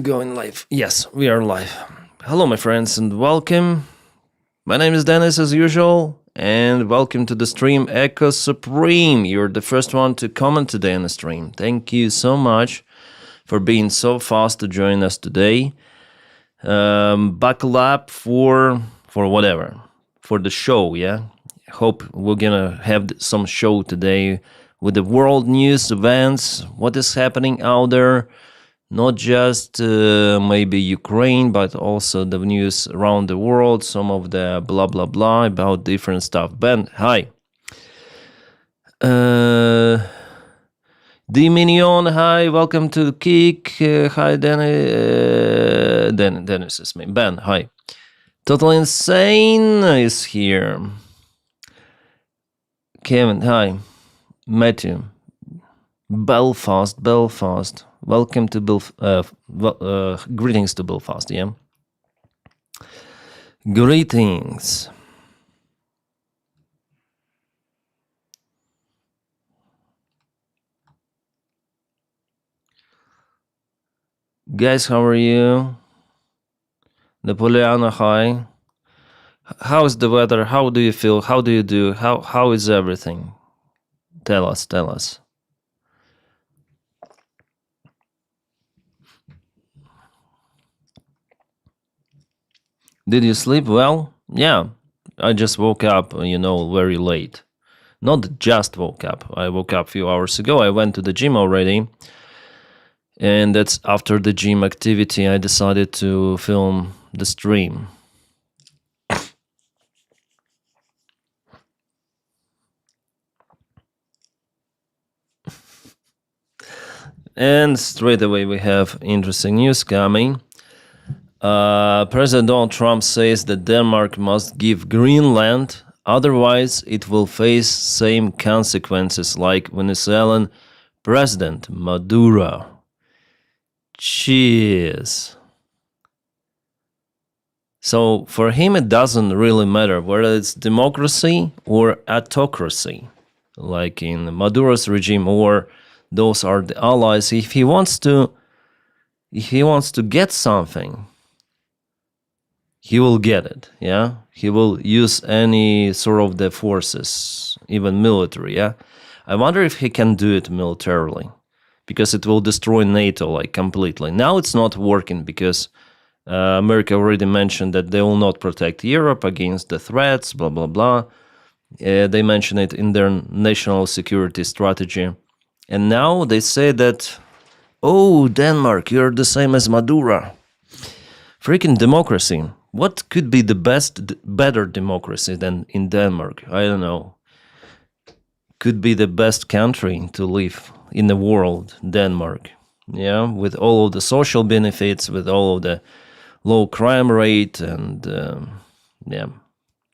Going live. Yes, we are live. Hello, my friends, and welcome. My name is Denys, as usual, and welcome to the stream Echo Supreme. You're the first one to comment today on the stream. Thank you so much for being so fast to join us today. Buckle up for whatever, for the show, yeah? Hope we're gonna have some show today with the world news events, what is happening out there, not just maybe Ukraine, but also the news around the world, some of the blah, blah, blah about different stuff. Ben, hi. Diminion, hi, welcome to the Kick. Hi, Dennis is me. Ben, hi. Total Insane is here. Kevin, hi. Matthew. Belfast. Welcome to greetings to Belfast, yeah? Greetings. Guys, how are you? Napoleana, hi. How is the weather? How do you feel? How do you do? How is everything? Tell us. Did you sleep well? Yeah, I just woke up, very late. Not just woke up. I woke up a few hours ago. I went to the gym already. And that's after the gym activity, I decided to film the stream. And straight away we have interesting news coming. President Donald Trump says that Denmark must give Greenland, otherwise it will face same consequences like Venezuelan President Maduro. Cheers. So for him it doesn't really matter whether it's democracy or autocracy, like in Maduro's regime, or those are the allies. If he wants to get something, he will get it, yeah? He will use any sort of the forces, even military, yeah? I wonder if he can do it militarily, because it will destroy NATO, like, completely. Now it's not working, because America already mentioned that they will not protect Europe against the threats, blah, blah, blah. They mention it in their national security strategy. And now they say that, oh, Denmark, you're the same as Maduro. Freaking democracy. What could be the better democracy than in Denmark? I don't know. Could be the best country to live in the world, Denmark. Yeah, with all of the social benefits, with all of the low crime rate and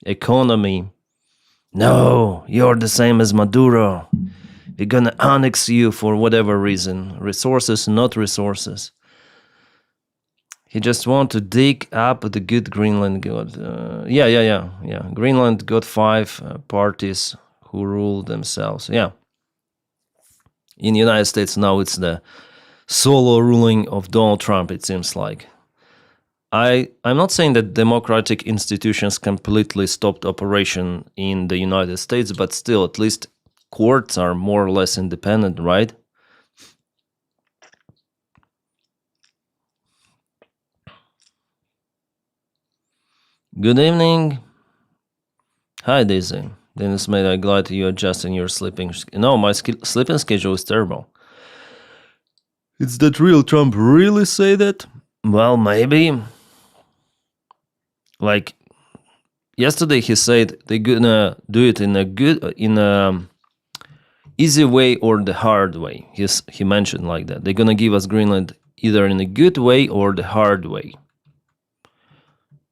economy. No, you're the same as Maduro. We're gonna annex you for whatever reason. Resources, not resources. He just want to dig up the good Greenland god. Yeah. Greenland got 5 parties who rule themselves. Yeah. In the United States now it's the solo ruling of Donald Trump, it seems like. I'm not saying that democratic institutions completely stopped operation in the United States, but still, at least courts are more or less independent, right? Good evening. Hi, Daisy. Dennis, made I'm glad you adjusting your sleeping. No, my sleeping schedule is terrible. Is that real? Trump really say that? Well, maybe. Like yesterday, he said they're gonna do it in a easy way or the hard way. He mentioned like that. They're gonna give us Greenland either in a good way or the hard way.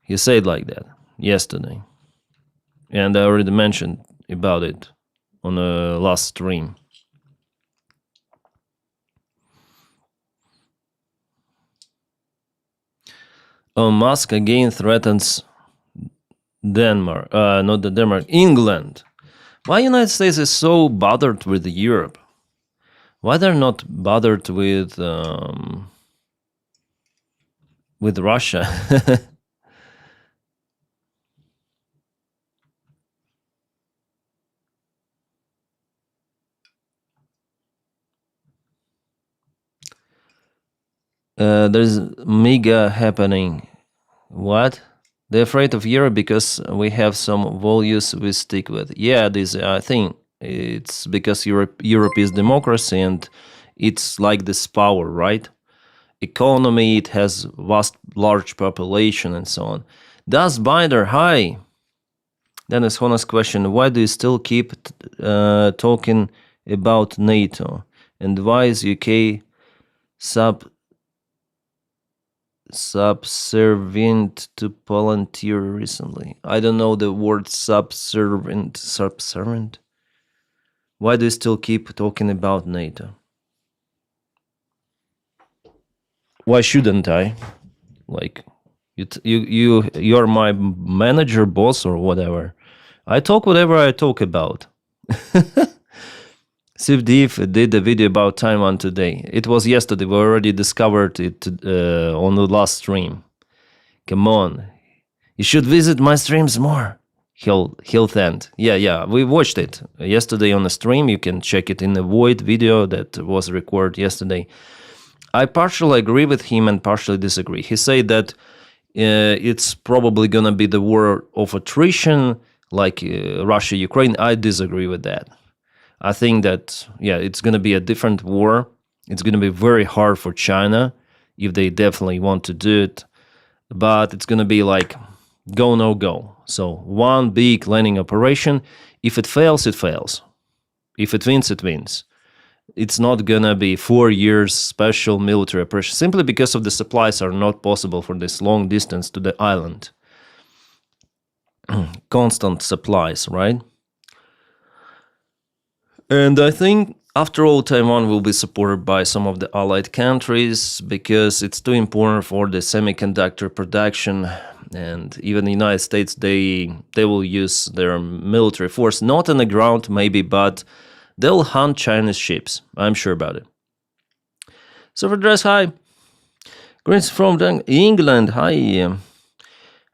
He said like that yesterday. And I already mentioned about it on the last stream. Oh, Musk again threatens Denmark. Not the Denmark, England. Why United States is so bothered with Europe? Why they're not bothered with with Russia. There's mega happening. What? They're afraid of Europe because we have some values we stick with. Yeah, this I think it's because Europe is democracy and it's like this power, right? Economy, it has vast, large population and so on. Does Binder, hi. Dennis Hona's question: why do you still keep talking about NATO, and why is UK sub subservient to volunteer recently? I don't know the word subservient. Subservient. Why do you still keep talking about NATO? Why shouldn't I? Like, you're my manager, boss, or whatever. I talk whatever I talk about. Sivdev did a video about Taiwan today. It was yesterday. We already discovered it on the last stream. Come on, you should visit my streams more. He'll thank. Yeah. We watched it yesterday on the stream. You can check it in the Void video that was recorded yesterday. I partially agree with him and partially disagree. He said that it's probably gonna be the war of attrition, like Russia-Ukraine. I disagree with that. I think that, it's going to be a different war. It's going to be very hard for China if they definitely want to do it. But it's going to be like go, no go. So one big landing operation. If it fails, it fails. If it wins, it wins. It's not going to be 4 years special military operation simply because of the supplies are not possible for this long distance to the island. Constant supplies, right? And I think, after all, Taiwan will be supported by some of the allied countries because it's too important for the semiconductor production. And even the United States, they will use their military force, not on the ground maybe, but they'll hunt Chinese ships. I'm sure about it. Silver Dress, hi. Greens from England, hi.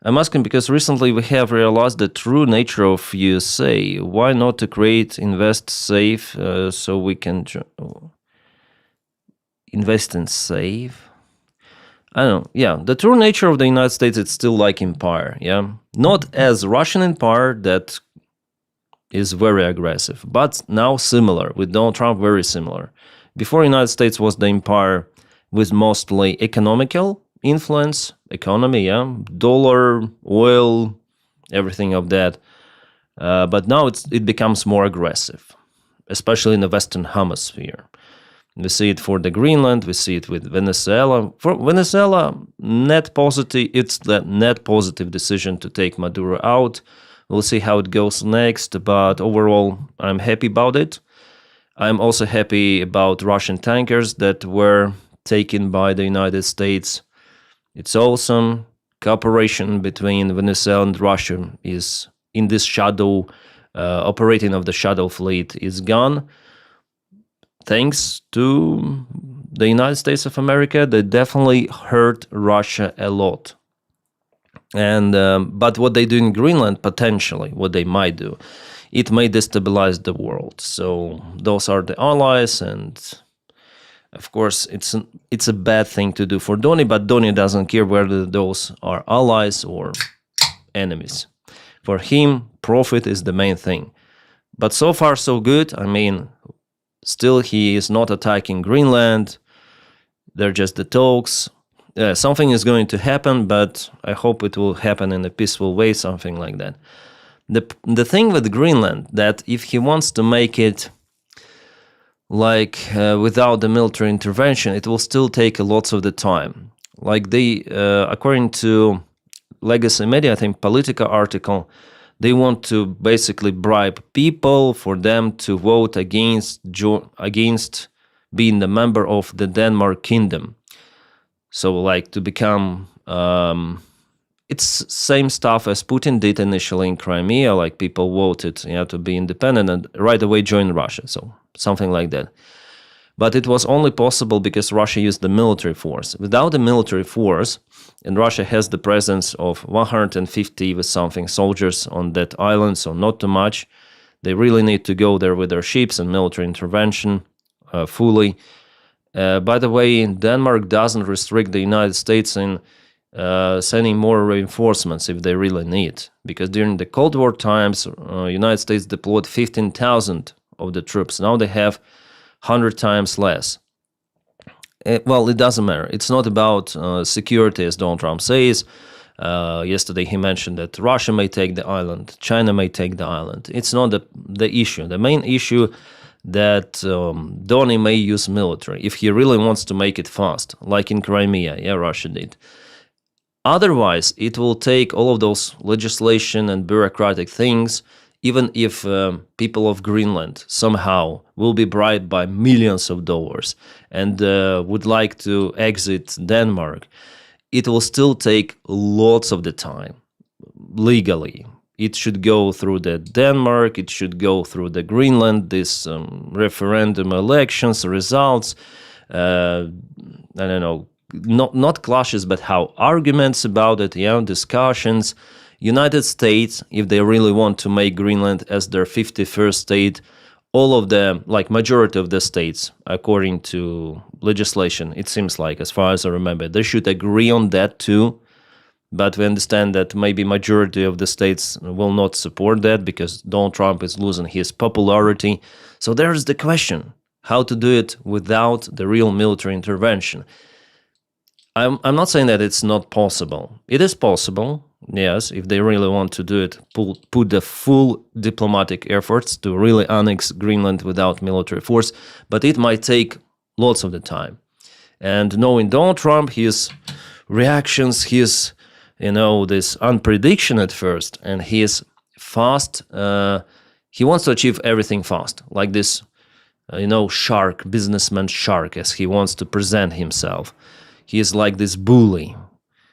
I'm asking because recently we have realized the true nature of USA. Why not to create invest safe so we can invest and save? I don't know. Yeah, the true nature of the United States, it's still like empire. Yeah, not as Russian empire that is very aggressive, but now similar with Donald Trump. Very similar. Before, United States was the empire with mostly economical influence, economy, dollar, oil, everything of that. But now it becomes more aggressive, especially in the Western Hemisphere. We see it for the Greenland. We see it with Venezuela. For Venezuela, it's the net positive decision to take Maduro out. We'll see how it goes next, but overall, I'm happy about it. I'm also happy about Russian tankers that were taken by the United States. It's awesome. Cooperation between Venezuela and Russia is in this shadow, operating of the shadow fleet is gone. Thanks to the United States of America, they definitely hurt Russia a lot. And but what they do in Greenland, potentially, what they might do, it may destabilize the world. So those are the allies, and of course, it's a bad thing to do for Donny, but Donny doesn't care whether those are allies or enemies. For him, profit is the main thing. But so far, so good. I mean, still he is not attacking Greenland. They're just the talks. Something is going to happen, but I hope it will happen in a peaceful way, something like that. The thing with Greenland, that if he wants to make it like without the military intervention, it will still take lots of the time. Like they, according to Legacy Media, I think Politica article, they want to basically bribe people for them to vote against being the member of the Denmark Kingdom. So like to become, it's same stuff as Putin did initially in Crimea, like people voted to be independent and right away join Russia. So something like that. But it was only possible because Russia used the military force. Without the military force, and Russia has the presence of 150 with something soldiers on that island, so not too much. They really need to go there with their ships and military intervention fully. By the way, Denmark doesn't restrict the United States in sending more reinforcements if they really need. Because during the Cold War times, United States deployed 15,000 of the troops. Now they have 100 times less. Well, it doesn't matter. It's not about security, as Donald Trump says. Yesterday he mentioned that Russia may take the island, China may take the island. It's not the issue. The main issue that Donny may use military if he really wants to make it fast, like in Crimea, Russia did. Otherwise, it will take all of those legislation and bureaucratic things, even if people of Greenland somehow will be bribed by millions of dollars and would like to exit Denmark, it will still take lots of the time legally. It should go through the Denmark, it should go through the Greenland, this referendum elections, results, I don't know, not clashes, but how arguments about it, discussions. United States, if they really want to make Greenland as their 51st state, all of the, majority of the states, according to legislation, it seems like, as far as I remember, they should agree on that too. But we understand that maybe majority of the states will not support that because Donald Trump is losing his popularity. So there's the question, how to do it without the real military intervention. I'm not saying that it's not possible. It is possible, yes, if they really want to do it, put the full diplomatic efforts to really annex Greenland without military force, but it might take lots of the time. And knowing Donald Trump, his reactions, his, this unprediction at first, and his fast, he wants to achieve everything fast, like this, shark, businessman shark, as he wants to present himself. He is like this bully.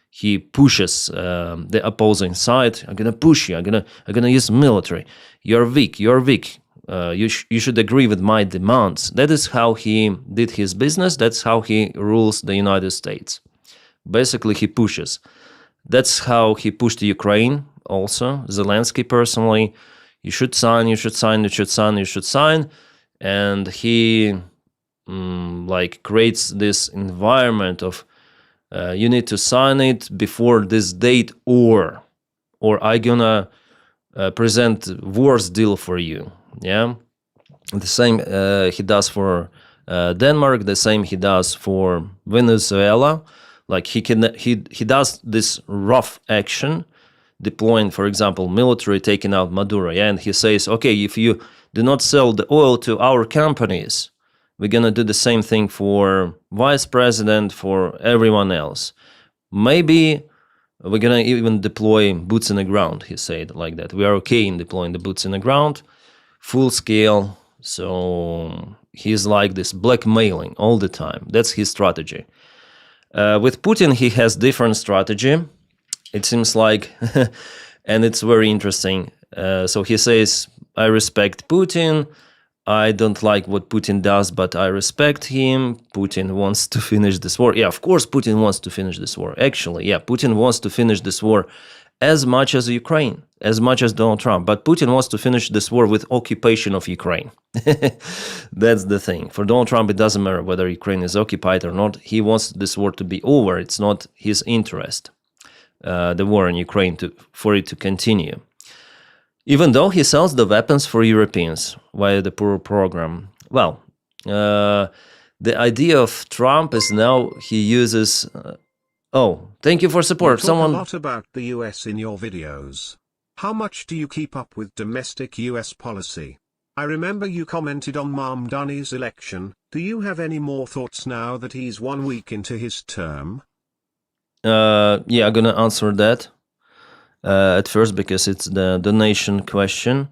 He pushes the opposing side. I'm gonna push you. I'm gonna use military. You're weak. You should agree with my demands. That is how he did his business. That's how he rules the United States. Basically, he pushes. That's how he pushed Ukraine. Also, Zelensky personally. You should sign. You should sign. You should sign. You should sign. And he creates this environment of you need to sign it before this date, or I gonna present worse deal for you. Yeah, the same he does for Denmark. The same he does for Venezuela. Like he does this rough action, deploying, for example, military, taking out Maduro. Yeah, and he says, okay, if you do not sell the oil to our companies, we're going to do the same thing for vice president, for everyone else. Maybe we're going to even deploy boots in the ground, he said like that. We are okay in deploying the boots in the ground, full scale. So he's like this blackmailing all the time. That's his strategy. With Putin, he has different strategy. It seems like, and it's very interesting. So he says, I respect Putin. I don't like what Putin does, but I respect him. Putin wants to finish this war. Yeah, of course, Putin wants to finish this war. Actually, yeah, Putin wants to finish this war as much as Ukraine, as much as Donald Trump. But Putin wants to finish this war with occupation of Ukraine. That's the thing. For Donald Trump, it doesn't matter whether Ukraine is occupied or not. He wants this war to be over. It's not his interest, the war in Ukraine, for it to continue. Even though he sells the weapons for Europeans via the PUR program. Well, the idea of Trump is now he uses... thank you for support. You talk a lot about the US in your videos. How much do you keep up with domestic US policy? I remember you commented on Mamdani's election. Do you have any more thoughts now that he's 1 week into his term? Yeah, I'm gonna answer that at first because it's the donation question.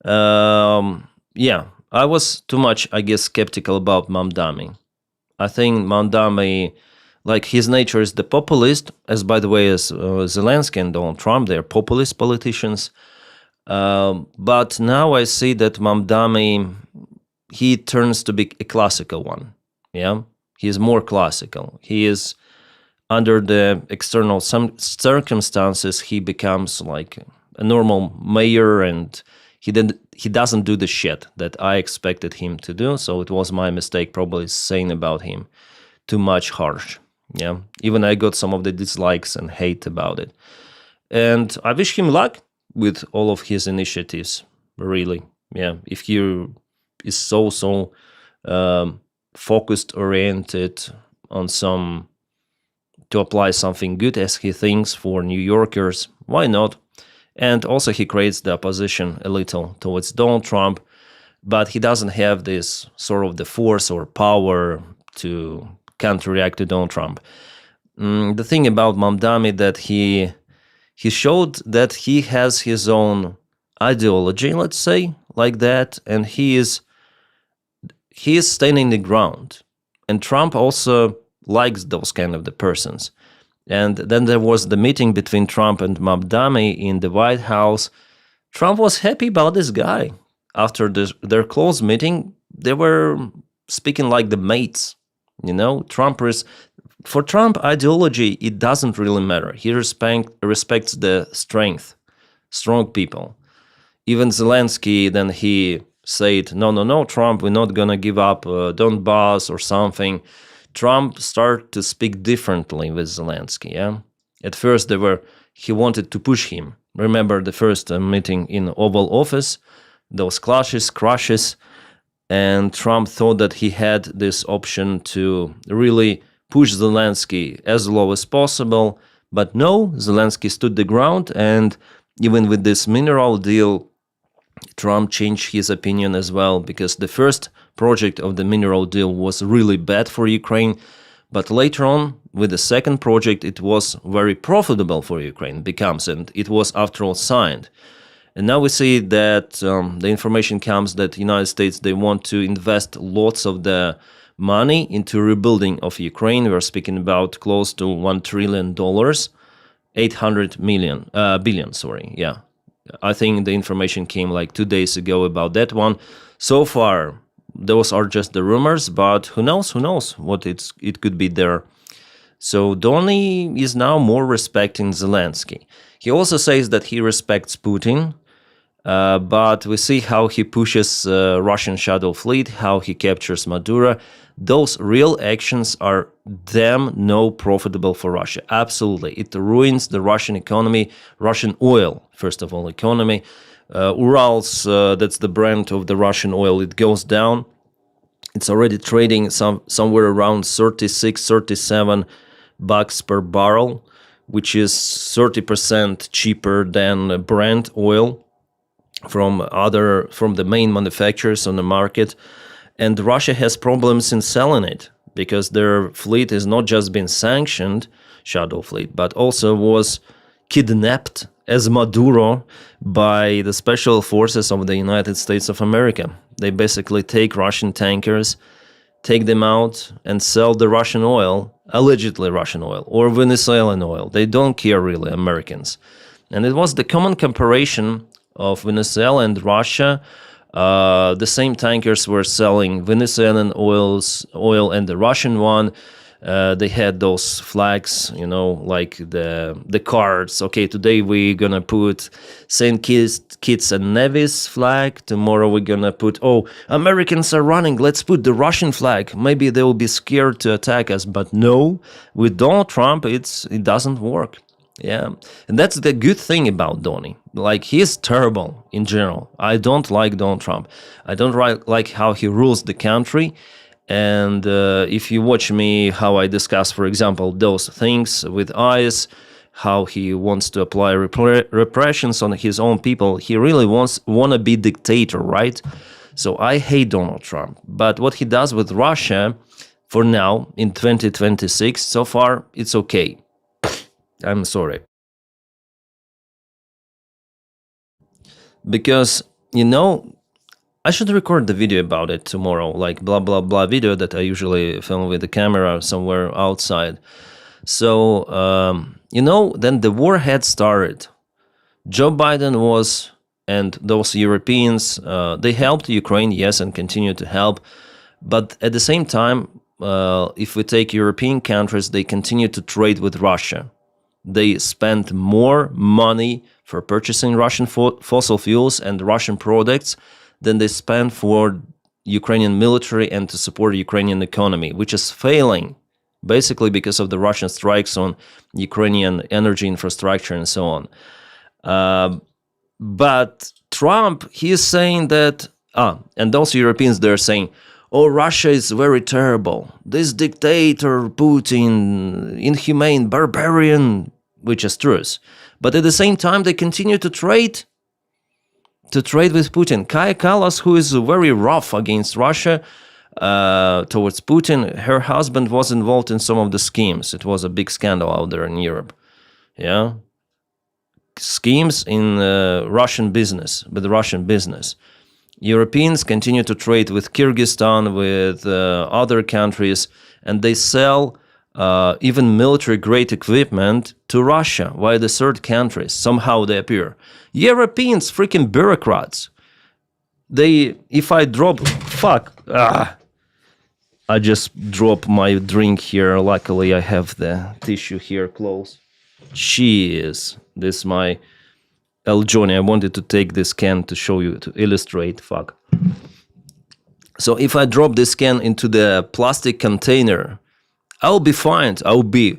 Yeah, I was too much, I guess, skeptical about Mamdani. I think Mamdani, like his nature is the populist, as by the way as Zelensky and Donald Trump, they're populist politicians. But now I see that Mamdani, he turns to be a classical one. Yeah, he is more classical. He is under the external some circumstances. He becomes like a normal mayor, and he doesn't do the shit that I expected him to do. So it was my mistake, probably saying about him too much harsh. Yeah, even I got some of the dislikes and hate about it. And I wish him luck with all of his initiatives. Really, yeah. If he is so focused, oriented on some to apply something good as he thinks for New Yorkers, why not? And also he creates the opposition a little towards Donald Trump, but he doesn't have this sort of the force or power to counteract to Donald Trump. The thing about Mamdani that he showed that he has his own ideology, let's say, like that, and he is standing the ground. And Trump also likes those kind of the persons. And then there was the meeting between Trump and Mamdani in the White House. Trump was happy about this guy. After their close meeting, they were speaking like the mates. You know, for Trump ideology, it doesn't really matter. He respects the strong people. Even Zelensky, then he said, no, Trump, we're not going to give up Donbass or something. Trump started to speak differently with Zelensky. Yeah, at first he wanted to push him. Remember the first meeting in Oval Office, those crushes, and Trump thought that he had this option to really push Zelensky as low as possible. But no, Zelensky stood the ground, and even with this mineral deal, Trump changed his opinion as well, because the first project of the mineral deal was really bad for Ukraine, but later on, with the second project, it was very profitable for Ukraine, and it was after all signed. And now we see that the information comes that the United States, they want to invest lots of the money into rebuilding of Ukraine. We're speaking about close to $1 trillion, 800 billion, sorry, yeah. I think the information came like 2 days ago about that one. So far, those are just the rumors, but who knows what it could be there. So Donny is now more respecting Zelensky. He also says that he respects Putin, but we see how he pushes Russian shadow fleet, how he captures Maduro. Those real actions are no profitable for Russia. Absolutely. It ruins the Russian economy, Russian oil, first of all, economy. Urals, that's the brand of the Russian oil, it goes down. It's already trading somewhere around 36, 37 bucks per barrel, which is 30% cheaper than Brent oil from the main manufacturers on the market. And Russia has problems in selling it because their fleet has not just been sanctioned, shadow fleet, but also was kidnapped as Maduro by the special forces of the United States of America. They basically take Russian tankers, take them out and sell the Russian oil, allegedly Russian oil, or Venezuelan oil. They don't care really, Americans. And it was the common comparison of Venezuela and Russia. The same tankers were selling Venezuelan oil and the Russian one. They had those flags, like the cards. Okay, today we're gonna put St. Kitts and Nevis flag. Tomorrow we're gonna put, Americans are running, let's put the Russian flag. Maybe they will be scared to attack us. But no, with Donald Trump, it doesn't work. Yeah, and that's the good thing about Donny. Like, he's terrible in general. I don't like Donald Trump. I don't like how he rules the country. And if you watch me, how I discuss, for example, those things with ICE, how he wants to apply repressions on his own people, he really wanna be dictator, right? So I hate Donald Trump. But what he does with Russia, for now, in 2026, so far, it's okay. I'm sorry. Because, I should record the video about it tomorrow, like blah, blah, blah video that I usually film with the camera somewhere outside. So, then the war had started. Joe Biden was and those Europeans, they helped Ukraine, yes, and continue to help. But at the same time, if we take European countries, they continue to trade with Russia. They spend more money for purchasing Russian fossil fuels and Russian products than they spend for Ukrainian military and to support the Ukrainian economy, which is failing, basically because of the Russian strikes on Ukrainian energy infrastructure and so on. But Trump, he is saying that, and those Europeans, they're saying, oh, Russia is very terrible. This dictator, Putin, inhumane, barbarian, which is true. But at the same time, they continue to trade with Putin. Kaya Kallas, who is very rough against Russia towards Putin, her husband was involved in some of the schemes. It was a big scandal out there in Europe. Yeah. Schemes in Russian business, with Russian business. Europeans continue to trade with Kyrgyzstan, with other countries, and they sell even military-grade equipment to Russia via the third countries. Somehow they appear. Europeans, freaking bureaucrats. If I drop, I just drop my drink here. Luckily, I have the tissue here close. Jeez, this is my El Johnny. I wanted to take this can to show you, to illustrate. So if I drop this can into the plastic container, I'll be fined.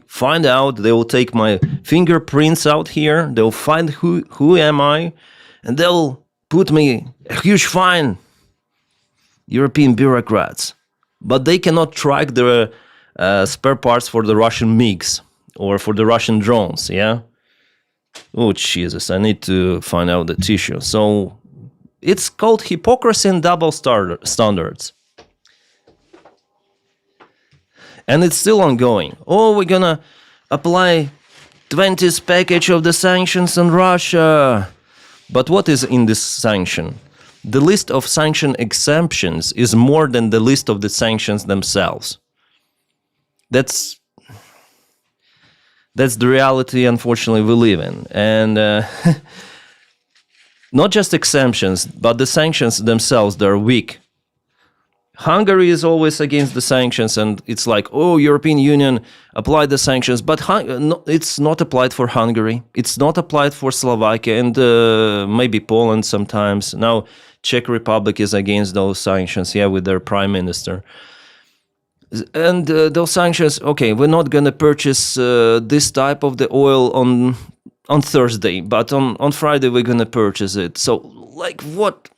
Find out. They will take my fingerprints out here. They'll find who am I, and they'll put me a huge fine. European bureaucrats. But they cannot track the spare parts for the Russian MiGs or for the Russian drones, yeah? Oh, Jesus, I need to find out the tissue. So it's called hypocrisy and double standards. And it's still ongoing. Oh, we're gonna apply 20th package of the sanctions on Russia. But what is in this sanction? The list of sanction exemptions is more than the list of the sanctions themselves. That's the reality, unfortunately, we live in. And not just exemptions, but the sanctions themselves, they're weak. Hungary is always against the sanctions, and it's like, oh, European Union applied the sanctions, but it's not applied for Hungary. It's not applied for Slovakia and maybe Poland sometimes. Now, Czech Republic is against those sanctions, with their prime minister. And those sanctions, okay, we're not going to purchase this type of the oil on Thursday, but on Friday we're going to purchase it. So, like, what?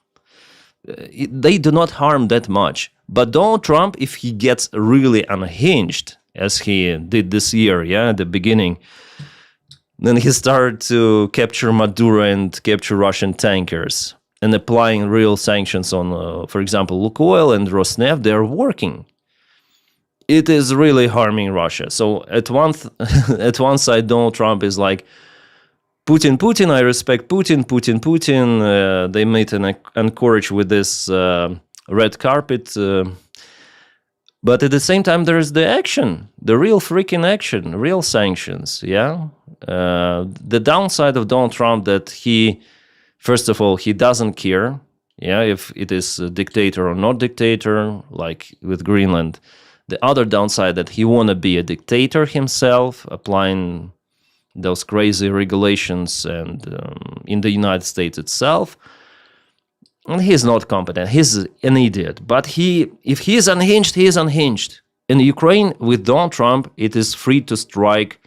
They do not harm that much. But Donald Trump, if he gets really unhinged, as he did this year, at the beginning, then he started to capture Maduro and capture Russian tankers and applying real sanctions on, for example, Lukoil and Rosneft. They're working. It is really harming Russia. So at one side, Donald Trump is like, Putin, I respect Putin. They made an encourage with this red carpet. But at the same time, there is the action, the real freaking action, real sanctions, The downside of Donald Trump that first of all, he doesn't care, if it is a dictator or not dictator, like with Greenland. The other downside that he want to be a dictator himself, applying those crazy regulations and in the United States itself. And he's not competent. He's an idiot. But if he is unhinged, he is unhinged. In Ukraine, with Donald Trump, it is free to strike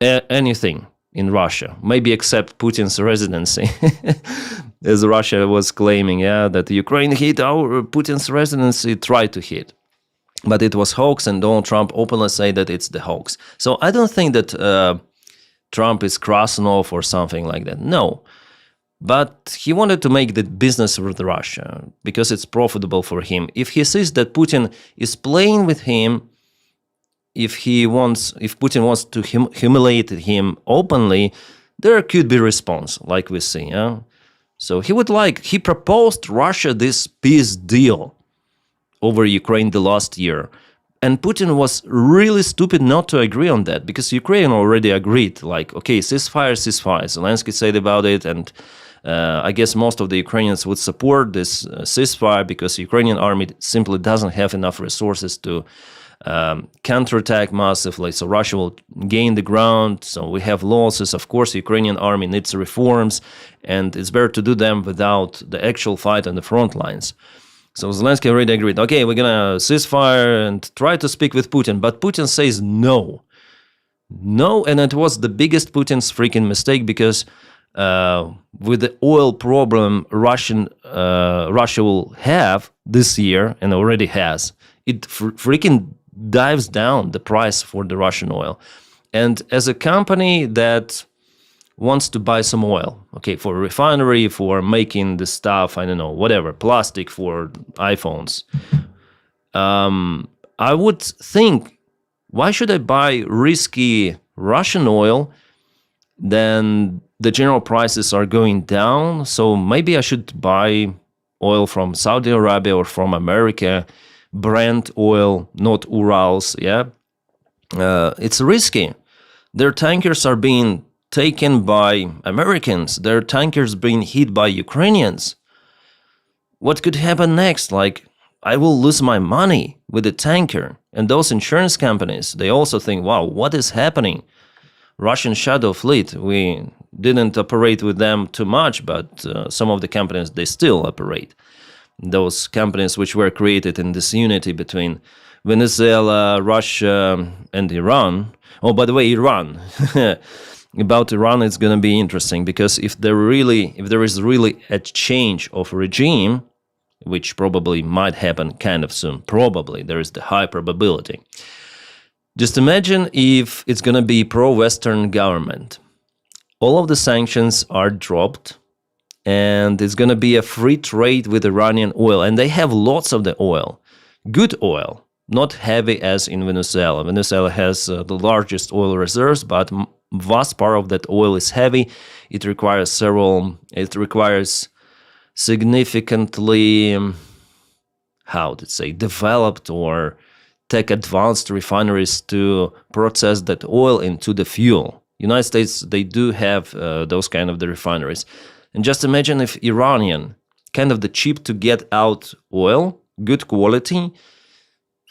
anything in Russia, maybe except Putin's residency. As Russia was claiming, that Ukraine hit Putin's residency, tried to hit. But it was hoax, and Donald Trump openly said that it's the hoax. So I don't think that Trump is crossing off or something like that. No. But he wanted to make the business with Russia because it's profitable for him. If he sees that Putin is playing with him, if Putin wants to humiliate him openly, there could be response, like we see. So he proposed Russia this peace deal over Ukraine the last year. And Putin was really stupid not to agree on that, because Ukraine already agreed, like, okay, ceasefire. Zelensky said about it, and I guess most of the Ukrainians would support this ceasefire because the Ukrainian army simply doesn't have enough resources to counterattack massively. So Russia will gain the ground. So we have losses. Of course, the Ukrainian army needs reforms, and it's better to do them without the actual fight on the front lines. So Zelensky already agreed, okay, we're going to ceasefire and try to speak with Putin. But Putin says no. No, and it was the biggest Putin's freaking mistake because with the oil problem Russia will have this year and already has, it freaking dives down the price for the Russian oil. And as a company that wants to buy some oil, okay, for a refinery, for making the stuff, I don't know, whatever, plastic for iPhones, I would think, why should I buy risky Russian oil? Then the general prices are going down, so maybe I should buy oil from Saudi Arabia or from America, Brent oil, not Urals, yeah? It's risky. Their tankers are being taken by Americans. Their tankers being hit by Ukrainians. What could happen next? Like, I will lose my money with the tanker. And those insurance companies, they also think, wow, what is happening? Russian shadow fleet, we didn't operate with them too much, but some of the companies, they still operate. Those companies which were created in this unity between Venezuela, Russia, and Iran. Oh, by the way, Iran. About Iran, it's going to be interesting because if there is really a change of regime, which probably might happen kind of soon, probably, there is the high probability. Just imagine if it's going to be pro-Western government. All of the sanctions are dropped, and it's going to be a free trade with Iranian oil, and they have lots of the oil, good oil, not heavy as in Venezuela. Venezuela has the largest oil reserves, but vast part of that oil is heavy. It requires significantly, developed or tech-advanced refineries to process that oil into the fuel. United States, they do have those kind of the refineries. And just imagine if Iranian, kind of the cheap to get out oil, good quality,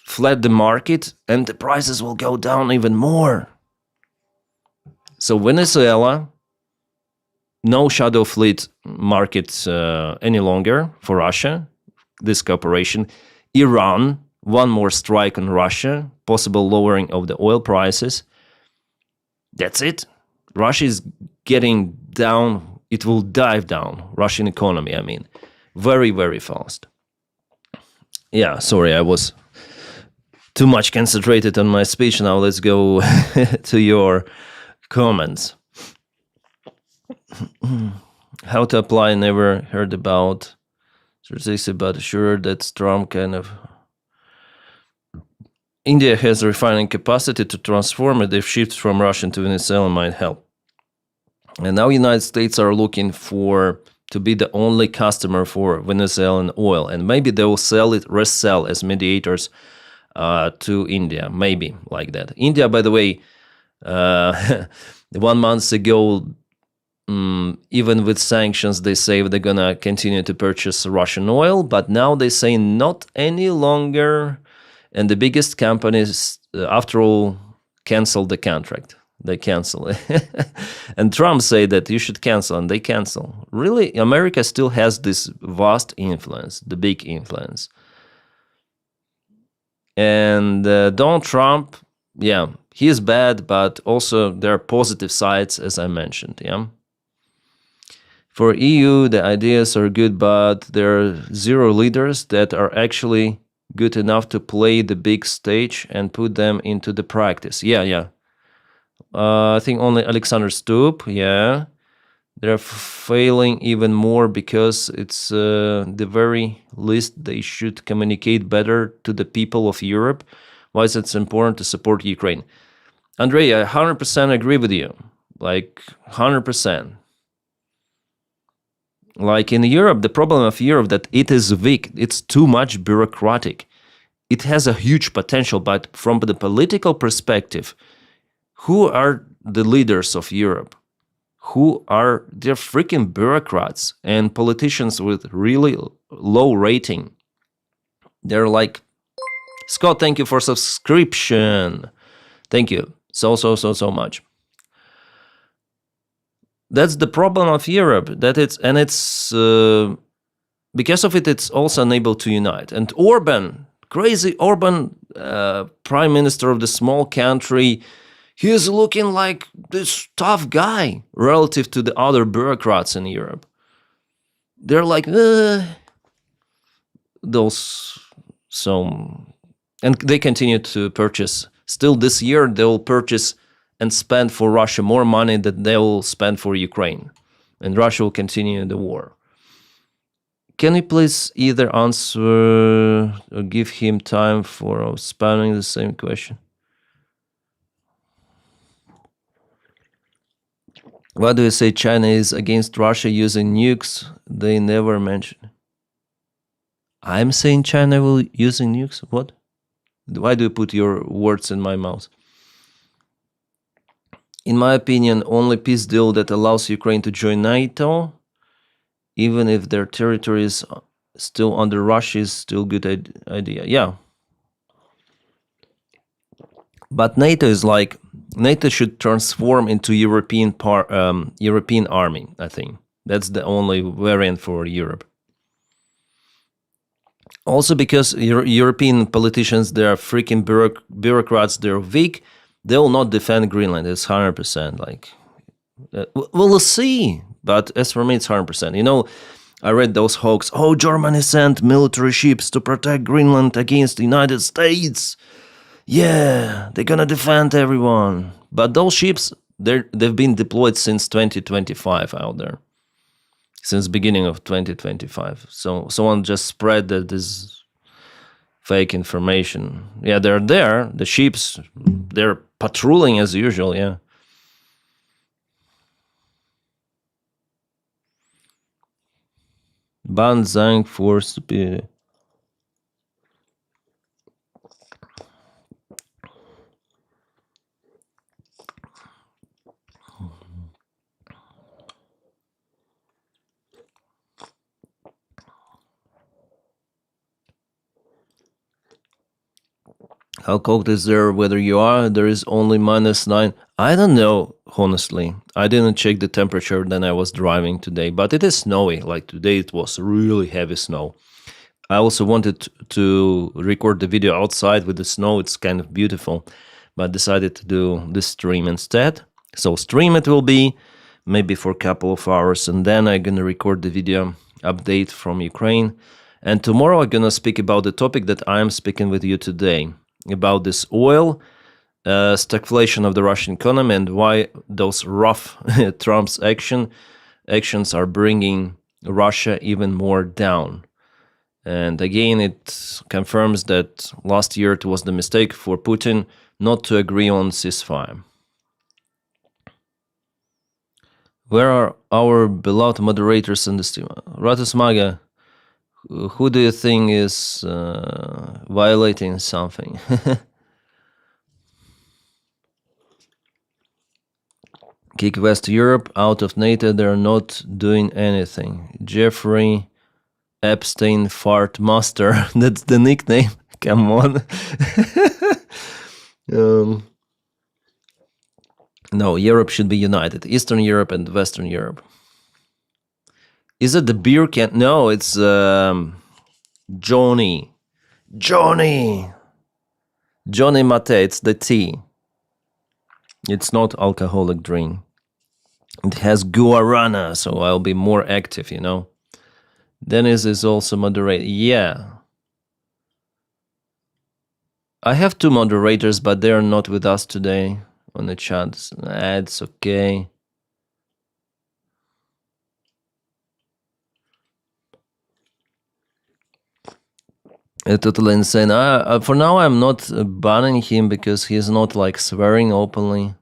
flood the market, and the prices will go down even more. So Venezuela, no shadow fleet market any longer for Russia, this cooperation. Iran, one more strike on Russia, possible lowering of the oil prices. That's it. Russia is getting down. It will dive down. Russian economy, I mean. Very, very fast. Yeah, sorry, I was too much concentrated on my speech. Now let's go to your comments. How to apply, never heard about. But sure, that's Trump kind of. India has refining capacity to transform it if shifts from Russian to Venezuelan might help. And now United States are looking to be the only customer for Venezuelan oil. And maybe they will resell as mediators to India. Maybe like that. India, by the way, 1 month ago, even with sanctions, they say they're going to continue to purchase Russian oil. But now they say not any longer. And the biggest companies, after all, canceled the contract. They cancel it. And Trump said that you should cancel, and they cancel. Really, America still has this vast influence, the big influence. And Donald Trump, yeah, he is bad, but also there are positive sides, as I mentioned, yeah. For EU, the ideas are good, but there are zero leaders that are actually good enough to play the big stage and put them into the practice. Yeah. I think only Alexander Stubb, yeah. They're failing even more because it's the very least they should communicate better to the people of Europe. Why is it important to support Ukraine? Andrei, I 100% agree with you. Like, 100%. Like in Europe, the problem of Europe that it is weak. It's too much bureaucratic. It has a huge potential, but from the political perspective, who are the leaders of Europe? they're freaking bureaucrats and politicians with really low rating. They're like, Scott, thank you for subscription. Thank you so much. That's the problem of Europe, that it's because of it, it's also unable to unite. And Orban, crazy Orban, prime minister of the small country, he's looking like this tough guy relative to the other bureaucrats in Europe. They're like, those, so, and they continue to purchase. Still this year, they will purchase and spend for Russia more money than they will spend for Ukraine. And Russia will continue the war. Can you please either answer or give him time for spamming the same question? Why do you say China is against Russia using nukes? They never mention. I'm saying China will using nukes? What? Why do you put your words in my mouth? In my opinion, only peace deal that allows Ukraine to join NATO, even if their territory is still under Russia, is still a good idea. Yeah. But NATO should transform into European army, I think. That's the only variant for Europe. Also because European politicians, they are freaking bureaucrats, they're weak. They will not defend Greenland. It's 100%. We'll see. But as for me, it's 100%. You know, I read those hoax. Oh, Germany sent military ships to protect Greenland against the United States. Yeah, they're gonna defend everyone. But those ships, they've been deployed since 2025 out there. Since beginning of 2025. So someone just spread that this fake information. Yeah, they're there. The ships, they're patrolling as usual, yeah. Ban Zhang forced to be... How cold is there whether you are? There is only -9. I don't know, honestly. I didn't check the temperature when I was driving today, but it is snowy. Like today it was really heavy snow. I also wanted to record the video outside with the snow. It's kind of beautiful, but decided to do this stream instead. So stream it will be maybe for a couple of hours, and then I'm gonna record the video update from Ukraine. And tomorrow I'm gonna speak about the topic that I am speaking with you today, about this oil, stagflation of the Russian economy, and why those rough Trump's actions are bringing Russia even more down. And again, it confirms that last year it was the mistake for Putin not to agree on ceasefire. Where are our beloved moderators in the stream? Ratus Maga, who do you think is violating something? Kick West Europe out of NATO, they're not doing anything. Jeffrey Epstein Fart Master, that's the nickname. Come on. No, Europe should be united. Eastern Europe and Western Europe. Is it the beer can? No, it's Johnny Mate. It's the tea. It's not alcoholic drink. It has guarana, so I'll be more active, you know. Denys is also moderate. Yeah. I have 2 moderators, but they are not with us today on the chat. It's okay. Totally insane. For now, I'm not banning him because he's not like swearing openly.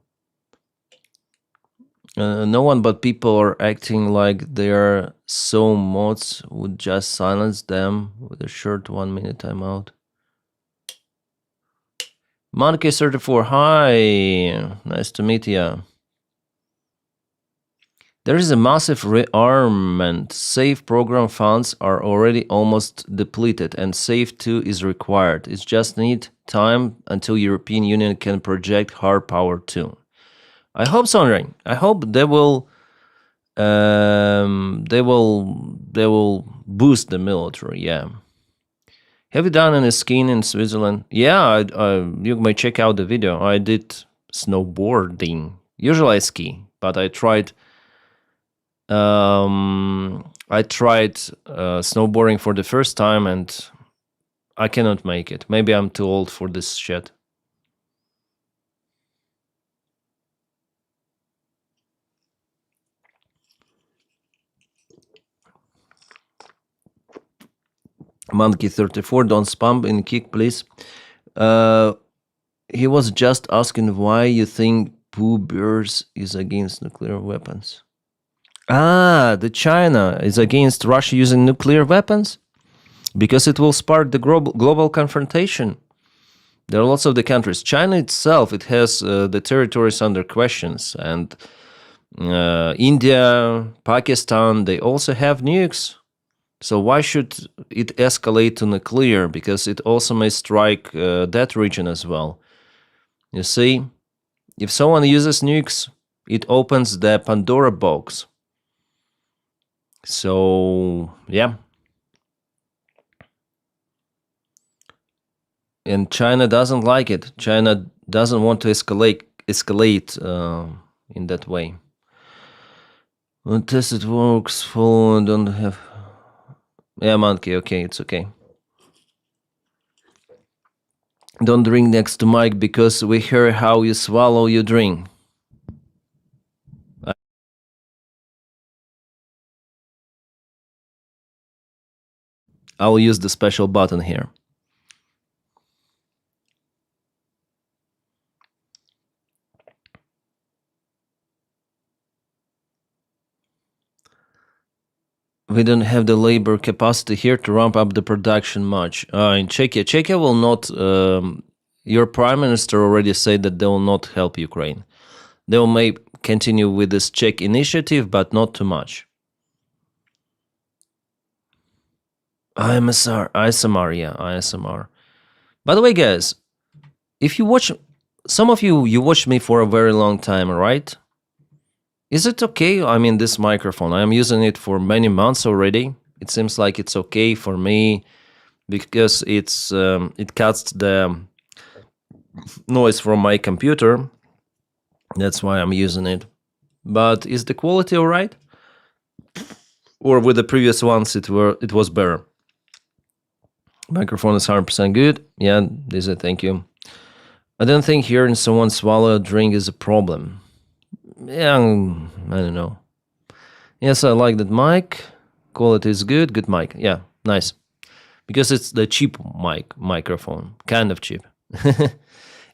No one but people are acting like they are so mods would just silence them with a short 1 minute timeout. Monkey34, hi, nice to meet you. There is a massive rearmament. Safe program funds are already almost depleted, and Safe 2 is required. It just need time until European Union can project hard power too. I hope so, Rain. I hope they will boost the military. Yeah. Have you done any skiing in Switzerland? Yeah, you may check out the video. I did snowboarding. Usually I ski, but I tried snowboarding for the first time, and I cannot make it. Maybe I'm too old for this shit. Monkey 34, don't spam in kick, please. He was just asking why you think Pooh Bears is against nuclear weapons. The China is against Russia using nuclear weapons? Because it will spark the global confrontation. There are lots of the countries. China itself, it has the territories under questions. And India, Pakistan, they also have nukes. So why should it escalate to nuclear? Because it also may strike that region as well. You see, if someone uses nukes, it opens the Pandora box. So, yeah. And China doesn't like it. China doesn't want to escalate in that way. Until it works, full don't have. Yeah, monkey. Okay, it's okay. Don't drink next to Mike because we hear how you swallow your drink. I'll use the special button here. We don't have the labor capacity here to ramp up the production much. In Czechia will not. Your prime minister already said that they will not help Ukraine. They will may continue with this Czech initiative, but not too much. ISMR, yeah, ISMR. By the way, guys, if you watch, some of you watched me for a very long time, right? Is it okay? I mean, this microphone, I am using it for many months already. It seems like it's okay for me because it cuts the noise from my computer. That's why I'm using it. But is the quality all right? Or with the previous ones, it was better? Microphone is 100% good. Yeah, Lisa, thank you. I don't think hearing someone swallow a drink is a problem. Yeah, I don't know. Yes, I like that mic. Quality is good. Good mic. Yeah, nice. Because it's the cheap microphone. Kind of cheap.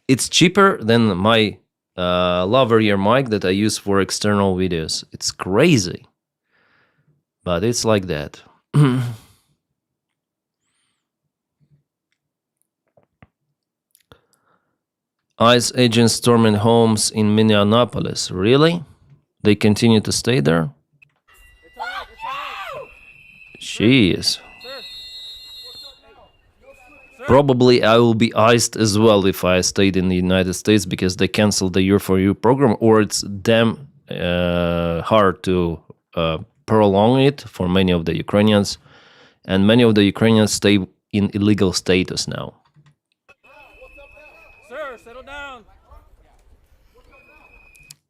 It's cheaper than my lavalier mic that I use for external videos. It's crazy. But it's like that. ICE agents storming homes in Minneapolis. Really? They continue to stay there? Jeez. Probably I will be iced as well if I stayed in the United States because they canceled the Year for You program, or it's damn hard to prolong it for many of the Ukrainians. And many of the Ukrainians stay in illegal status now. Sir, settle down.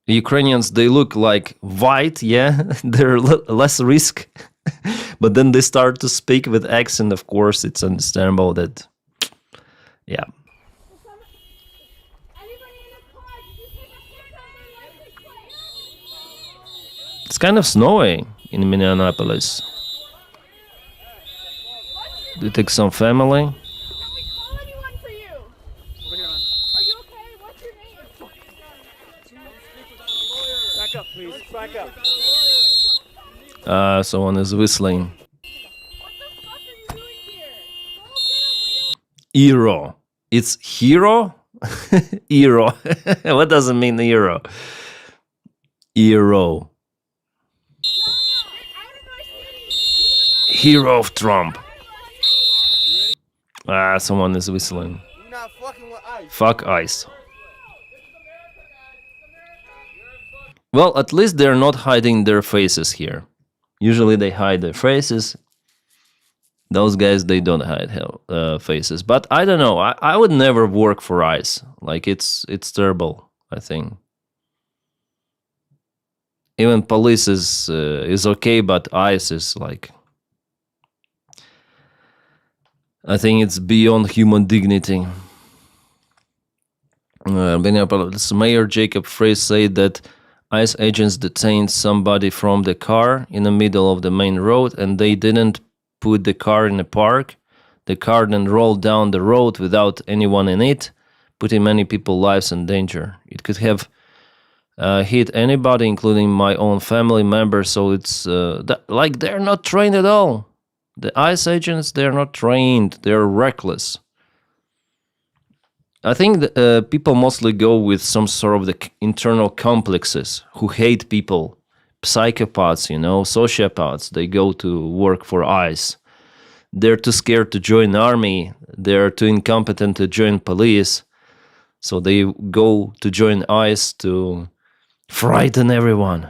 The Ukrainians, they look like white, yeah, they're less risk. But then they start to speak with accent, of course, it's understandable that, yeah. It's kind of snowy in Minneapolis. Do you take some family? Back up. Someone is whistling. Hero. It's hero? Hero. What does it mean, hero? Hero. hero of Trump. Ah, someone is whistling. You're not fucking with ice. Fuck ice. Well, at least they're not hiding their faces here. Usually they hide their faces. Those guys, they don't hide faces. But I don't know. I would never work for ICE. Like, it's terrible, I think. Even police is okay, but ICE is like... I think it's beyond human dignity. Mayor Jacob Frey said that ICE agents detained somebody from the car in the middle of the main road, and they didn't put the car in a park. The car then rolled down the road without anyone in it, putting many people's lives in danger. It could have hit anybody, including my own family members. So it's like they're not trained at all. The ICE agents, they're not trained. They're reckless. I think people mostly go with some sort of the internal complexes, who hate people, psychopaths, sociopaths. They go to work for ICE. They're too scared to join the army. They're too incompetent to join police. So they go to join ICE to frighten everyone.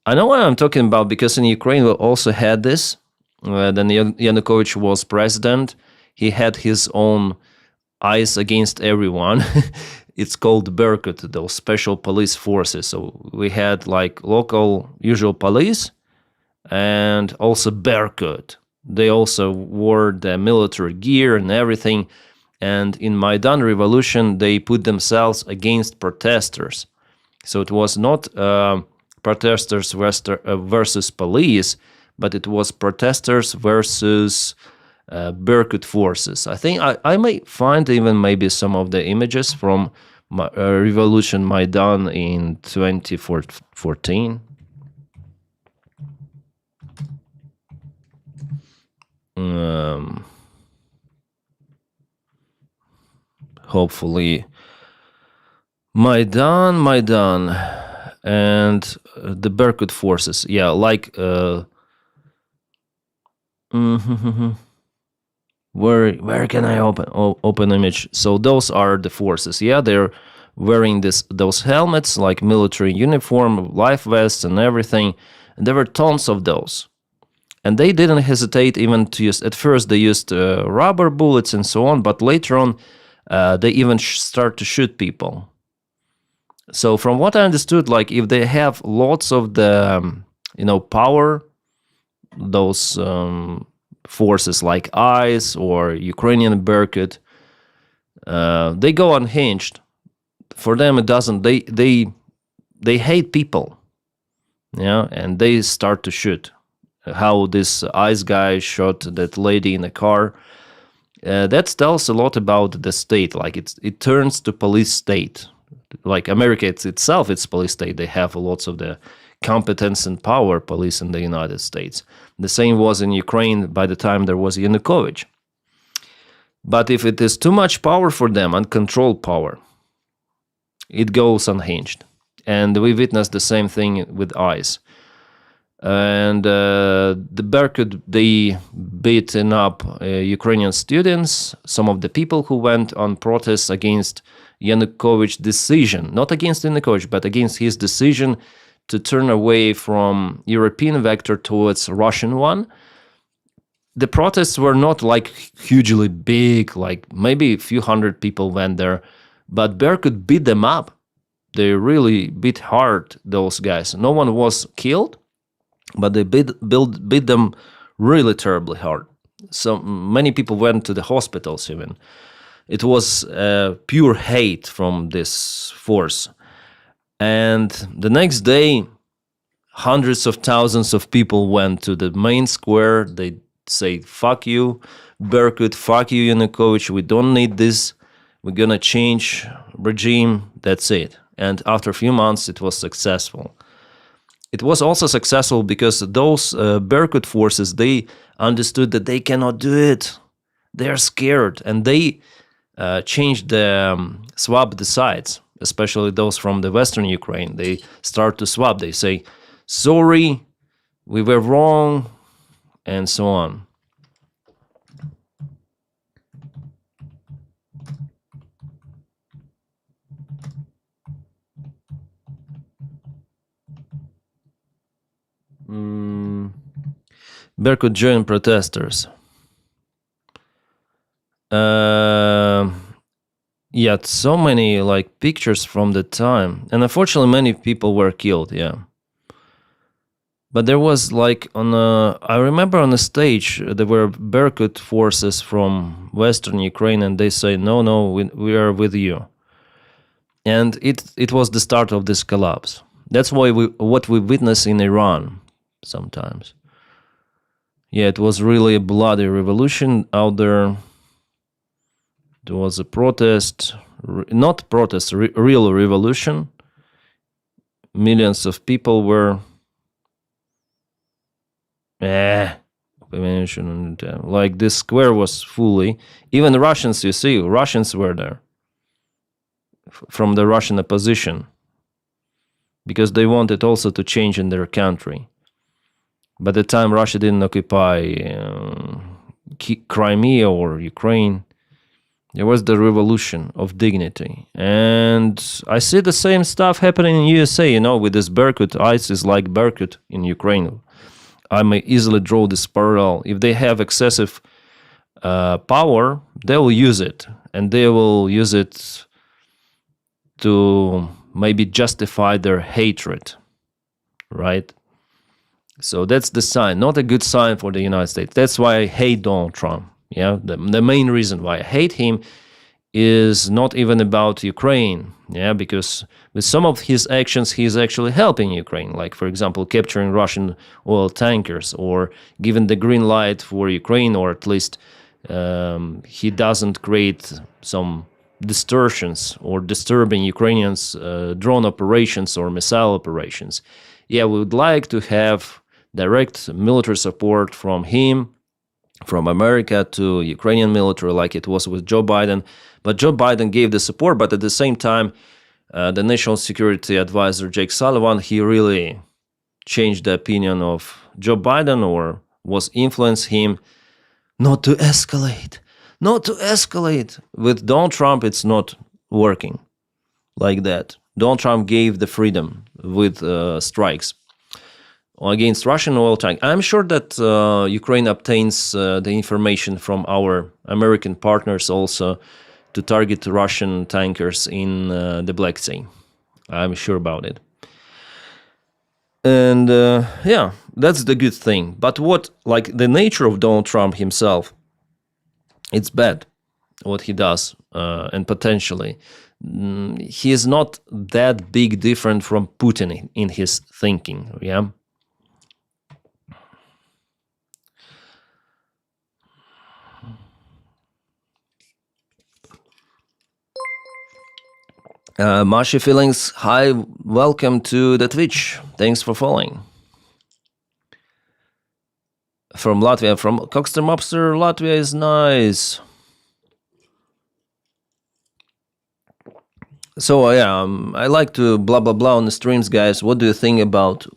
I know what I'm talking about because in Ukraine we also had this. Then Yanukovych was president. He had his own ICE against everyone. It's called Berkut, those special police forces. So we had like local usual police and also Berkut. They also wore the military gear and everything. And in Maidan revolution, they put themselves against protesters. So it was not protesters versus police, but it was protesters versus Berkut forces. I think I may find even maybe some of the images from Revolution Maidan in 2014. Hopefully Maidan and the Berkut forces. Yeah, like where can I open image? So those are the forces. Yeah, they're wearing those helmets, like military uniform, life vests and everything. And there were tons of those. And they didn't hesitate even to use, at first they used rubber bullets and so on, but later on they even start to shoot people. So from what I understood, like if they have lots of the, power, those forces like ICE or Ukrainian Berkut, they go unhinged. For them, it doesn't. They hate people, and they start to shoot. How this ICE guy shot that lady in the car. That tells a lot about the state. Like it turns to police state. Like America itself, it's police state. They have lots of the competence and power, police in the United States. The same was in Ukraine by the time there was Yanukovych. But if it is too much power for them, uncontrolled power, it goes unhinged. And we witnessed the same thing with ICE. And the Berkut, they beaten up Ukrainian students, some of the people who went on protests against Yanukovych's decision, not against Yanukovych, but against his decision to turn away from European vector towards Russian one. The protests were not like hugely big, like maybe a few hundred people went there, but Berkut beat them up. They really beat hard, those guys. No one was killed, but they beat them really terribly hard. So many people went to the hospitals even. It was pure hate from this force. And the next day, hundreds of thousands of people went to the main square. They say, fuck you, Berkut, fuck you, Yanukovych, we don't need this. We're going to change regime. That's it. And after a few months, it was successful. It was also successful because those Berkut forces, they understood that they cannot do it. They're scared. And they changed swap the sides, especially those from the Western Ukraine. They start to swap. They say, sorry, we were wrong. and so on. Berkut joined protesters. Yeah, so many like pictures from the time, and unfortunately many people were killed. Yeah, but there was like I remember on the stage there were Berkut forces from Western Ukraine, and they say no, we are with you, and it was the start of this collapse. That's why what we witness in Iran sometimes. Yeah, it was really a bloody revolution out there. There was a protest, not protest, real revolution. Millions of people were like this square was fully. Even the Russians, you see, Russians were there from the Russian opposition because they wanted also to change in their country. By the time Russia didn't occupy Crimea or Ukraine, there was the revolution of dignity. And I see the same stuff happening in USA, with this Berkut. ISIS like Berkut in Ukraine. I may easily draw this parallel. If they have excessive power, they will use it. And they will use it to maybe justify their hatred, right? So that's the sign, not a good sign for the United States. That's why I hate Donald Trump. Yeah, the main reason why I hate him is not even about Ukraine. Yeah, because with some of his actions, he's actually helping Ukraine. Like, for example, capturing Russian oil tankers or giving the green light for Ukraine, or at least he doesn't create some distortions or disturbing Ukrainians' drone operations or missile operations. Yeah, we would like to have direct military support from him, from America to Ukrainian military, like it was with Joe Biden. But Joe Biden gave the support, but at the same time, the National Security Advisor Jake Sullivan, he really changed the opinion of Joe Biden, or was influenced him not to escalate. Not to escalate. With Donald Trump, it's not working like that. Donald Trump gave the freedom with strikes against Russian oil tank. I'm sure that Ukraine obtains the information from our American partners also to target Russian tankers in the Black Sea. I'm sure about it. And yeah, that's the good thing. But what, like the nature of Donald Trump himself, it's bad what he does, and potentially. He is not that big different from Putin in his thinking, yeah? Mashi Feelings, hi, welcome to the Twitch. Thanks for following. From Latvia, from Coxter Mobster, Latvia is nice. So yeah, I like to blah blah blah on the streams, guys. What do you think about?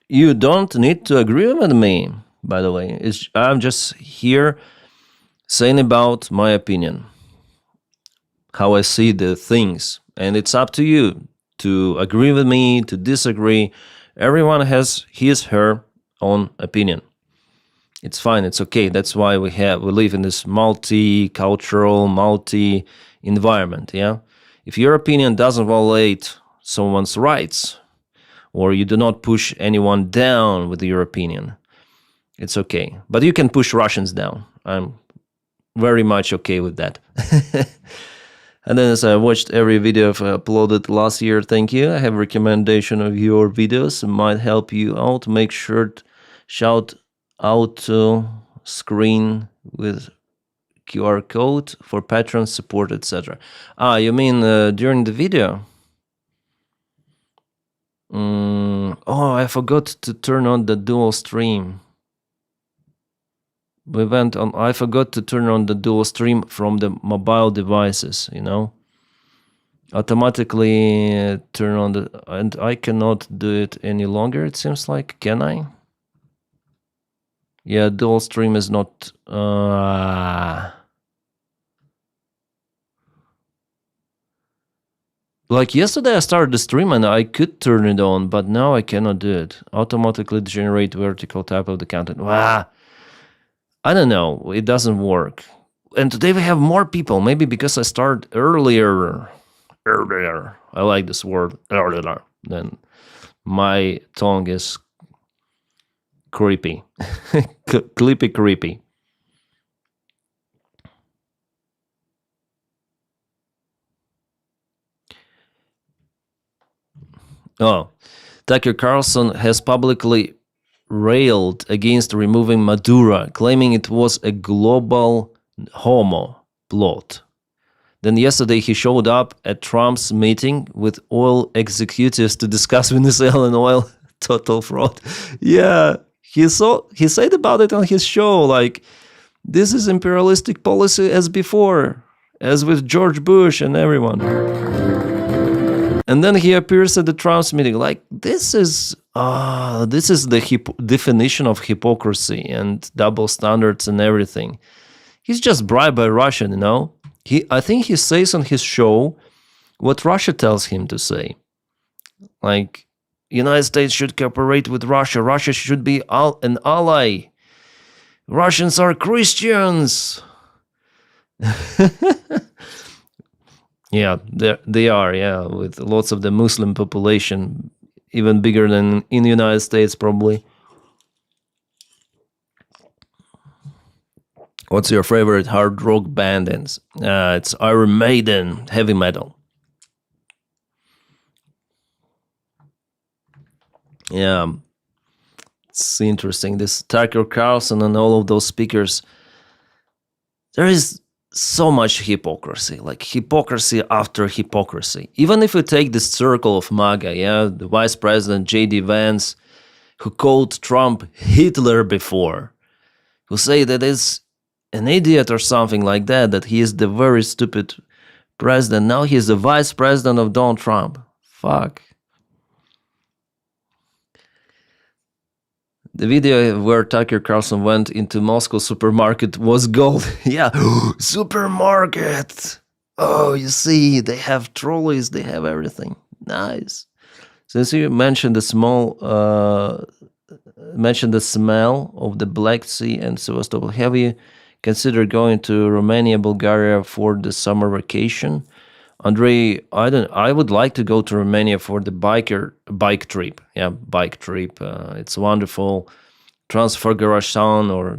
You don't need to agree with me, by the way. I'm just here saying about my opinion, how I see the things, and it's up to you to agree with me, to disagree. Everyone has her own opinion. It's fine. It's okay. That's why we live in this multicultural, multi-environment. Yeah. If your opinion doesn't violate someone's rights, or you do not push anyone down with your opinion, it's okay. But you can push Russians down. I'm very much okay with that. And then as I watched every video I've uploaded last year, thank you. I have a recommendation of your videos. It might help you out. Make sure to shout out to screen with QR code for Patreon support, etc. You mean during the video? I forgot to turn on the dual stream. I forgot to turn on the dual stream from the mobile devices, Automatically turn on and I cannot do it any longer, it seems like. Can I? Yeah, dual stream is not. Like yesterday, I started the stream and I could turn it on, but now I cannot do it. Automatically generate vertical type of the content. I don't know. It doesn't work. And today we have more people. Maybe because I started earlier. Earlier. I like this word. Earlier. Then my tongue is creepy. Creepy. Oh, Tucker Carlson has publicly railed against removing Maduro, claiming it was a global homo plot. Then yesterday he showed up at Trump's meeting with oil executives to discuss Venezuelan oil total fraud. Yeah, he said about it on his show, like, this is imperialistic policy as before, as with George Bush and everyone. And then he appears at the Trump's meeting, like, this is the definition of hypocrisy and double standards and everything. He's just bribed by Russia, you know. I think he says on his show what Russia tells him to say. Like, United States should cooperate with Russia. Russia should be an ally. Russians are Christians. Yeah, they are, yeah, with lots of the Muslim population, even bigger than in the United States, probably. What's your favorite hard rock band? It's Iron Maiden, heavy metal. Yeah, it's interesting. This Tucker Carlson and all of those speakers, there is so much hypocrisy, like hypocrisy after hypocrisy. Even if we take this circle of MAGA, yeah, the Vice President J.D. Vance, who called Trump Hitler before, who say that it's an idiot or something like that, that he is the very stupid president. Now he's the vice president of Donald Trump. Fuck. The video where Tucker Carlson went into Moscow supermarket was gold. Yeah, supermarket. Oh, you see, they have trolleys, they have everything. Nice. Since you mentioned the smell of the Black Sea and Sevastopol, have you considered going to Romania, Bulgaria for the summer vacation? Andrei, I would like to go to Romania for the bike trip. Yeah, bike trip. It's wonderful. Transfer Garage or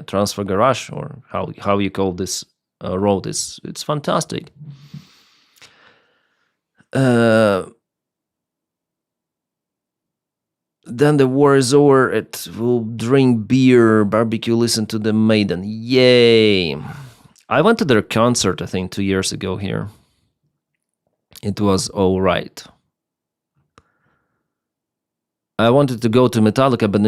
Transfer Garage, or how you call this road. It's fantastic. Then the war is over. We'll drink beer, barbecue, listen to the Maiden. Yay! I went to their concert, I think, 2 years ago here. It was all right. I wanted to go to Metallica, but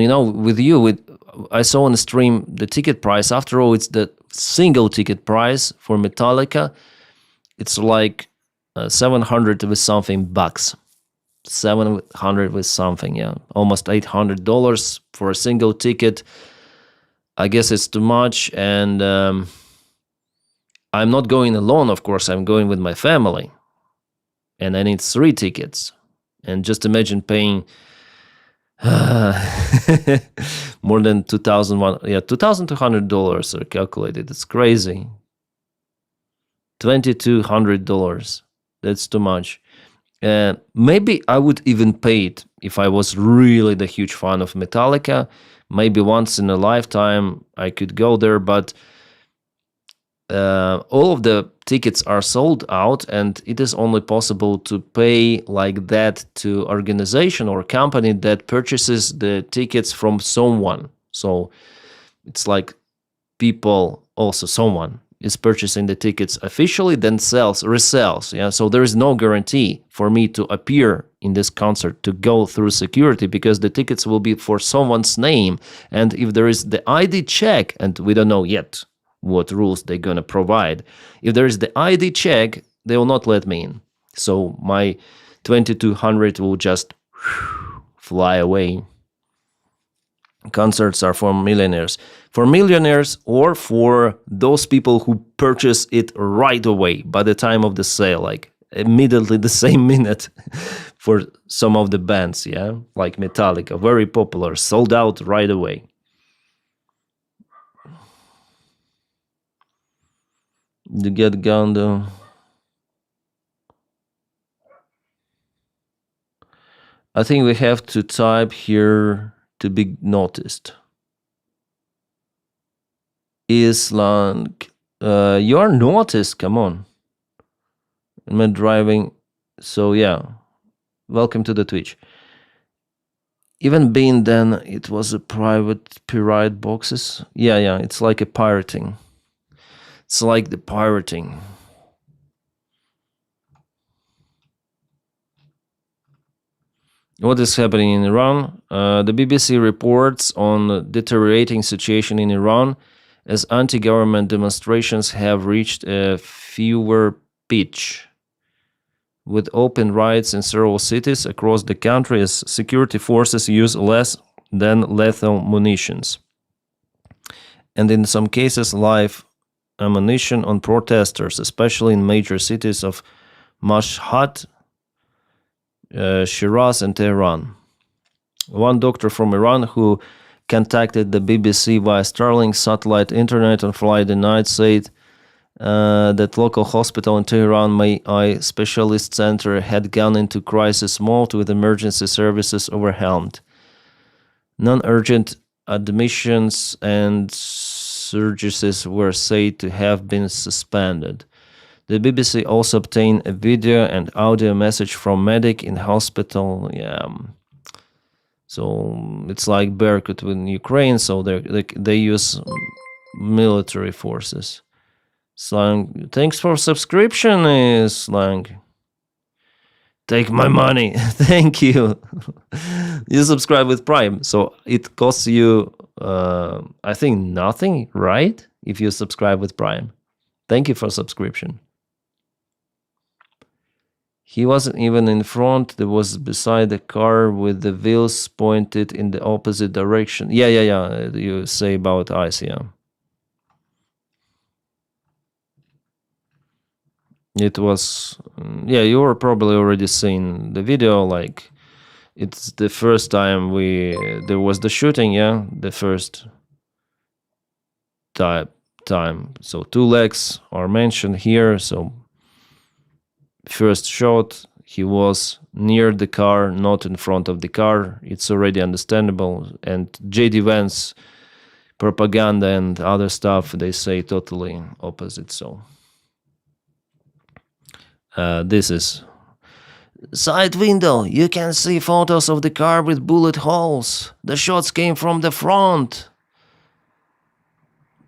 I saw on the stream the ticket price. After all, it's the single ticket price for Metallica. It's like 700 with something bucks. 700 with something, yeah. Almost $800 for a single ticket. I guess it's too much, and I'm not going alone, of course. I'm going with my family. And I need 3 tickets. And just imagine paying more than $2,200 are calculated. It's crazy. $2,200. That's too much. Maybe I would even pay it if I was really the huge fan of Metallica. Maybe once in a lifetime I could go there, but all of the tickets are sold out, and it is only possible to pay like that to organization or company that purchases the tickets from someone. So it's like someone is purchasing the tickets officially, then resells. Yeah, so there is no guarantee for me to appear in this concert, to go through security, because the tickets will be for someone's name. And if there is the ID check, and we don't know yet what rules they're gonna provide, if there is the ID check, they will not let me in. So my 2,200 will just fly away. Concerts are for millionaires. For millionaires or for those people who purchase it right away by the time of the sale, like immediately the same minute. For some of the bands, yeah, like Metallica, very popular, sold out right away. The Get Gundam. I think we have to type here to be noticed. Island. You are noticed, come on. I'm driving. So yeah, welcome to the Twitch. Even being then, it was a private pirate boxes. Yeah, it's like a pirating. It's like the pirating. What is happening in Iran? The BBC reports on the deteriorating situation in Iran as anti-government demonstrations have reached a fever pitch, with open riots in several cities across the country as security forces use less than lethal munitions, and in some cases live ammunition on protesters, especially in major cities of Mashhad, Shiraz, and Tehran. One doctor from Iran who contacted the BBC via Starlink satellite internet on Friday night said that local hospital in Tehran, May Eye Specialist Center, had gone into crisis mode with emergency services overwhelmed. Non-urgent admissions and surgeries were said to have been suspended. The BBC also obtained a video and audio message from medic in hospital. Yeah, so it's like Berkut in Ukraine. So they use military forces. Slang, thanks for subscription, Slang. Take my money. Thank you. You subscribe with Prime, so it costs you, I think, nothing, right? If you subscribe with Prime. Thank you for subscription. He wasn't even in front. There was beside the car with the wheels pointed in the opposite direction. Yeah. You say about ice, yeah. It was, yeah, you were probably already seen the video. Like, it's the first time there was the shooting, yeah, the first time. So 2 legs are mentioned here. So first shot, he was near the car, not in front of the car. It's already understandable. And J.D. Vance propaganda and other stuff, they say totally opposite. So this is side window. You can see photos of the car with bullet holes. The shots came from the front.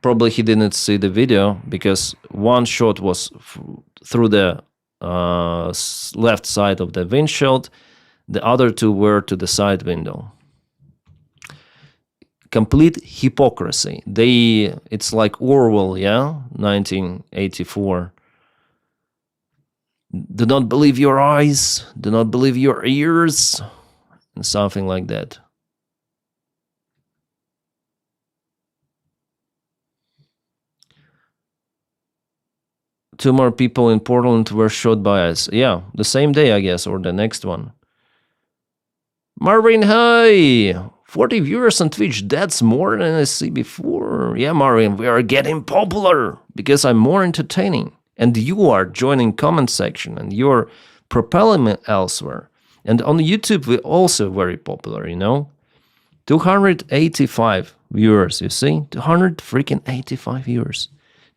Probably he didn't see the video because one shot was through the left side of the windshield. The other 2 were to the side window. Complete hypocrisy. It's like Orwell, yeah, 1984. Do not believe your eyes. Do not believe your ears. And something like that. Two more people in Portland were shot by us. Yeah, the same day, I guess, or the next one. Marvin, hi! 40 viewers on Twitch. That's more than I see before. Yeah, Marvin, we are getting popular because I'm more entertaining. And you are joining comment section and you're propelling me elsewhere. And on YouTube, we're also very popular, 285 viewers, you see? 285 viewers.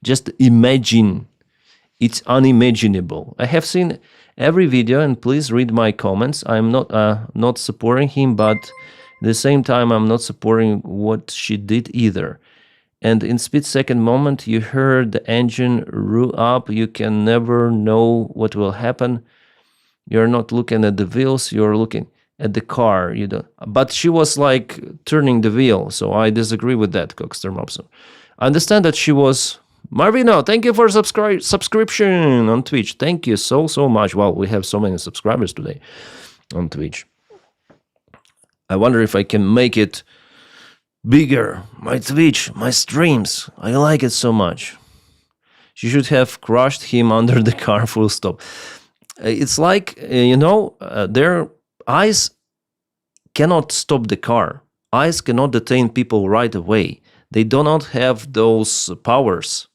Just imagine. It's unimaginable. I have seen every video, and please read my comments. I'm not supporting him, but at the same time, I'm not supporting what she did either. And in split-second moment, you heard the engine roar up. You can never know what will happen. You're not looking at the wheels. You're looking at the car. You don't. But she was like turning the wheel, so I disagree with that, Coxter Mobson. I understand that she was. Marvino, thank you for subscription on Twitch. Thank you so much. Wow, we have so many subscribers today on Twitch. I wonder if I can make it bigger. My Twitch, my streams. I like it so much. She should have crushed him under the car, full stop. It's like, their eyes cannot stop the car. Eyes cannot detain people right away. They do not have those powers.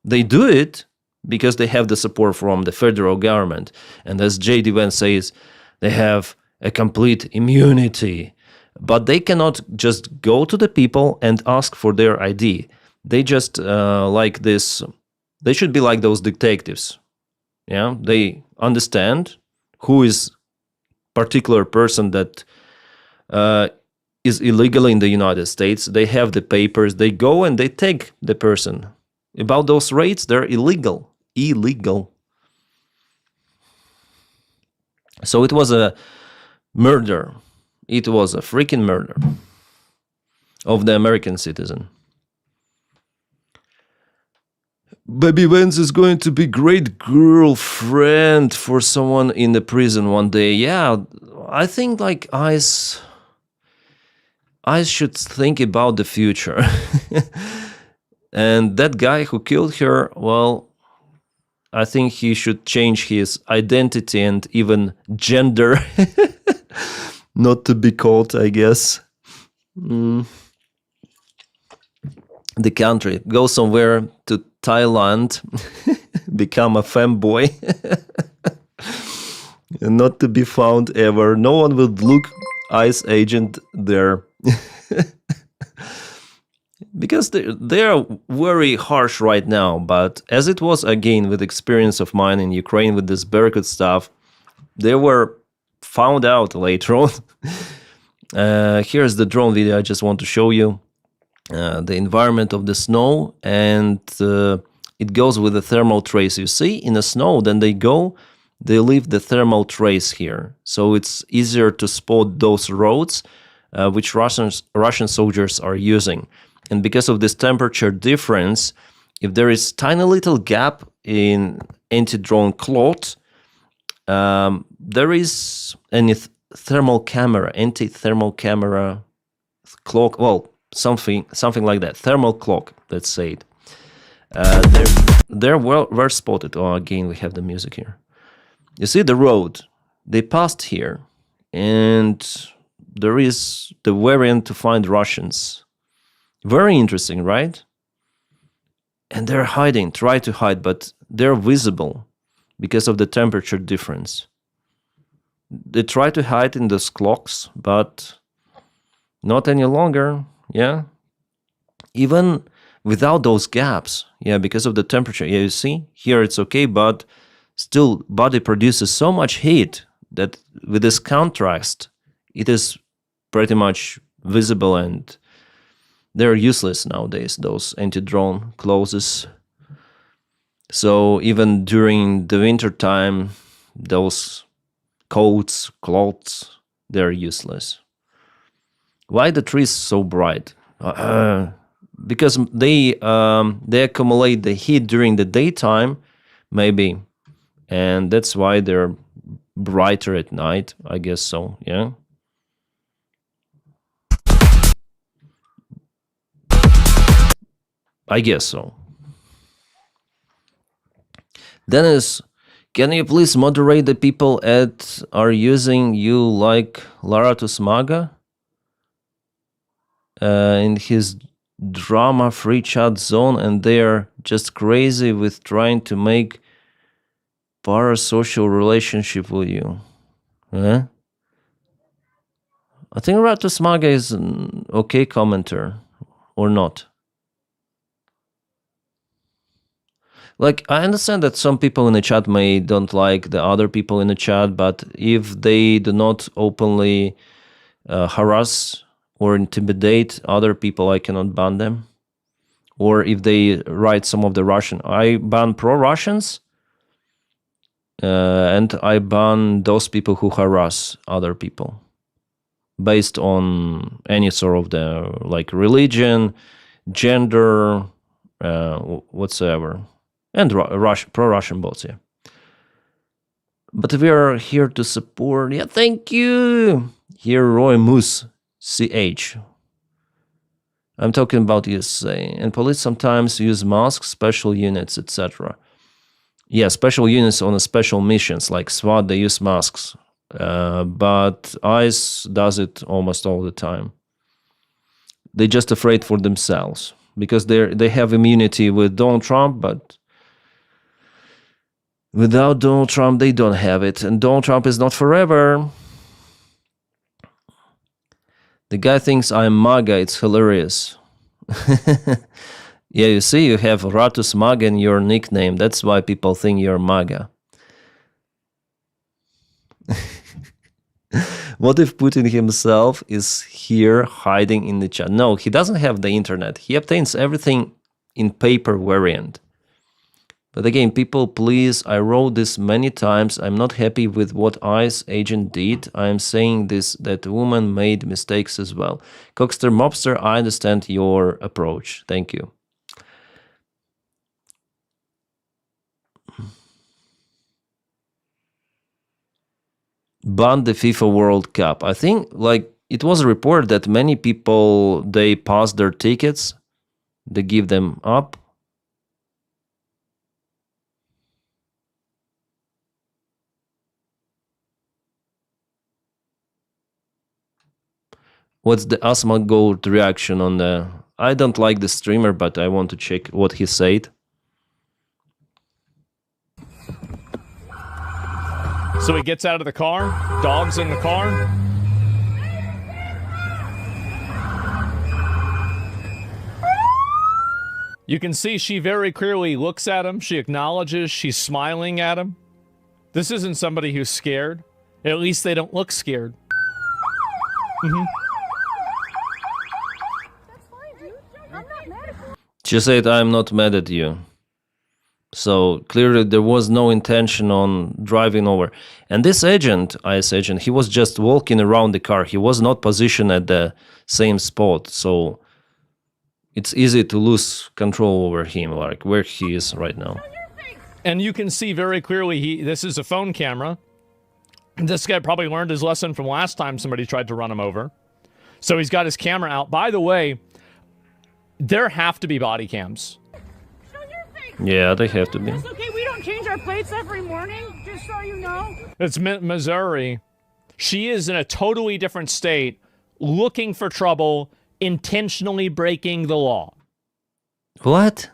They do it because they have the support from the federal government. And as J.D. Vance says, they have a complete immunity. But they cannot just go to the people and ask for their ID. They just like this. They should be like those detectives. Yeah, they understand who is particular person that is illegal in the United States. They have the papers. They go and they take the person. About those raids, they're illegal. Illegal. So it was a murder. It was a freaking murder of the American citizen. Baby Vance is going to be great girlfriend for someone in the prison one day. Yeah, I think like eyes should think about the future. And that guy who killed her, well, I think he should change his identity and even gender. Not to be called, I guess. The country. Go somewhere to Thailand. Become a femboy. Not to be found ever. No one would look ICE agent there. Because they are very harsh right now. But as it was, again, with experience of mine in Ukraine with this Berkut stuff, they were found out later on. Here's the drone video I just want to show you. The environment of the snow, and it goes with the thermal trace. You see, in the snow, then they leave the thermal trace here. So it's easier to spot those roads which Russian soldiers are using. And because of this temperature difference, if there is tiny little gap in anti-drone cloth, there is an anti-thermal camera cloak, well, something like that, thermal cloak, let's say it. They're well spotted. Oh, again, we have the music here. You see the road, they passed here, and there is the variant to find Russians. Very interesting, right? And they're hiding, try to hide, but they're visible because of the temperature difference. They try to hide in those clocks, but not any longer, yeah? Even without those gaps, yeah, because of the temperature. Yeah, you see, here it's okay, but still body produces so much heat that with this contrast, it is pretty much visible, and they're useless nowadays, those anti-drone clothes. So even during the winter time, those coats, clothes, they're useless. Why the trees so bright? Because they accumulate the heat during the daytime, maybe, and that's why they're brighter at night, I guess so, yeah. I guess so. Dennis, can you please moderate the people are using you like Lara Tusmaga? In his drama-free chat zone, and they're just crazy with trying to make parasocial relationship with you. Huh? I think Ratusmaga is an okay commenter, or not. Like, I understand that some people in the chat may don't like the other people in the chat, but if they do not openly harass or intimidate other people, I cannot ban them. Or if they write some of the Russian, I ban pro-Russians, and I ban those people who harass other people based on any sort of the like religion, gender, whatsoever. And pro-Russian bots, yeah. But we are here to support. Yeah, thank you. Here, Roy Moose, CH. I'm talking about USA. And police sometimes use masks, special units, etc. Yeah, special units on special missions, like SWAT, they use masks. But ICE does it almost all the time. They're just afraid for themselves because they have immunity with Donald Trump, but without Donald Trump, they don't have it. And Donald Trump is not forever. The guy thinks I'm MAGA. It's hilarious. Yeah, you see, you have Ratus MAGA in your nickname. That's why people think you're MAGA. What if Putin himself is here hiding in the chat? No, he doesn't have the internet. He obtains everything in paper variant. But again, people, please, I wrote this many times. I'm not happy with what ICE agent did. I'm saying this, that woman made mistakes as well. Cockster Mobster, I understand your approach. Thank you. Ban the FIFA World Cup. I think, like, it was reported that many people, they pass their tickets. They give them up. What's the Asma Gold reaction on the... I don't like the streamer, but I want to check what he said. So he gets out of the car, dog's in the car. You can see she very clearly looks at him. She acknowledges, she's smiling at him. This isn't somebody who's scared. At least they don't look scared. She said, I'm not mad at you. So clearly there was no intention on driving over. And this agent, ICE agent, he was just walking around the car. He was not positioned at the same spot. So it's easy to lose control over him, like where he is right now. And you can see very clearly, this is a phone camera. This guy probably learned his lesson from last time somebody tried to run him over. So he's got his camera out. By the way, there have to be body cams. Yeah, they have to be. It's okay, we don't change our plates every morning, just so you know. It's Missouri. She is in a totally different state, looking for trouble, intentionally breaking the law. What?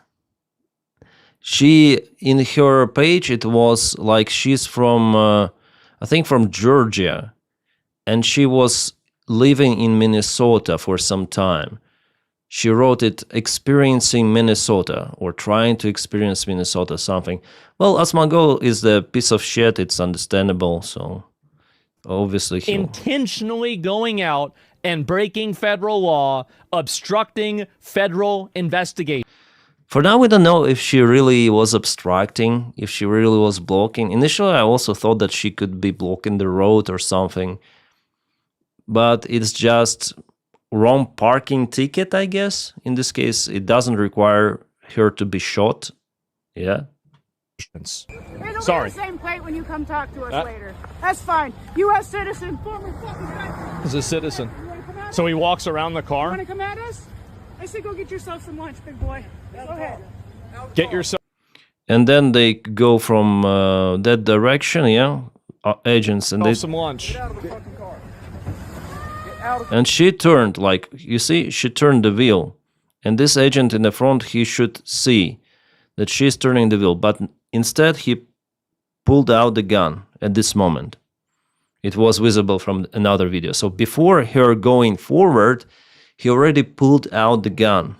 She, in her page, it was like she's from, I think from Georgia. And she was living in Minnesota for some time. She wrote it, experiencing Minnesota, or trying to experience Minnesota, something. Well, Asmongo is the piece of shit, it's understandable, so obviously he... Intentionally going out and breaking federal law, obstructing federal investigation. For now, we don't know if she really was obstructing, if she really was blocking. Initially, I also thought that she could be blocking the road or something. But it's just... wrong parking ticket, I guess. In this case, it doesn't require her to be shot. Yeah. Sorry. The same plate when you come talk to us later. That's fine. U.S. citizen, former fucking guy. Is a citizen. So he walks around the You car. want to come at us? I say go get yourself some lunch, big boy. Go ahead. Get yourself. And then they go from that direction, yeah, agents, and they... some lunch. And she turned, like, you see, she turned the wheel. And this agent in the front, he should see that she's turning the wheel. But instead, he pulled out the gun at this moment. It was visible from another video. So before her going forward, he already pulled out the gun.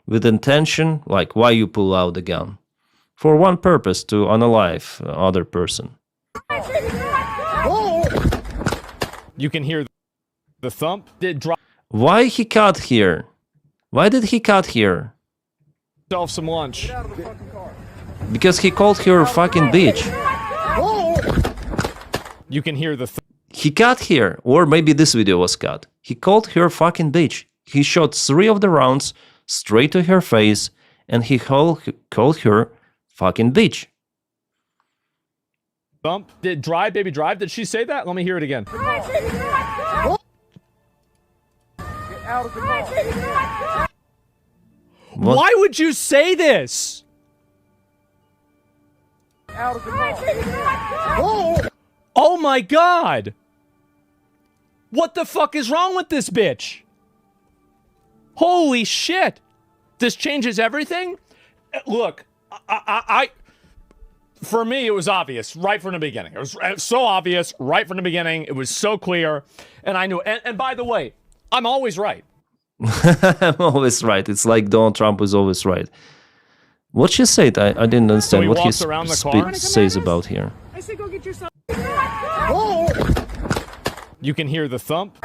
With intention, like, why you pull out the gun? For one purpose, to unalive other person. You can hear the thump. Did drop Why he cut here? Why did he cut here? yourself some lunch. Because he called her a fucking bitch. You can hear the He cut here, or maybe this video was cut. He called her fucking bitch. He shot 3 of the rounds straight to her face, and he called her fucking bitch. thump. Did drive, baby, drive? Did she say that? Let me hear it again. What? Why would you say this? Oh my God. What the fuck is wrong with this bitch? Holy shit. This changes everything? Look, for me, it was obvious right from the beginning. It was so obvious right from the beginning. It was so clear. And I knew. And by the way, I'm always right. I'm always right. It's like Donald Trump was always right. What she said, I didn't understand he what he walks around the car? says about here. I said go get yourself. You can hear the thump.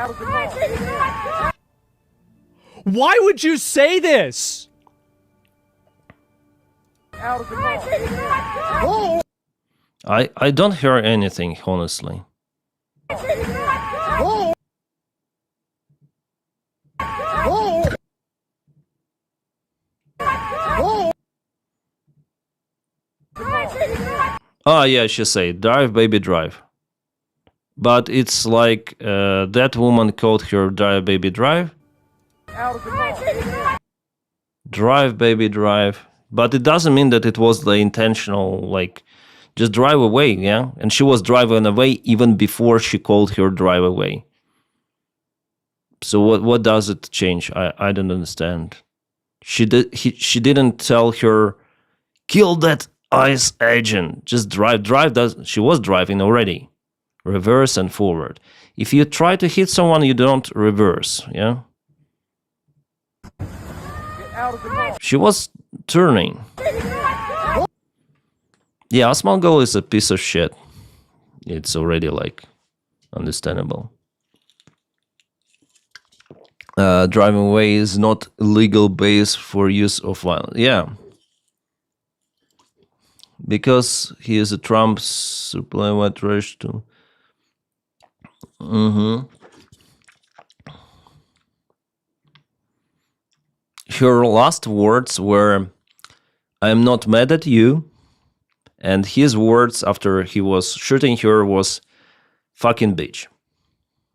Why would you say this? I don't hear anything, honestly. Oh yeah, she said, drive baby drive. But it's like that woman called her drive baby drive. Drive baby drive. But it doesn't mean that it was the intentional, like, just drive away, yeah? And she was driving away even before she called her drive away. So what does it change? I don't understand. She didn't tell her, kill that ICE agent. Just drive. She was driving already. Reverse and forward. If you try to hit someone, you don't reverse, yeah? She was turning. Yeah, Asmangol is a piece of shit. It's already, like, understandable. Driving away is not legal base for use of violence. Yeah. Because he is a Trump supply what rush to. Her last words were, I'm not mad at you. And his words after he was shooting her was, fucking bitch.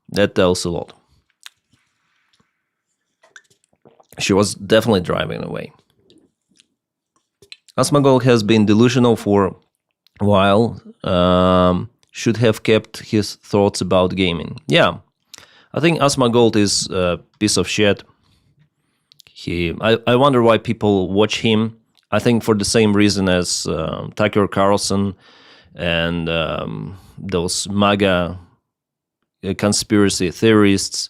That tells a lot. She was definitely driving away. Asmangol has been delusional for a while. Should have kept his thoughts about gaming. Yeah, I think Asmangol is a piece of shit. I wonder why people watch him. I think for the same reason as Tucker Carlson and those MAGA conspiracy theorists.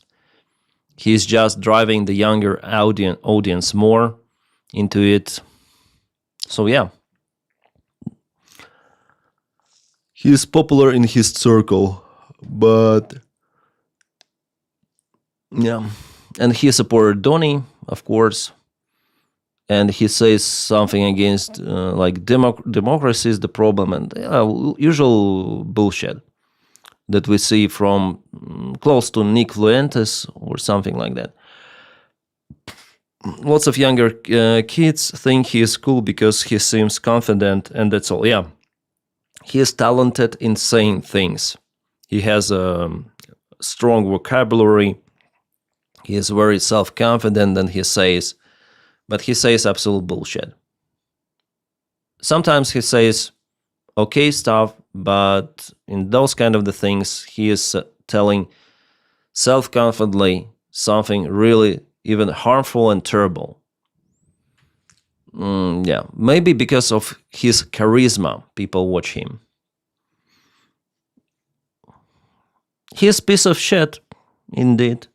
He's just driving the younger audience more into it. So yeah. He's popular in his circle, but yeah. And he supported Donny, of course. And he says something against like democracy is the problem and usual bullshit that we see from close to Nick Fluentes or something like that. Lots of younger kids think he is cool because he seems confident and that's all. Yeah, he is talented in saying things. He has a strong vocabulary. He is very self-confident and he says, but he says absolute bullshit. Sometimes he says okay stuff, but in those kind of the things, he is telling self-confidently something really even harmful and terrible. Yeah, maybe because of his charisma, people watch him. He's a piece of shit, indeed.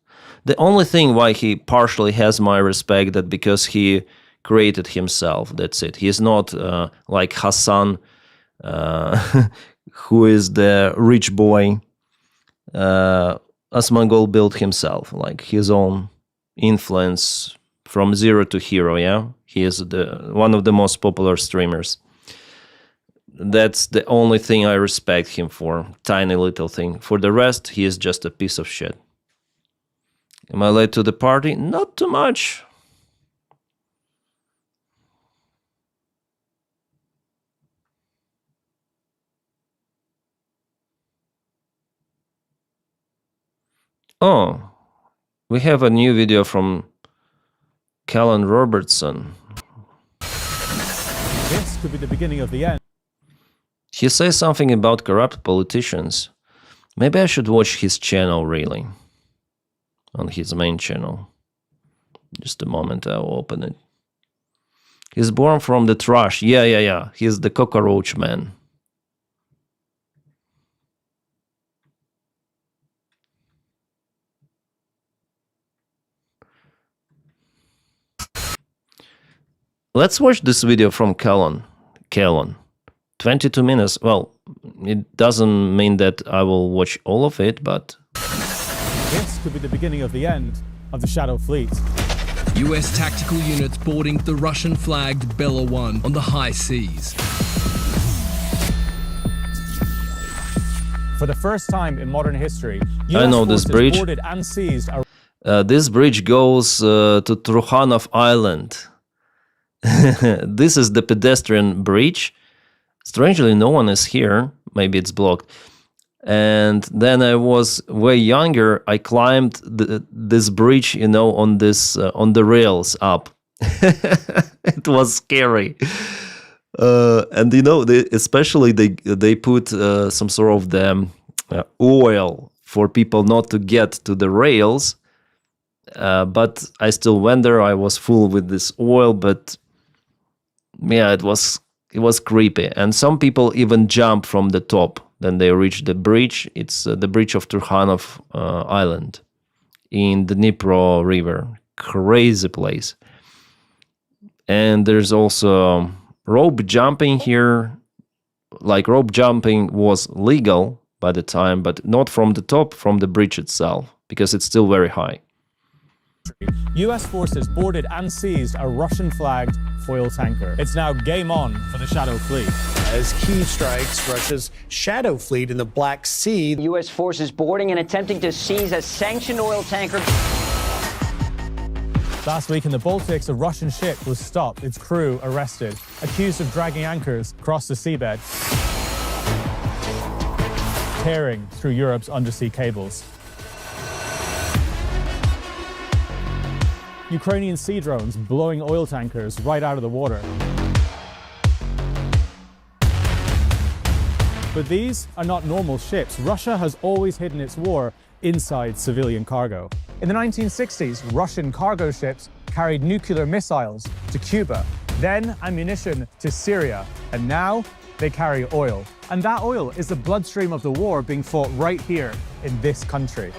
The only thing why he partially has my respect that because he created himself, that's it. He's not like Hassan, who is the rich boy. Asmangol built himself, like his own influence from zero to hero, yeah? He is one of the most popular streamers. That's the only thing I respect him for, tiny little thing. For the rest, he is just a piece of shit. Am I late to the party? Not too much. Oh, we have a new video from Callan Robertson. This could be the beginning of the end. He says something about corrupt politicians. Maybe I should watch his channel, really. On his main channel. Just a moment, I'll open it. He's born from the trash. Yeah. He's the cockroach man. Let's watch this video from Calon. 22 minutes. Well, it doesn't mean that I will watch all of it, but... This could be the beginning of the end of the Shadow Fleet. US tactical units boarding the Russian-flagged Bella 1 on the high seas. For the first time in modern history, I know this bridge. boarded and seized this bridge goes to Trukhanov Island. This is the pedestrian bridge. Strangely, no one is here. Maybe it's blocked. And then I was way younger. I climbed this bridge, you know, on this on the rails up. It was scary. And you know, especially they put some sort of the oil for people not to get to the rails. But I still went there. I was full with this oil, but yeah, it was creepy. And some people even jump from the top. Then they reach the bridge. It's the bridge of Trukhanov Island in the Dnipro River. Crazy place. And there's also rope jumping here. Like rope jumping was legal by the time, but not from the top, from the bridge itself, because it's still very high. US forces boarded and seized a Russian-flagged foil tanker. It's now game on for the Shadow Fleet. As Kyiv strikes Russia's Shadow Fleet in the Black Sea. U.S. forces boarding and attempting to seize a sanctioned oil tanker. Last week in the Baltics, a Russian ship was stopped, its crew arrested, accused of dragging anchors across the seabed, tearing through Europe's undersea cables. Ukrainian sea drones blowing oil tankers right out of the water. But these are not normal ships. Russia has always hidden its war inside civilian cargo. In the 1960s, Russian cargo ships carried nuclear missiles to Cuba, then ammunition to Syria, and now they carry oil. And that oil is the bloodstream of the war being fought right here in this country.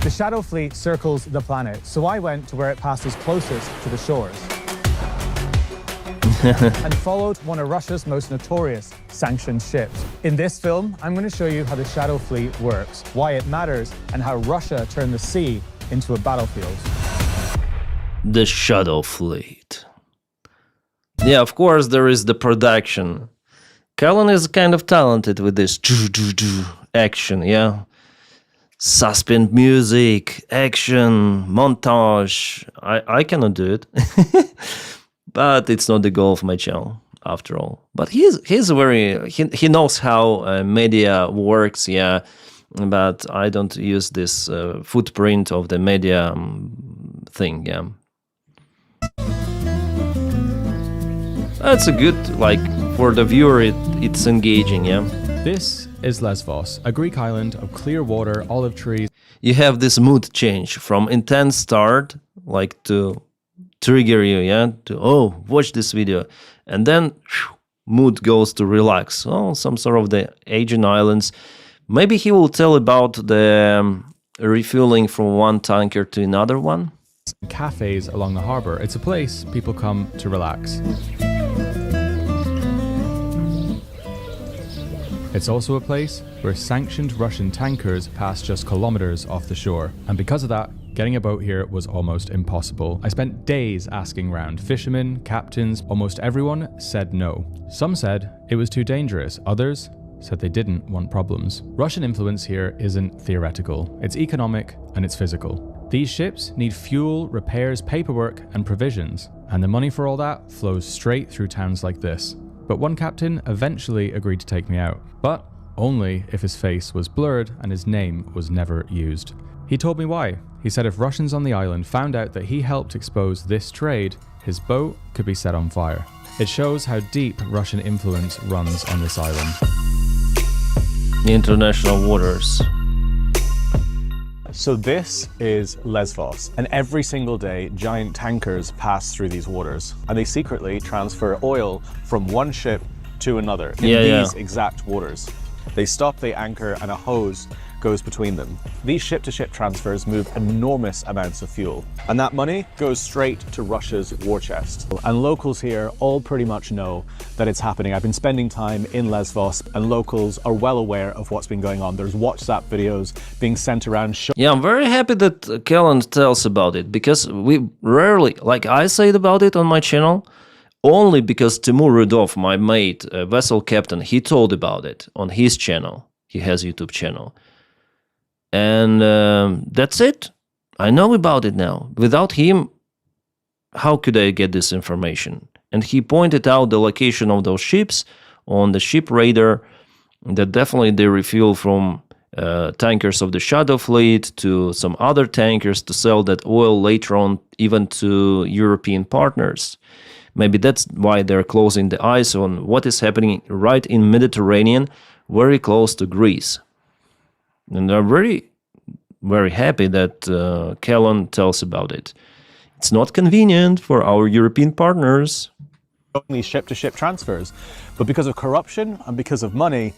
The Shadow Fleet circles the planet, so I went to where it passes closest to the shores and followed one of Russia's most notorious sanctioned ships. In this film, I'm going to show you how the Shadow Fleet works, why it matters, and how Russia turned the sea into a battlefield. The Shadow Fleet. Yeah, of course, there is the production. Calon is kind of talented with this action, yeah? Suspense music, action, montage. I cannot do it. But it's not the goal of my channel, after all. But he's very... He knows how media works, yeah. But I don't use this footprint of the media thing, yeah. That's a good, like, for the viewer, it's engaging, yeah. This is Lesvos, a Greek island of clear water, olive trees. You have this mood change from intense start, like to trigger you, yeah, to, oh, watch this video. And then mood goes to relax. Oh, some sort of the Aegean Islands. Maybe he will tell about the refueling from one tanker to another one. Cafes along the harbor. It's a place people come to relax. It's also a place where sanctioned Russian tankers pass just kilometers off the shore. And because of that, getting a boat here was almost impossible. I spent days asking around. Fishermen, captains, almost everyone said no. Some said it was too dangerous. Others said they didn't want problems. Russian influence here isn't theoretical. It's economic and it's physical. These ships need fuel, repairs, paperwork, and provisions. And the money for all that flows straight through towns like this. But one captain eventually agreed to take me out, but only if his face was blurred and his name was never used. He told me why. He said if Russians on the island found out that he helped expose this trade, his boat could be set on fire. It shows how deep Russian influence runs on this island. International waters. So this is Lesvos, and every single day giant tankers pass through these waters, and they secretly transfer oil from one ship to another in these exact waters. They stop, they anchor, and a hose goes between them. These ship-to-ship transfers move enormous amounts of fuel, and that money goes straight to Russia's war chest. And locals here all pretty much know that it's happening. I've been spending time in Lesvos, and locals are well aware of what's been going on. There's WhatsApp videos being sent around. Yeah, I'm very happy that Kellen tells about it, because we rarely, like I said about it on my channel, only because Timur Rudov, my mate, vessel captain, he told about it on his channel. He has a YouTube channel. And that's it. I know about it now. Without him, how could I get this information? And he pointed out the location of those ships on the ship radar, that definitely they refuel from tankers of the Shadow Fleet to some other tankers to sell that oil later on even to European partners. Maybe that's why they're closing the eyes on what is happening right in Mediterranean, very close to Greece. And they're very, very happy that Kellen tells about it. It's not convenient for our European partners. These ship-to-ship transfers, but because of corruption and because of money,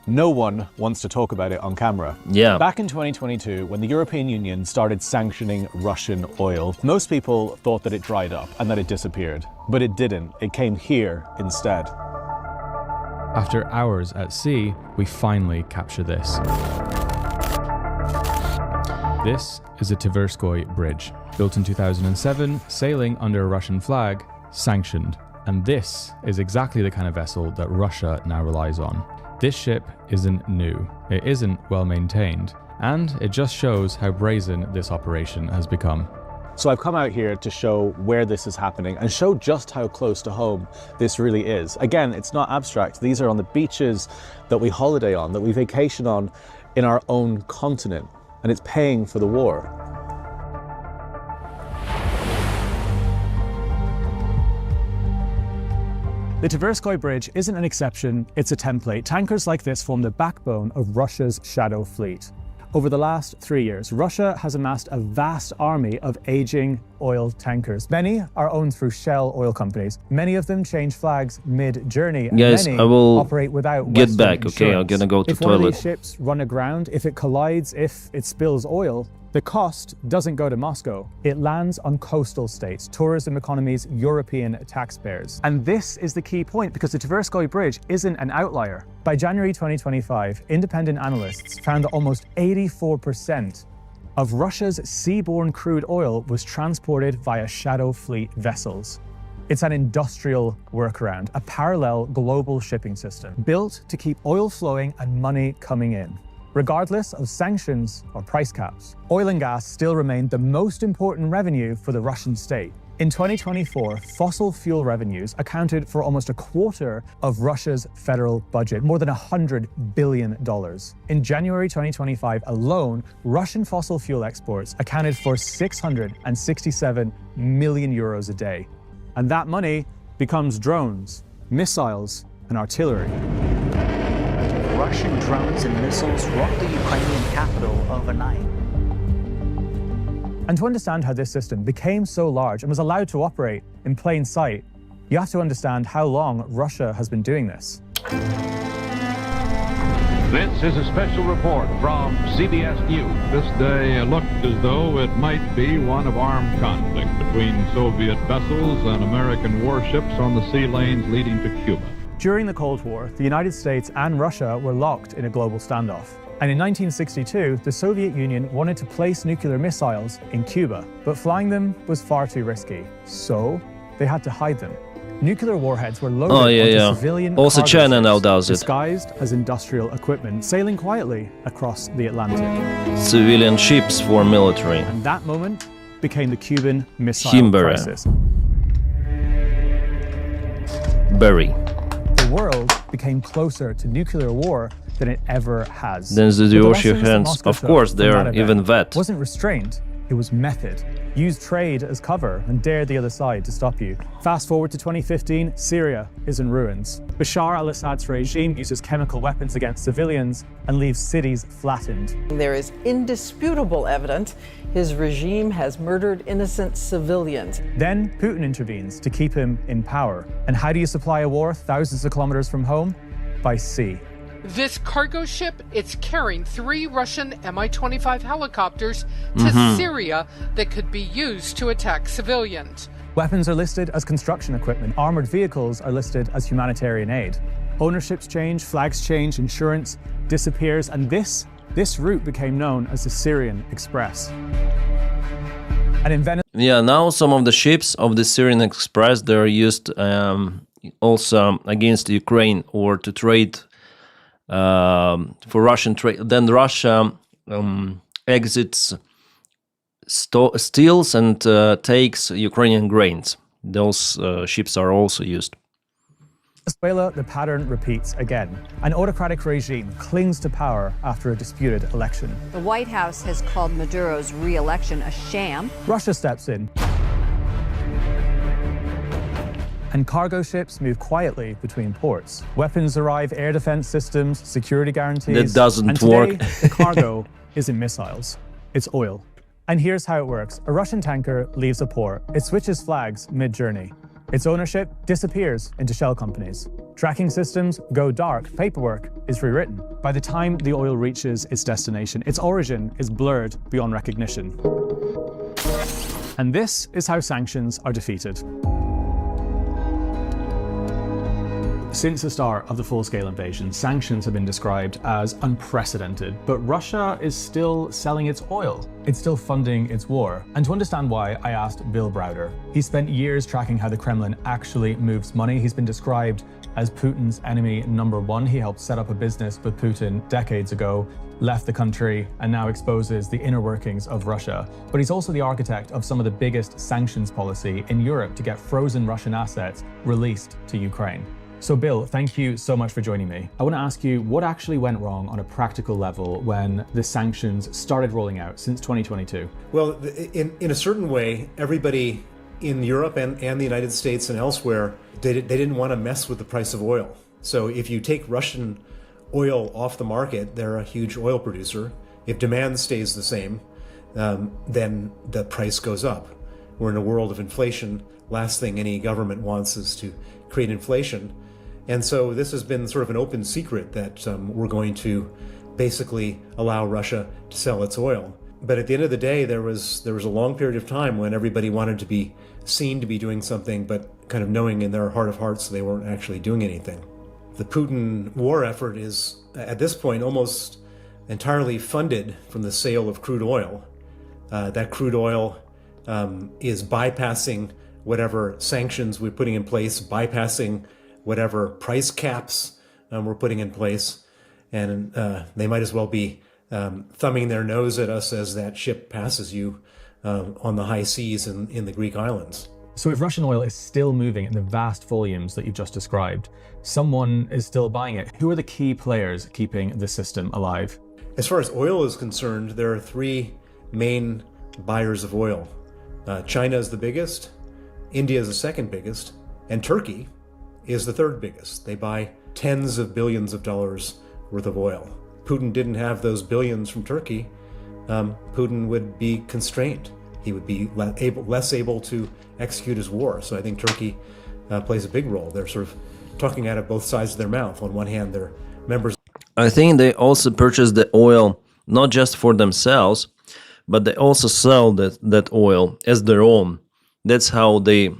no one wants to talk about it on camera. Yeah. Back in 2022, when the European Union started sanctioning Russian oil, most people thought that it dried up and that it disappeared. But it didn't. It came here instead. After hours at sea, we finally capture this. This is a Tverskoy bridge, built in 2007, sailing under a Russian flag, sanctioned. And this is exactly the kind of vessel that Russia now relies on. This ship isn't new, it isn't well maintained, and it just shows how brazen this operation has become. So I've come out here to show where this is happening and show just how close to home this really is. Again, it's not abstract. These are on the beaches that we holiday on, that we vacation on in our own continent, and it's paying for the war. The Tverskoy Bridge isn't an exception, it's a template. Tankers like this form the backbone of Russia's Shadow Fleet. Over the last 3 years, Russia has amassed a vast army of aging oil tankers. Many are owned through Shell oil companies. Many of them change flags mid-journey, and Guys, many I will operate without get Western back, okay? I'm insurance. gonna go to If one of toilet. these ships run aground, if it collides, if it spills oil, the cost doesn't go to Moscow. It lands on coastal states, tourism economies, European taxpayers. And this is the key point, because the Tverskoy Bridge isn't an outlier. By January 2025, independent analysts found that almost 84% of Russia's seaborne crude oil was transported via Shadow Fleet vessels. It's an industrial workaround, a parallel global shipping system built to keep oil flowing and money coming in. Regardless of sanctions or price caps, oil and gas still remain the most important revenue for the Russian state. In 2024, fossil fuel revenues accounted for almost a quarter of Russia's federal budget, more than $100 billion. In January 2025 alone, Russian fossil fuel exports accounted for 667 million euros a day. And that money becomes drones, missiles, and artillery. Russian drones and missiles rocked the Ukrainian capital overnight. And to understand how this system became so large and was allowed to operate in plain sight, you have to understand how long Russia has been doing this. This is a special report from CBS News. This day looked as though it might be one of armed conflict between Soviet vessels and American warships on the sea lanes leading to Cuba. During the Cold War, the United States and Russia were locked in a global standoff. And in 1962, the Soviet Union wanted to place nuclear missiles in Cuba, but flying them was far too risky. So they had to hide them. Nuclear warheads were loaded onto civilian Also cargo China ships, now does it. disguised as industrial equipment, sailing quietly across the Atlantic. Civilian ships for military. And that moment became the Cuban Missile Himbara. Crisis. Berry. The world became closer to nuclear war than it ever has. Then the But the Russian lessons that hands, Moscow of took course, from they're that event even vet. wasn't restraint, it was method. Use trade as cover and dare the other side to stop you. Fast forward to 2015, Syria is in ruins. Bashar al-Assad's regime uses chemical weapons against civilians and leaves cities flattened. There is indisputable evidence his regime has murdered innocent civilians. Then Putin intervenes to keep him in power. And how do you supply a war thousands of kilometers from home? By sea. This cargo ship, it's carrying 3 Russian Mi-25 helicopters to Syria that could be used to attack civilians. Weapons are listed as construction equipment. Armored vehicles are listed as humanitarian aid. Ownerships change, flags change, insurance disappears, and this route became known as the Syrian Express. And in Venice, Yeah, now some of the ships of the Syrian Express, they're used also against Ukraine or to trade for Russian trade. Then Russia exits, steals and takes Ukrainian grains. Those ships are also used. Venezuela, the pattern repeats again. An autocratic regime clings to power after a disputed election. The White House has called Maduro's re-election a sham. Russia steps in. And cargo ships move quietly between ports. Weapons arrive, air defense systems, security guarantees. That doesn't and today, work. The cargo isn't missiles, it's oil. And here's how it works. A Russian tanker leaves a port. It switches flags mid-journey. Its ownership disappears into shell companies. Tracking systems go dark. Paperwork is rewritten. By the time the oil reaches its destination, its origin is blurred beyond recognition. And this is how sanctions are defeated. Since the start of the full-scale invasion, sanctions have been described as unprecedented, but Russia is still selling its oil. It's still funding its war. And to understand why, I asked Bill Browder. He spent years tracking how the Kremlin actually moves money. He's been described as Putin's enemy #1. He helped set up a business with Putin decades ago, left the country, and now exposes the inner workings of Russia. But he's also the architect of some of the biggest sanctions policy in Europe to get frozen Russian assets released to Ukraine. So Bill, thank you so much for joining me. I want to ask you what actually went wrong on a practical level when the sanctions started rolling out since 2022? Well, in a certain way, everybody in Europe and the United States and elsewhere, they didn't want to mess with the price of oil. So if you take Russian oil off the market, they're a huge oil producer. If demand stays the same, then the price goes up. We're in a world of inflation. Last thing any government wants is to create inflation. And so this has been sort of an open secret that we're going to basically allow Russia to sell its oil. But at the end of the day, there was a long period of time when everybody wanted to be seen to be doing something, but kind of knowing in their heart of hearts they weren't actually doing anything. The Putin war effort is, at this point, almost entirely funded from the sale of crude oil. That crude oil is bypassing whatever sanctions we're putting in place, bypassing whatever price caps we're putting in place, and they might as well be thumbing their nose at us as that ship passes you on the high seas in the Greek islands. So if Russian oil is still moving in the vast volumes that you've just described, someone is still buying it. Who are the key players keeping the system alive? As far as oil is concerned, there are 3 main buyers of oil. China is the biggest, India is the second biggest, and Turkey is the third biggest. They buy tens of billions of dollars worth of oil. Putin didn't have those billions from Turkey. Putin would be constrained. He would be less able to execute his war. So I think Turkey plays a big role. They're sort of talking out of both sides of their mouth. On one hand, they're members. I think they also purchase the oil not just for themselves, but they also sell that oil as their own. That's how they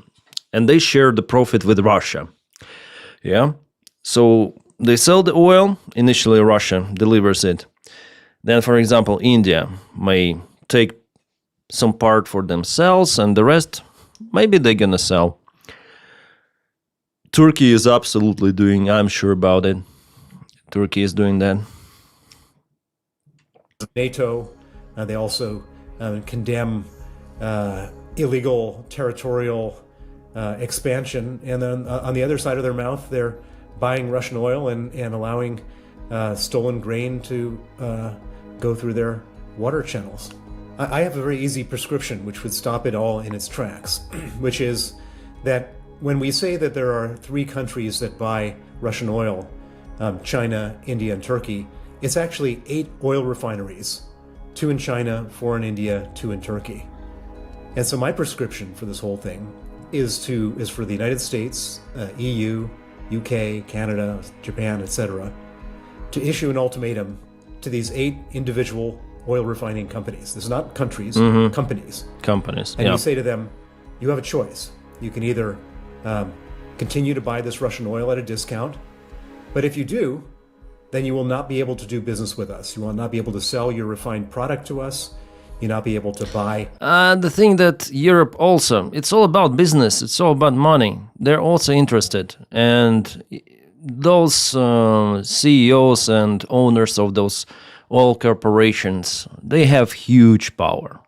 share the profit with Russia. Yeah. So they sell the oil. Initially, Russia delivers it. Then, for example, India may take some part for themselves, and the rest, maybe they're gonna sell. Turkey is absolutely doing, I'm sure about it. Turkey is doing that. NATO, they also condemn illegal territorial expansion. And then on the other side of their mouth, they're buying Russian oil and allowing stolen grain to go through their water channels. I have a very easy prescription which would stop it all in its tracks, which is that when we say that there are 3 countries that buy Russian oil, China, India, and Turkey, it's actually 8 oil refineries, 2 in China, 4 in India, 2 in Turkey. And so my prescription for this whole thing is for the United States, EU, UK, Canada, Japan, etc., to issue an ultimatum to these 8 individual oil refining companies. This is not countries, companies. Companies, And you say to them, you have a choice. You can either continue to buy this Russian oil at a discount, but if you do, then you will not be able to do business with us. You will not be able to sell your refined product to us. You'll not be able to buy. The thing that Europe also, it's all about business. It's all about money. They're also interested. And those CEOs and owners of those oil corporations, they have huge power.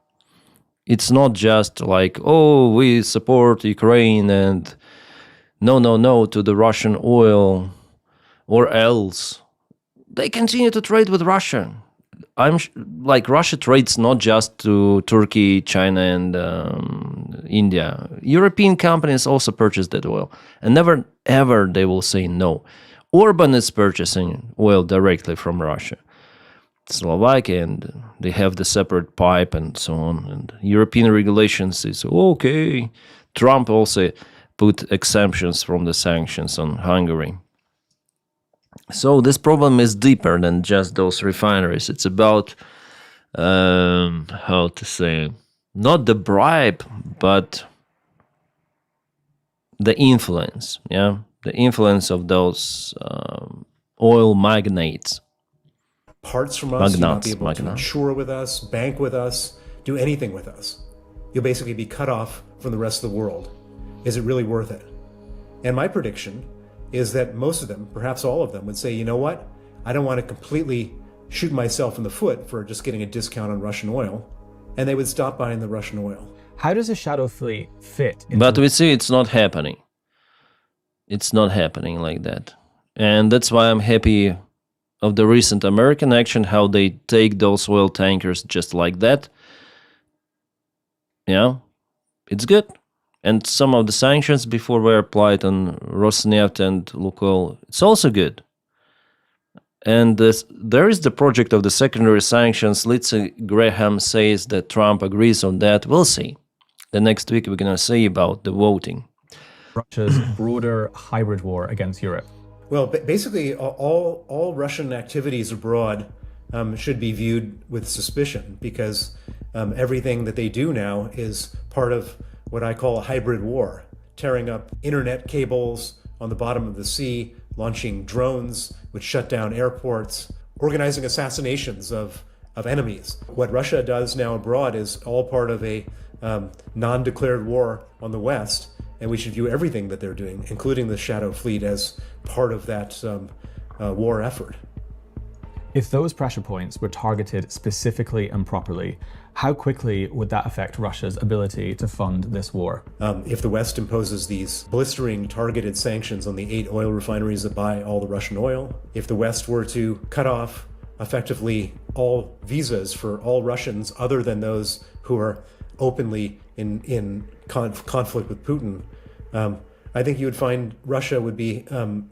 It's not just like, oh, we support Ukraine and no to the Russian oil or else. They continue to trade with Russia. Russia trades not just to Turkey, China, and India. European companies also purchase that oil, and never ever they will say no. Orban is purchasing oil directly from Russia, Slovakia, and they have the separate pipe and so on. And European regulations is okay. Trump also put exemptions from the sanctions on Hungary. So this problem is deeper than just those refineries. It's about, how to say, not the bribe, but the influence, the influence of those oil magnates. Parts from us, you'll not be able to insure with us, bank with us, do anything with us. You'll basically be cut off from the rest of the world. Is it really worth it? And my prediction is that most of them, perhaps all of them, would say, you know what? I don't want to completely shoot myself in the foot for just getting a discount on Russian oil. And they would stop buying the Russian oil. How does a shadow fleet fit into... But we see it's not happening. It's not happening like that. And that's why I'm happy of the recent American action, how they take those oil tankers just like that. Yeah, it's good. And some of the sanctions before were applied on Rosneft and Lukoil, it's also good. And there is the project of the secondary sanctions. Lindsey Graham says that Trump agrees on that. We'll see. The next week we're going to see about the voting. Russia's broader hybrid war against Europe. Well, basically, all Russian activities abroad should be viewed with suspicion because everything that they do now is part of what I call a hybrid war, tearing up internet cables on the bottom of the sea, launching drones which shut down airports, organizing assassinations of enemies. What Russia does now abroad is all part of a non-declared war on the West, and we should view everything that they're doing, including the Shadow Fleet, as part of that war effort. If those pressure points were targeted specifically and properly, how quickly would that affect Russia's ability to fund this war? If the West imposes these blistering targeted sanctions on the 8 oil refineries that buy all the Russian oil, if the West were to cut off effectively all visas for all Russians other than those who are openly in conflict with Putin, I think you would find Russia would be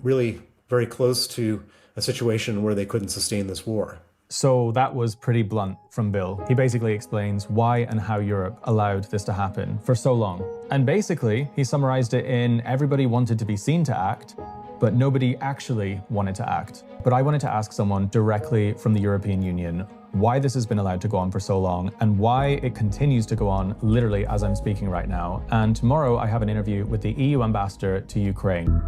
really very close to a situation where they couldn't sustain this war. So that was pretty blunt from Bill. He basically explains why and how Europe allowed this to happen for so long. And basically, he summarized it in everybody wanted to be seen to act, but nobody actually wanted to act. But I wanted to ask someone directly from the European Union why this has been allowed to go on for so long and why it continues to go on literally as I'm speaking right now. And tomorrow I have an interview with the EU ambassador to Ukraine.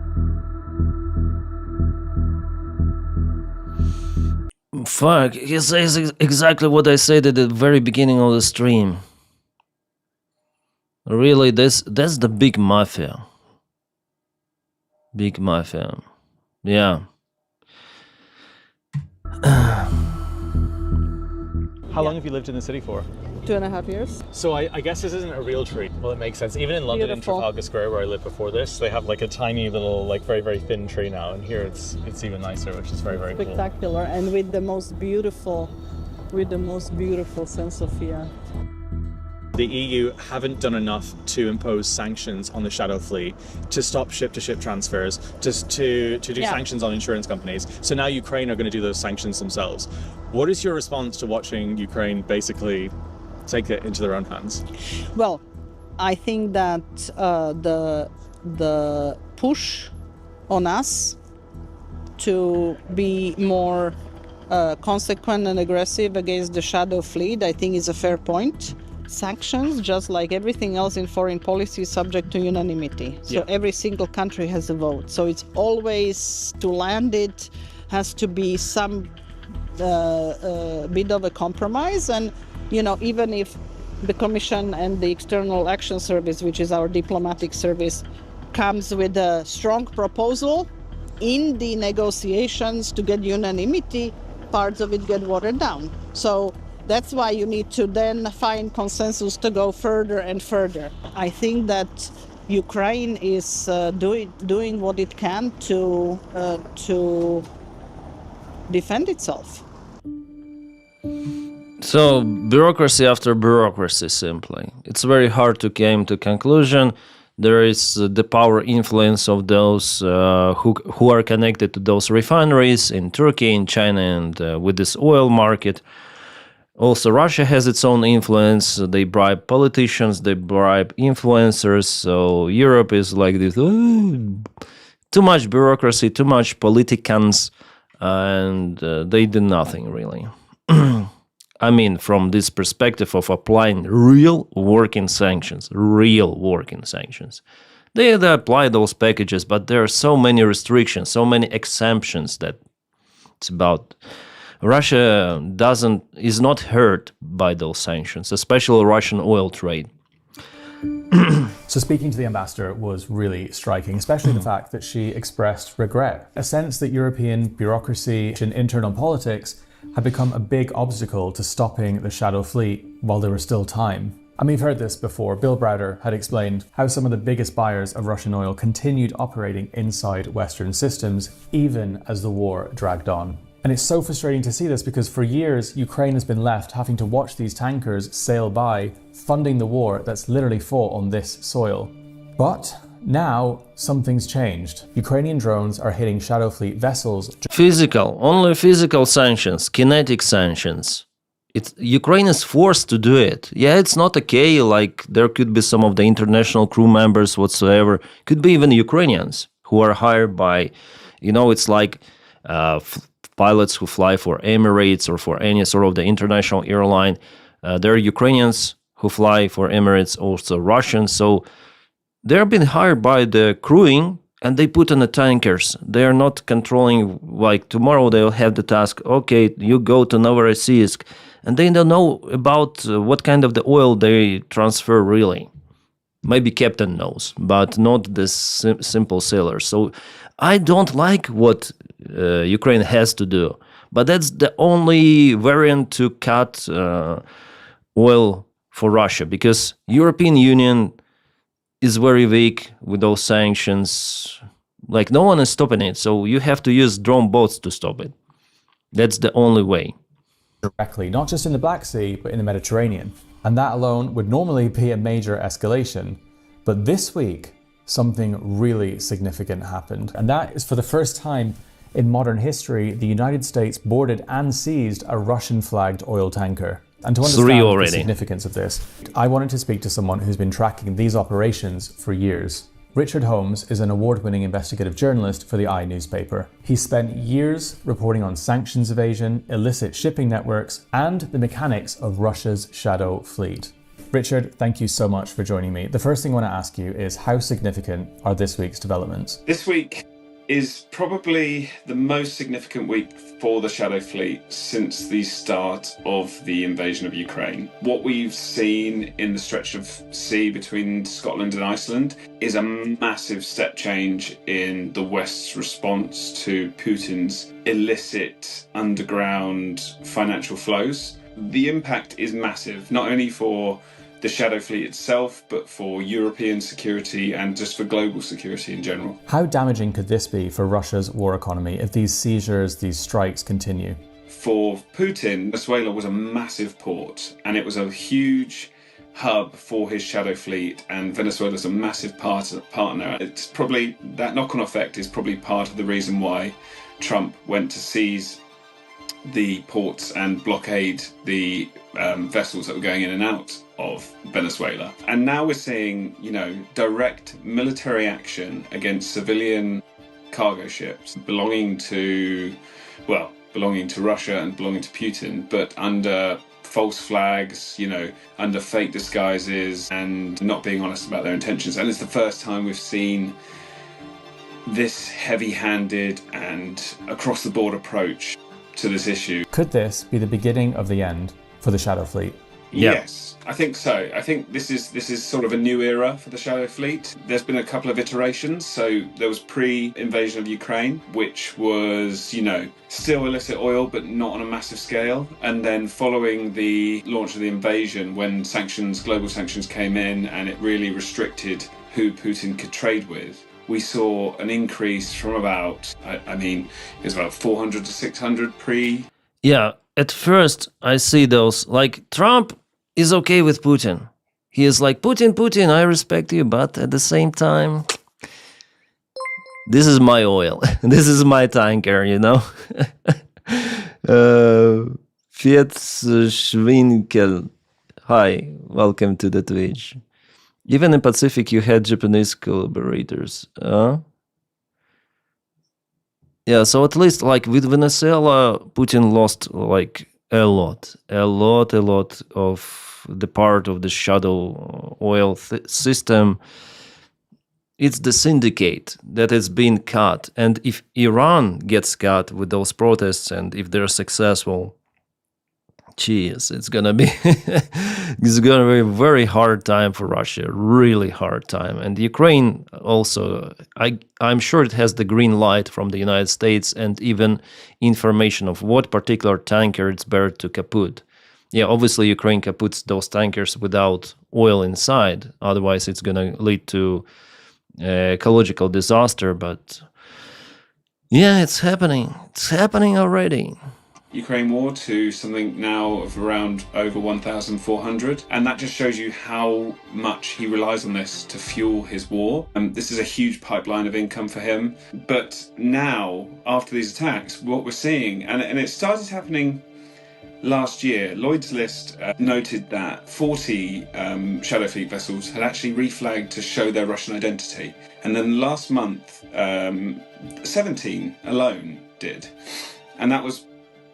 Fuck, he says exactly what I said at the very beginning of the stream. Really, that's the big mafia. Big mafia. Yeah. How long have you lived in the city for? 2.5 years. So I guess this isn't a real tree. Well, it makes sense. Even in London, Beautiful. in Trafalgar Square, where I lived before this, they have like a tiny little, like very, very thin tree now. And here it's even nicer, which is very, very cool. Spectacular, and with the most beautiful St. Sophia. The EU haven't done enough to impose sanctions on the shadow fleet, to stop ship-to-ship transfers, just to do sanctions on insurance companies. So now Ukraine are going to do those sanctions themselves. What is your response to watching Ukraine basically take it into their own hands? Well, I think that the push on us to be more consequent and aggressive against the shadow fleet, I think is a fair point. Sanctions, just like everything else in foreign policy, is subject to unanimity. So every single country has a vote. So it's always, to land it, has to be some bit of a compromise. And, you know, even if the Commission and the External Action Service, which is our diplomatic service, comes with a strong proposal, in the negotiations to get unanimity, parts of it get watered down. So that's why you need to then find consensus to go further and further. I think that Ukraine is doing what it can to defend itself. So bureaucracy after bureaucracy, simply. It's very hard to come to conclusion. There is the power influence of those who are connected to those refineries in Turkey, in China, and with this oil market. Also, Russia has its own influence. They bribe politicians, they bribe influencers. So Europe is like this, too much bureaucracy, too much politicians, and they do nothing really. I mean, from this perspective of applying real working sanctions. They apply those packages, but there are so many restrictions, so many exemptions that it's about. Russia is not hurt by those sanctions, especially Russian oil trade. So speaking to the ambassador was really striking, especially the fact that she expressed regret, a sense that European bureaucracy and internal politics had become a big obstacle to stopping the shadow fleet while there was still time. And we've heard this before. Bill Browder had explained how some of the biggest buyers of Russian oil continued operating inside Western systems, even as the war dragged on. And it's so frustrating to see this because for years, Ukraine has been left having to watch these tankers sail by, funding the war that's literally fought on this soil. But now, something's changed. Ukrainian drones are hitting Shadow Fleet vessels. Only physical sanctions, kinetic sanctions. Ukraine is forced to do it. Yeah, it's not okay, like there could be some of the international crew members whatsoever, could be even Ukrainians who are hired by, it's like pilots who fly for Emirates or for any sort of the international airline. There are Ukrainians who fly for Emirates, also Russians. So they're being hired by the crewing and they put on the tankers. They are not controlling, like tomorrow they'll have the task, okay, you go to Novorossiysk, and they don't know about what kind of the oil they transfer really. Maybe captain knows, but not the simple sailor. So I don't like what Ukraine has to do, but that's the only variant to cut oil for Russia, because European Union is very weak with those sanctions. Like no one is stopping it, so you have to use drone boats to stop it. That's the only way. Directly, not just in the Black Sea, but in the Mediterranean. And that alone would normally be a major escalation. But this week, something really significant happened. And that is for the first time in modern history, the United States boarded and seized a Russian-flagged oil tanker. And to understand the significance of this, I wanted to speak to someone who's been tracking these operations for years. Richard Holmes is an award-winning investigative journalist for the I newspaper. He spent years reporting on sanctions evasion, illicit shipping networks, and the mechanics of Russia's shadow fleet. Richard, thank you so much for joining me. The first thing I want to ask you is, how significant are this week's developments? This week is probably the most significant week for the Shadow Fleet since the start of the invasion of Ukraine. What we've seen in the stretch of sea between Scotland and Iceland is a massive step change in the West's response to Putin's illicit underground financial flows. The impact is massive, not only for the Shadow Fleet itself, but for European security and just for global security in general. How damaging could this be for Russia's war economy if these seizures, these strikes continue? For Putin, Venezuela was a massive port, and it was a huge hub for his Shadow Fleet, and Venezuela's a massive partner. It's probably, that knock-on effect is probably part of the reason why Trump went to seize the ports and blockade the vessels that were going in and out of Venezuela. And now we're seeing, direct military action against civilian cargo ships belonging to Russia and belonging to Putin, but under false flags, under fake disguises and not being honest about their intentions. And it's the first time we've seen this heavy-handed and across-the-board approach to this issue. Could this be the beginning of the end for the Shadow Fleet? Yes, I think so. I think this is sort of a new era for the Shadow Fleet. There's been a couple of iterations. So there was pre-invasion of Ukraine, which was, still illicit oil, but not on a massive scale. And then following the launch of the invasion, when global sanctions came in and it really restricted who Putin could trade with, we saw an increase from about, it was about 400 to 600 Yeah, at first I see those, like, Trump is okay with Putin. He is like, Putin, I respect you, but at the same time, this is my oil. This is my tanker, Fitzschwinkel. Hi, welcome to the Twitch. Even in Pacific, you had Japanese collaborators. Yeah, so at least, like, with Venezuela, Putin lost, like, a lot of the part of the shadow oil system. It's the syndicate that has been cut. And if Iran gets cut with those protests, and if they're successful, it's gonna be a very hard time for Russia, really hard time. And Ukraine also, I'm sure it has the green light from the United States and even information of what particular tanker it's better to kaput. Yeah, obviously Ukraine kaputs those tankers without oil inside, otherwise it's gonna lead to ecological disaster. But yeah, it's happening already. Ukraine war to something now of around over 1,400, and that just shows you how much he relies on this to fuel his war. This is a huge pipeline of income for him. But now, after these attacks, what we're seeing, and it started happening last year, Lloyd's List noted that 40 Shadow Fleet vessels had actually reflagged to show their Russian identity. And then last month, 17 alone did. And that was,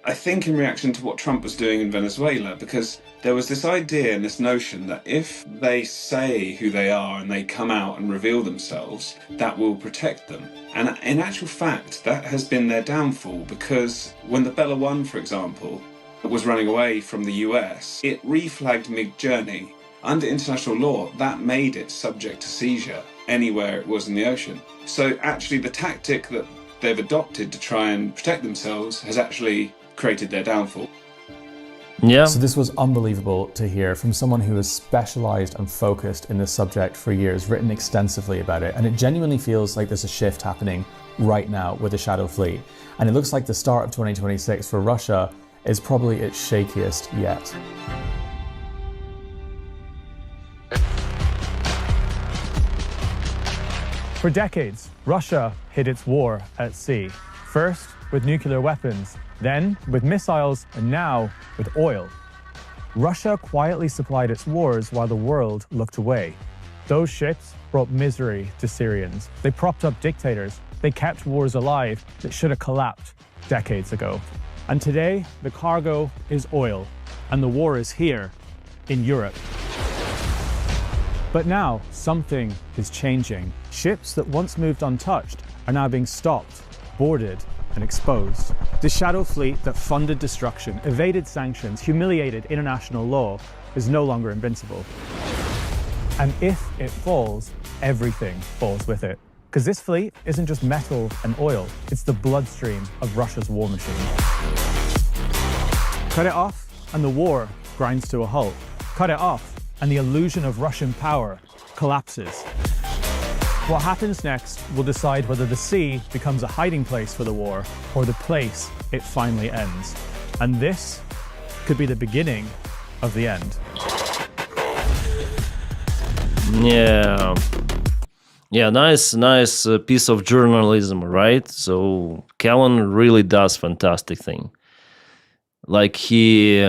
I think, in reaction to what Trump was doing in Venezuela, because there was this idea and this notion that if they say who they are and they come out and reveal themselves, that will protect them. And in actual fact, that has been their downfall, because when the Bella 1, for example, was running away from the US, it reflagged mid-journey. Under international law, that made it subject to seizure anywhere it was in the ocean. So actually the tactic that they've adopted to try and protect themselves has actually created their downfall. Yeah. So this was unbelievable to hear from someone who has specialized and focused in this subject for years, written extensively about it. And it genuinely feels like there's a shift happening right now with the Shadow Fleet. And it looks like the start of 2026 for Russia is probably its shakiest yet. For decades, Russia hid its war at sea. First with nuclear weapons, then with missiles, and now with oil. Russia quietly supplied its wars while the world looked away. Those ships brought misery to Syrians. They propped up dictators. They kept wars alive that should have collapsed decades ago. And today, the cargo is oil, and the war is here in Europe. But now, something is changing. Ships that once moved untouched are now being stopped, boarded, and exposed. The Shadow Fleet that funded destruction, evaded sanctions, humiliated international law is no longer invincible. And if it falls, everything falls with it. Because this fleet isn't just metal and oil, it's the bloodstream of Russia's war machine. Credit off, and the war grinds to a halt. Cut it off, and the illusion of Russian power collapses. What happens next will decide whether the sea becomes a hiding place for the war or the place it finally ends. And this could be the beginning of the end. Yeah, nice piece of journalism, right? So Callan really does fantastic thing. Like he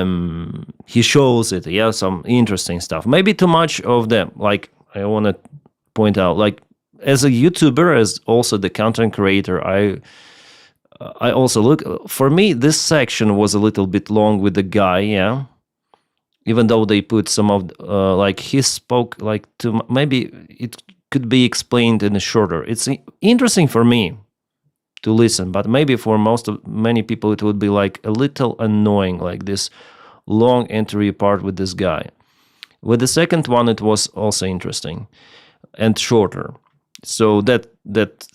shows it, yeah, some interesting stuff. Maybe too much of them. Like I want to point out, like as a YouTuber, as also the content creator, I also look. For me, this section was a little bit long with the guy, yeah. Even though they put some of like he spoke like to maybe it could be explained in a shorter. It's interesting for me to listen, but maybe for many people it would be like a little annoying, like this long interview part with this guy. With the second one, it was also interesting and shorter. So that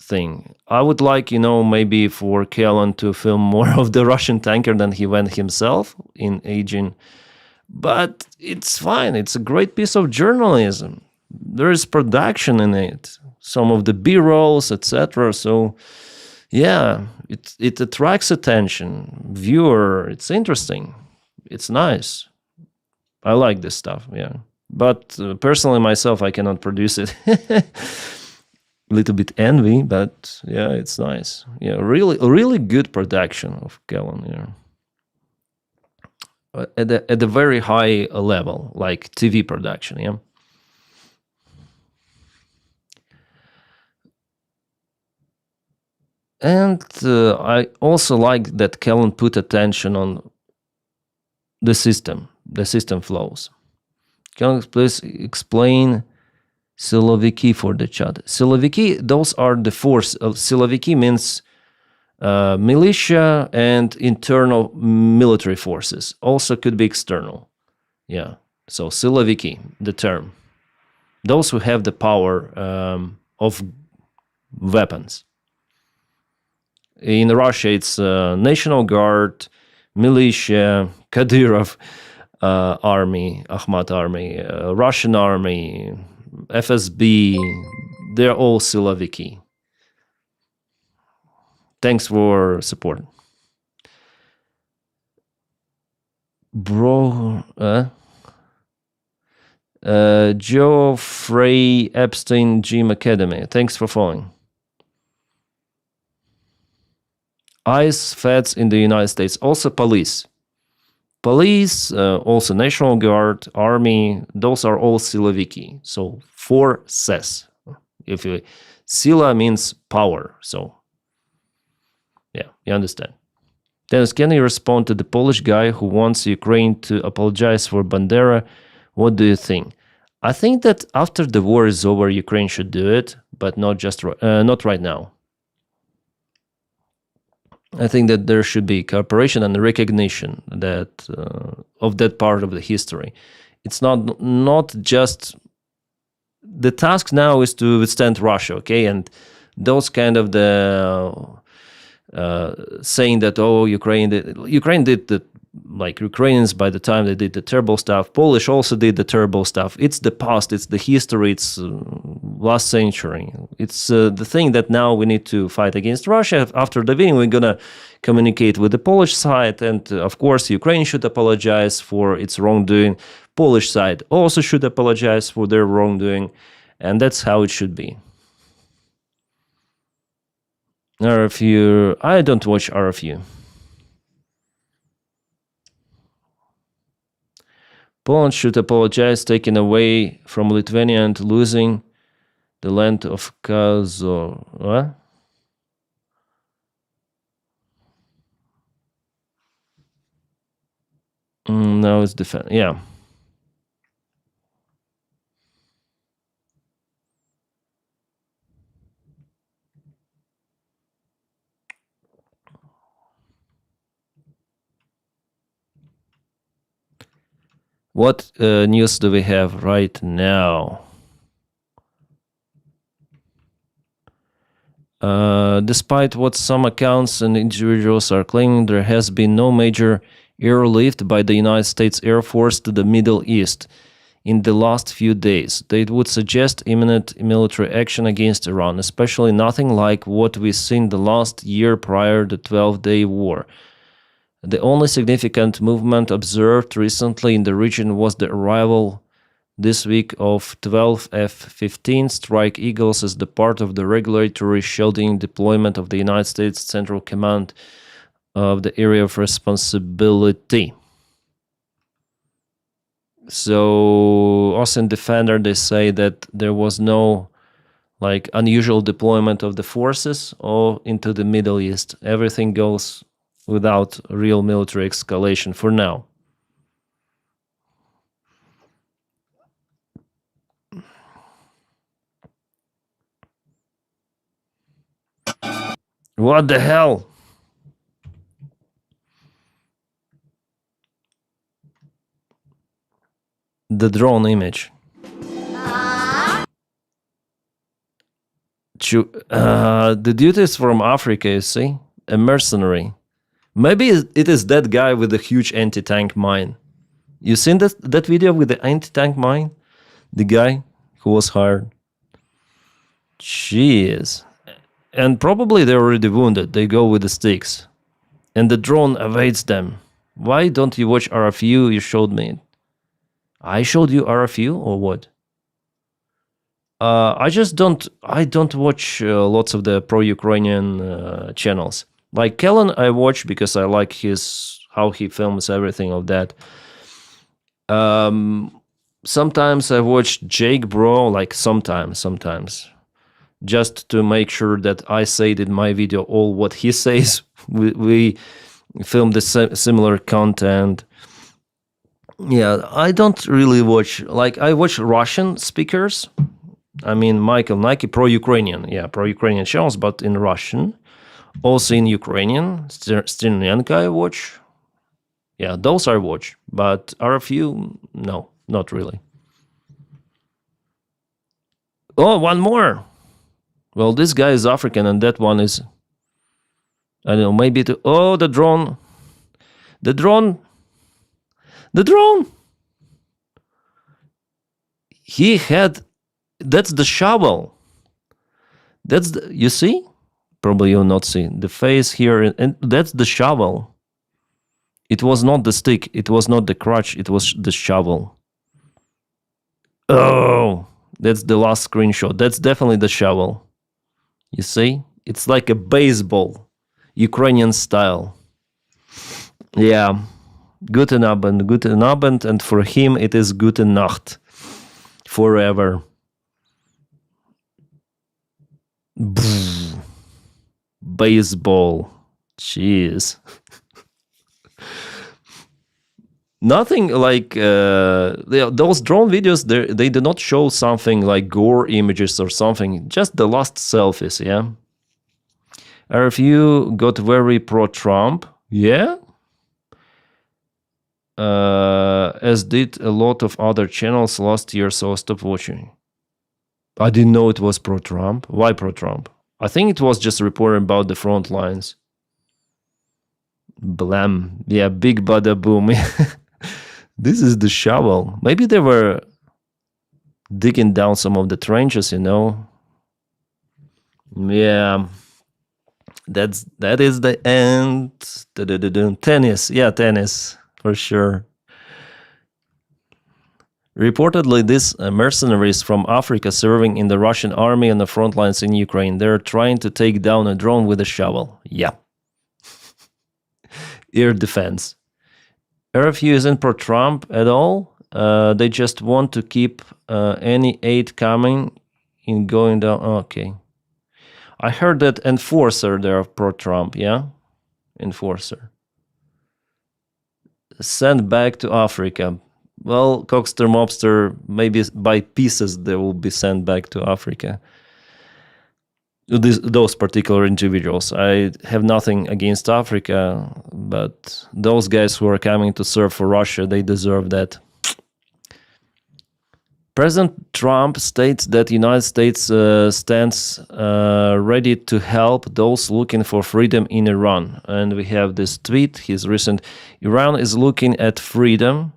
thing, I would like, maybe for Callan to film more of the Russian tanker than he went himself in aging. But it's fine. It's a great piece of journalism. There is production in it, some of the B-rolls, etc. So, yeah, it attracts attention. Viewer, it's interesting. It's nice. I like this stuff, yeah. But personally, myself, I cannot produce it. A little bit envy, but yeah, it's nice. Yeah, really good production of Callan, yeah. At the very high level, like TV production, yeah. And I also like that Callan put attention on the system flows. Can you please explain Siloviki for the chat? Siloviki, those are the force. Siloviki means militia and internal military forces. Also could be external. Yeah. So Siloviki, the term. Those who have the power of weapons. In Russia, it's National Guard, militia, Kadyrov army, Ahmad army, Russian army, FSB. They're all Siloviki. Thanks for support. Joe Frey Epstein Gym Academy. Thanks for following. ICE, feds in the United States, also police. Police, also National Guard, Army, those are all Siloviki. So forces. Sila means power. So yeah, you understand. Denys, can you respond to the Polish guy who wants Ukraine to apologize for Bandera? What do you think? I think that after the war is over, Ukraine should do it, but not right now. I think that there should be cooperation and recognition that of that part of the history. It's not just the task now is to withstand Russia, okay? And those kind of the saying that Ukraine did the like Ukrainians by the time they did the terrible stuff. Polish also did the terrible stuff. It's the past. It's the history. It's last century. It's the thing that now we need to fight against Russia. After the winning, we're gonna communicate with the Polish side, and of course, Ukraine should apologize for its wrongdoing. Polish side also should apologize for their wrongdoing, and that's how it should be. RFU. I don't watch RFU. Poland should apologize, taking away from Lithuania and losing the land of Kazo. What? Now it's defense. Yeah. What news do we have right now? Despite what some accounts and individuals are claiming, there has been no major airlift by the United States Air Force to the Middle East in the last few days. They would suggest imminent military action against Iran, especially nothing like what we've seen the last year prior to the 12-day war. The only significant movement observed recently in the region was the arrival this week of 12 F-15 Strike Eagles as the part of the regulatory shielding deployment of the United States Central Command of the area of responsibility. So, Ocean Defender, they say that there was no unusual deployment of the forces or into the Middle East. Everything goes without real military escalation for now. What the hell? The drone image. The dude is from Africa, you see? A mercenary. Maybe it is that guy with the huge anti-tank mine. You seen that video with the anti-tank mine? The guy who was hired. Jeez. And probably they're already wounded. They go with the sticks. And the drone evades them. Why don't you watch RFU? You showed me. I showed you RFU or what? I don't watch lots of the pro-Ukrainian channels. Like Kellen, I watch because I like how he films everything of that. Sometimes I watch Jake Bro, like sometimes. Just to make sure that I said in my video all what he says. We film the similar content. Yeah, I don't really watch, I watch Russian speakers. I mean, Michael Nike, pro-Ukrainian. Yeah, pro-Ukrainian channels, but in Russian. Also in Ukrainian, Stirnenko I watch. Yeah, those I watch. But RFU, no, not really. Oh, one more. Well, this guy is African and that one is, I don't know, maybe oh, the drone. The drone. He had, that's the shovel. You see? Probably you'll not see the face here, and that's the shovel. It was not the stick, it was not the crutch, it was the shovel. Oh, that's the last screenshot. That's definitely the shovel. You see? It's like a baseball, Ukrainian style. Yeah. Guten Abend, and for him it is Guten Nacht. Forever. Baseball. Jeez. Nothing like those drone videos, they do not show something like gore images or something, just the last selfies, yeah? RFU got very pro-Trump, yeah? As did a lot of other channels last year, so I stopped watching. I didn't know it was pro-Trump. Why pro-Trump? I think it was just reporting about the front lines. Blam. Yeah, big bada boom. This is the shovel. Maybe they were digging down some of the trenches, you know. Yeah. That is the end. Tennis. Yeah, tennis. For sure. Reportedly, these mercenaries from Africa serving in the Russian army on the front lines in Ukraine, they're trying to take down a drone with a shovel. Yeah. Air defense. RFU isn't pro-Trump at all. They just want to keep any aid coming in going down. Okay. I heard that Enforcer, they're pro-Trump, yeah? Enforcer. Send back to Africa. Well, Cockster Mobster, maybe by pieces they will be sent back to Africa. Those particular individuals. I have nothing against Africa, but those guys who are coming to serve for Russia, they deserve that. President Trump states that the United States stands ready to help those looking for freedom in Iran. And we have this tweet, his recent, Iran is looking at freedom,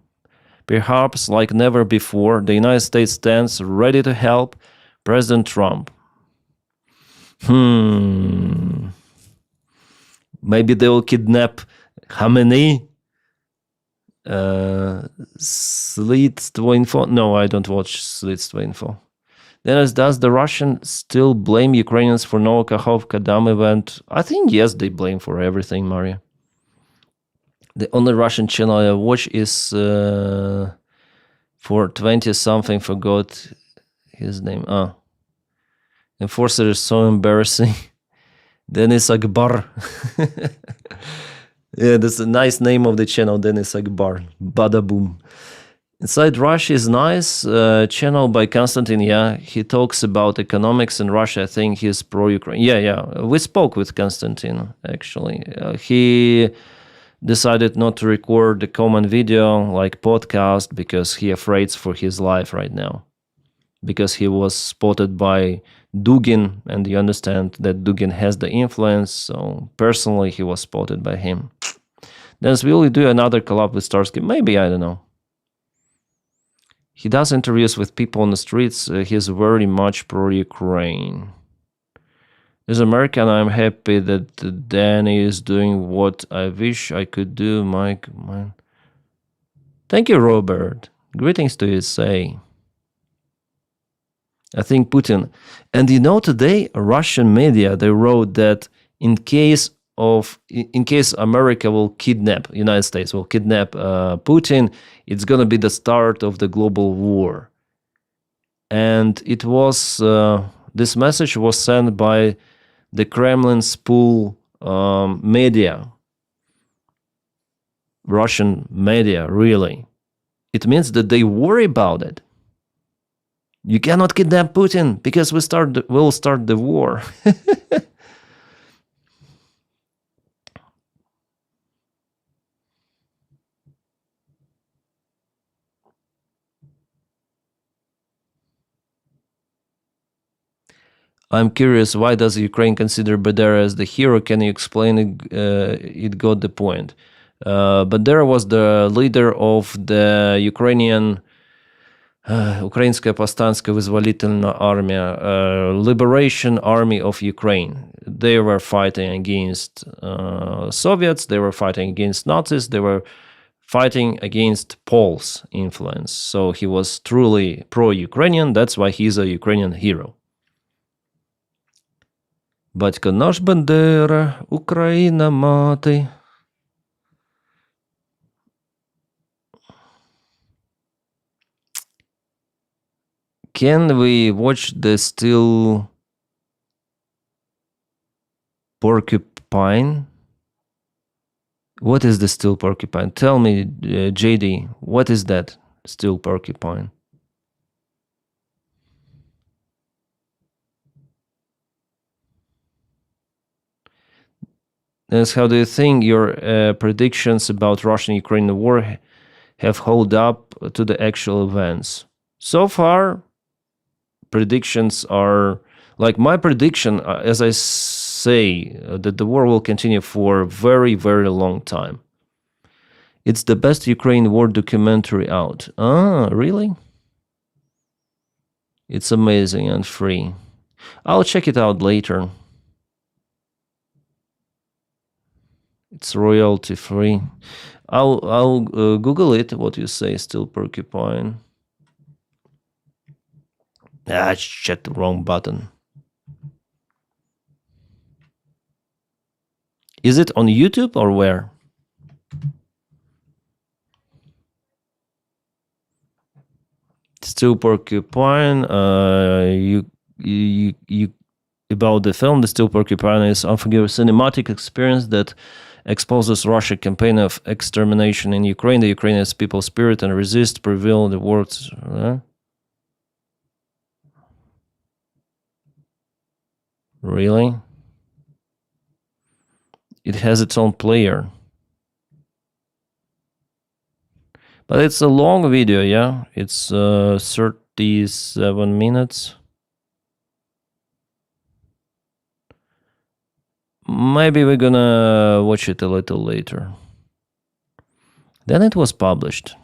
perhaps like never before. The United States stands ready to help President Trump. Maybe they will kidnap Khamenei. Slits.info. No, I don't watch Slits.info. Denys, does the Russian still blame Ukrainians for Novakhovka event? I think yes, they blame for everything, Maria. The only Russian channel I watch is for 20-something, forgot his name. Enforcer is so embarrassing. Denys Akbar. Yeah, that's a nice name of the channel, Denys Akbar. Bada boom. Inside Russia is nice. Channel by Konstantin, yeah. He talks about economics in Russia. I think he's pro-Ukraine. Yeah. We spoke with Konstantin, actually. He decided not to record the common video, like podcast, because he afraid for his life right now. Because he was spotted by Dugin, and you understand that Dugin has the influence, so personally he was spotted by him. Then will we do another collab with Starsky? Maybe, I don't know. He does interviews with people on the streets. He's very much pro-Ukraine. As American, I'm happy that Danny is doing what I wish I could do, Mike. Man. Thank you, Robert. Greetings to you, say. I think Putin. And you know, today, Russian media, they wrote that in case America will kidnap, United States will kidnap Putin, it's going to be the start of the global war. And it was, this message was sent by the Kremlin spool media, Russian media, really. It means that they worry about it. You cannot kidnap Putin because we'll start the war. I'm curious, why does Ukraine consider Bandera as the hero? Can you explain it got the point? Bandera was the leader of the Ukrainian Украинская повстанская вызволительная армия, Liberation Army of Ukraine. They were fighting against Soviets, they were fighting against Nazis, they were fighting against Poles' influence. So he was truly pro-Ukrainian, that's why he's a Ukrainian hero. Батько наш Бандера, Україна мати. Can we watch the Steel Porcupine? What is the Steel Porcupine? Tell me, JD, what is that Steel Porcupine? Denys, how do you think your predictions about Russian-Ukraine war have held up to the actual events? So far, predictions are like my prediction, as I say, that the war will continue for a very, very long time. It's the best Ukraine war documentary out. Ah, really? It's amazing and free. I'll check it out later. It's royalty free. I'll Google it. What you say? Still Porcupine. I checked the wrong button. Is it on YouTube or where? Still Porcupine. You about the film. The Still Porcupine is unforgettable cinematic experience that exposes Russia's campaign of extermination in Ukraine. The Ukrainian people's spirit and resist prevail the words. Really? It has its own player. But it's a long video, yeah? It's 47 minutes. Maybe we're gonna watch it a little later. Then it was published.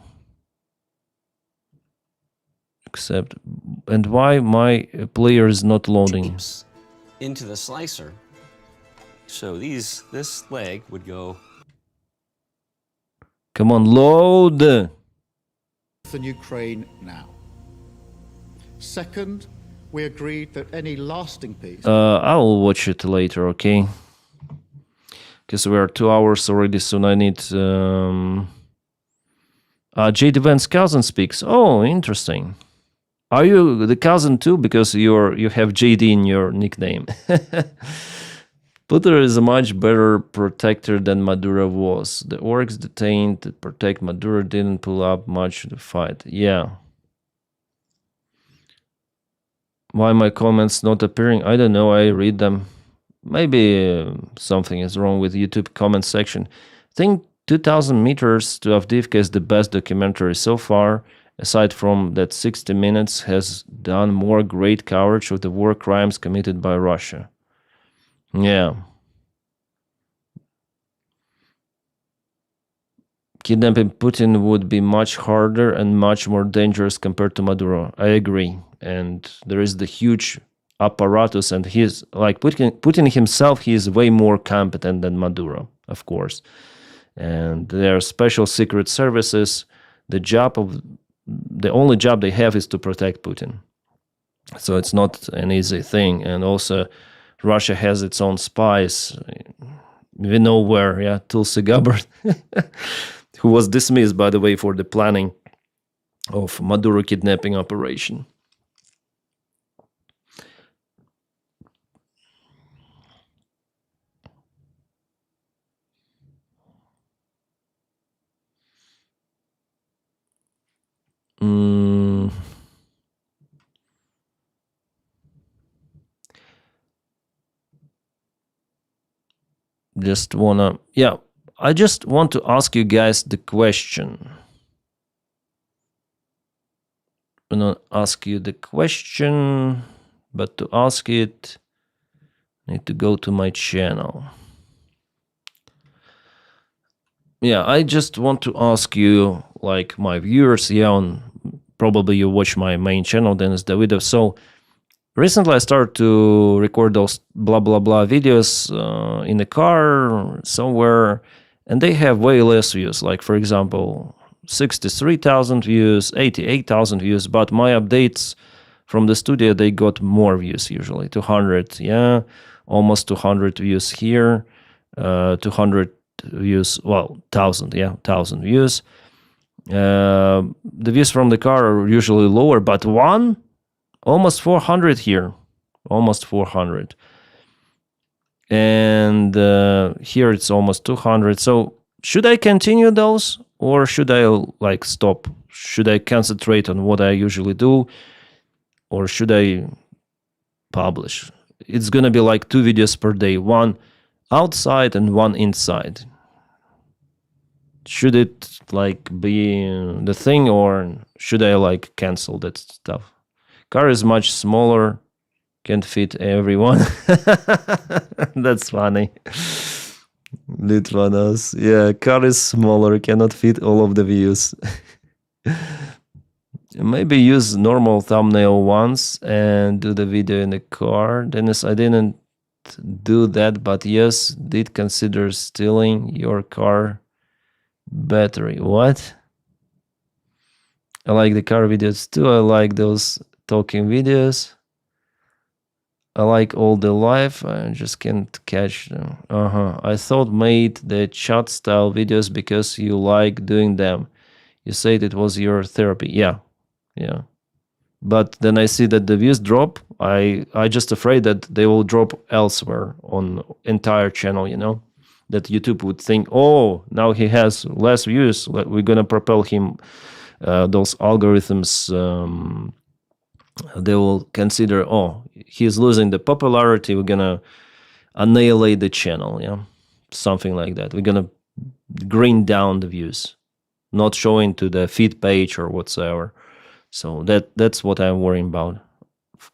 Except, and why my player is not loading? Into the slicer. So this leg would go. Come on, load. In Ukraine now. Second, we agreed that any lasting peace. I'll watch it later, okay? Because we are 2 hours already. Soon I need. J.D. Vance's cousin speaks. Oh, interesting. Are you the cousin too? Because you have JD in your nickname. Putin is a much better protector than Maduro was. The orcs detained to protect Maduro didn't pull up much to fight. Yeah. Why my comments not appearing? I don't know. I read them. Maybe something is wrong with YouTube comment section. I think 2,000 meters to Avdiivka is the best documentary so far. Aside from that, 60 Minutes has done more great coverage of the war crimes committed by Russia. Yeah. Kidnapping Putin would be much harder and much more dangerous compared to Maduro. I agree. And there is the huge apparatus, and he's like Putin himself, he is way more competent than Maduro, of course. And there are special secret services. The only job they have is to protect Putin. So it's not an easy thing. And also, Russia has its own spies. We know where, yeah, Tulsi Gabbard, who was dismissed, by the way, for the planning of Maduro kidnapping operation. I just want to ask you guys the question. I'm gonna ask you the question, but to ask it, I need to go to my channel. Yeah, I just want to ask you, like my viewers, probably you watch my main channel, Denys Davydov. So recently I started to record those blah blah blah videos in the car somewhere, and they have way less views. Like for example, 63,000 views, 88,000 views. But my updates from the studio, they got more views usually, 200, yeah, almost 200 views here, 200 views, well, 1,000, yeah, 1,000 views. The views from the car are usually lower, but almost 400 here, almost 400. And here it's almost 200. So should I continue those, or should I like stop? Should I concentrate on what I usually do, or should I publish? It's gonna be like 2 videos per day, one outside and one inside. Should it like be the thing, or should I like cancel that stuff? Car is much smaller, can't fit everyone. That's funny. Litvanos. Yeah, car is smaller, cannot fit all of the views. Maybe use normal thumbnail once and do the video in the car. Denys, I didn't do that, but yes, did consider stealing your car battery. What? I like the car videos too. I like those talking videos. I like all the live. I just can't catch them. I thought made the chat style videos because you like doing them. You said it was your therapy. Yeah. But then I see that the views drop. I just afraid that they will drop elsewhere on entire channel, that YouTube would think, oh, now he has less views. We're going to propel him. Those algorithms, they will consider, oh, he's losing the popularity. We're going to annihilate the channel. Yeah, something like that. We're going to green down the views, not showing to the feed page or whatsoever. So that's what I'm worrying about.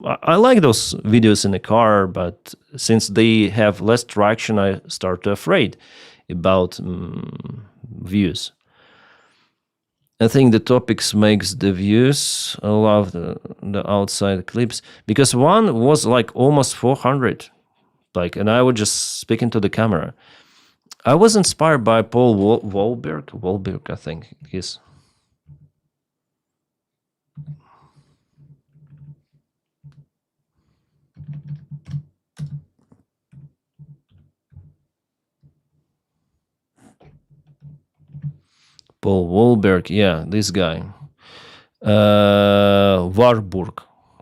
I like those videos in the car, but since they have less traction, I start to afraid about views. I think the topics makes the views. I love the outside clips because one was like almost 400, like, and I was just speaking to the camera. I was inspired by Paul Wahlberg, I think he's. Paul Wahlberg, yeah, this guy.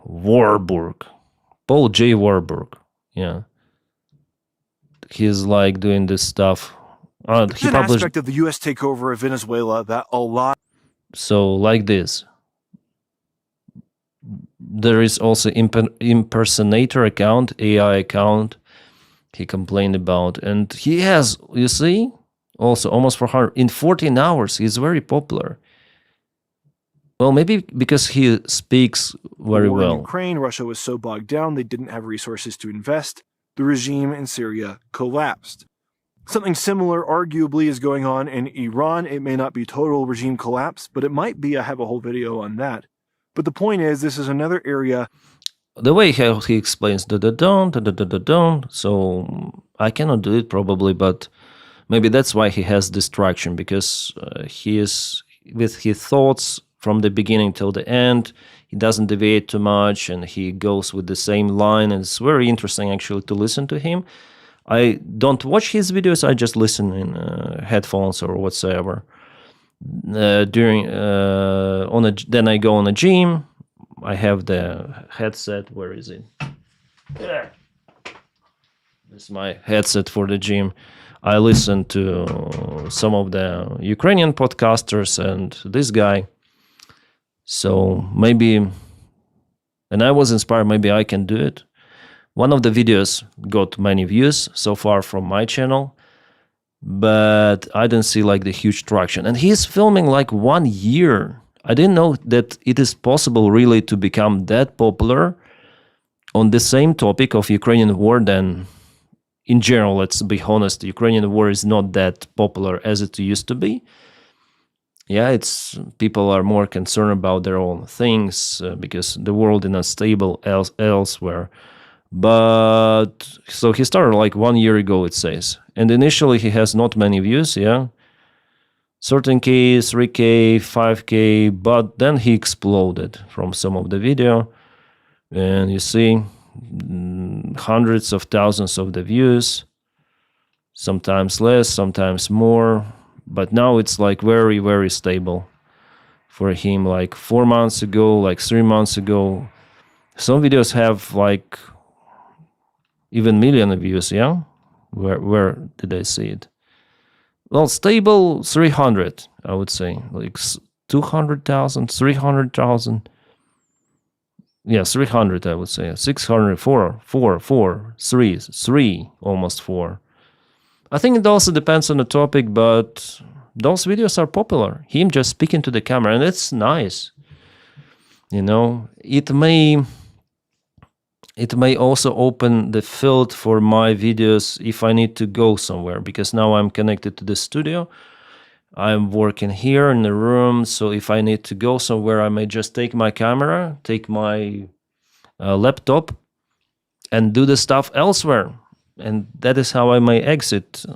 Warburg. Paul J. Warburg, yeah. He's like doing this stuff. He an published. aspect of the U.S. takeover of Venezuela that a lot. So like this. There is also impersonator account, AI account. He complained about, and he has, you see, also almost 400 in 14 hours. He's very popular. Well, maybe because he speaks very War in well. Ukraine, Russia was so bogged down they didn't have resources to invest. The regime in Syria collapsed. Something similar arguably is going on in Iran. It may not be total regime collapse, but it might be. I have a whole video on that. But the point is, this is another area. The way how he explains da-da-da-dum, so I cannot do it probably, but maybe that's why he has distraction, because he is with his thoughts from the beginning till the end. He doesn't deviate too much, and he goes with the same line, and it's very interesting actually to listen to him. I don't watch his videos, I just listen in headphones or whatsoever. Then I go on a gym. I have the headset. Where is it? This is my headset for the gym. I listen to some of the Ukrainian podcasters and this guy. So maybe, and I was inspired, maybe I can do it. One of the videos got many views so far from my channel, but I didn't see like the huge traction. And he's filming like 1 year. I didn't know that it is possible really to become that popular on the same topic of Ukrainian war. Then in general, let's be honest, Ukrainian war is not that popular as it used to be. Yeah, it's people are more concerned about their own things because the world is unstable elsewhere. But so he started like 1 year ago, it says, and initially he has not many views, yeah, certain K, 3K, 5K, but then he exploded from some of the video, and you see hundreds of thousands of the views, sometimes less, sometimes more. But now it's like very, very stable for him. Like 4 months ago, like 3 months ago, some videos have like even million views. Yeah, where did I see it? Well, stable 300, I would say, like 200,000, 300,000. Yeah, 300, I would say. 600, 3, almost 4. I think it also depends on the topic, but those videos are popular. Him just speaking to the camera, and it's nice. You know, it may also open the field for my videos if I need to go somewhere, because now I'm connected to the studio. I'm working here in the room, so if I need to go somewhere, I may just take my camera, take my laptop, and do the stuff elsewhere. And that is how I may exit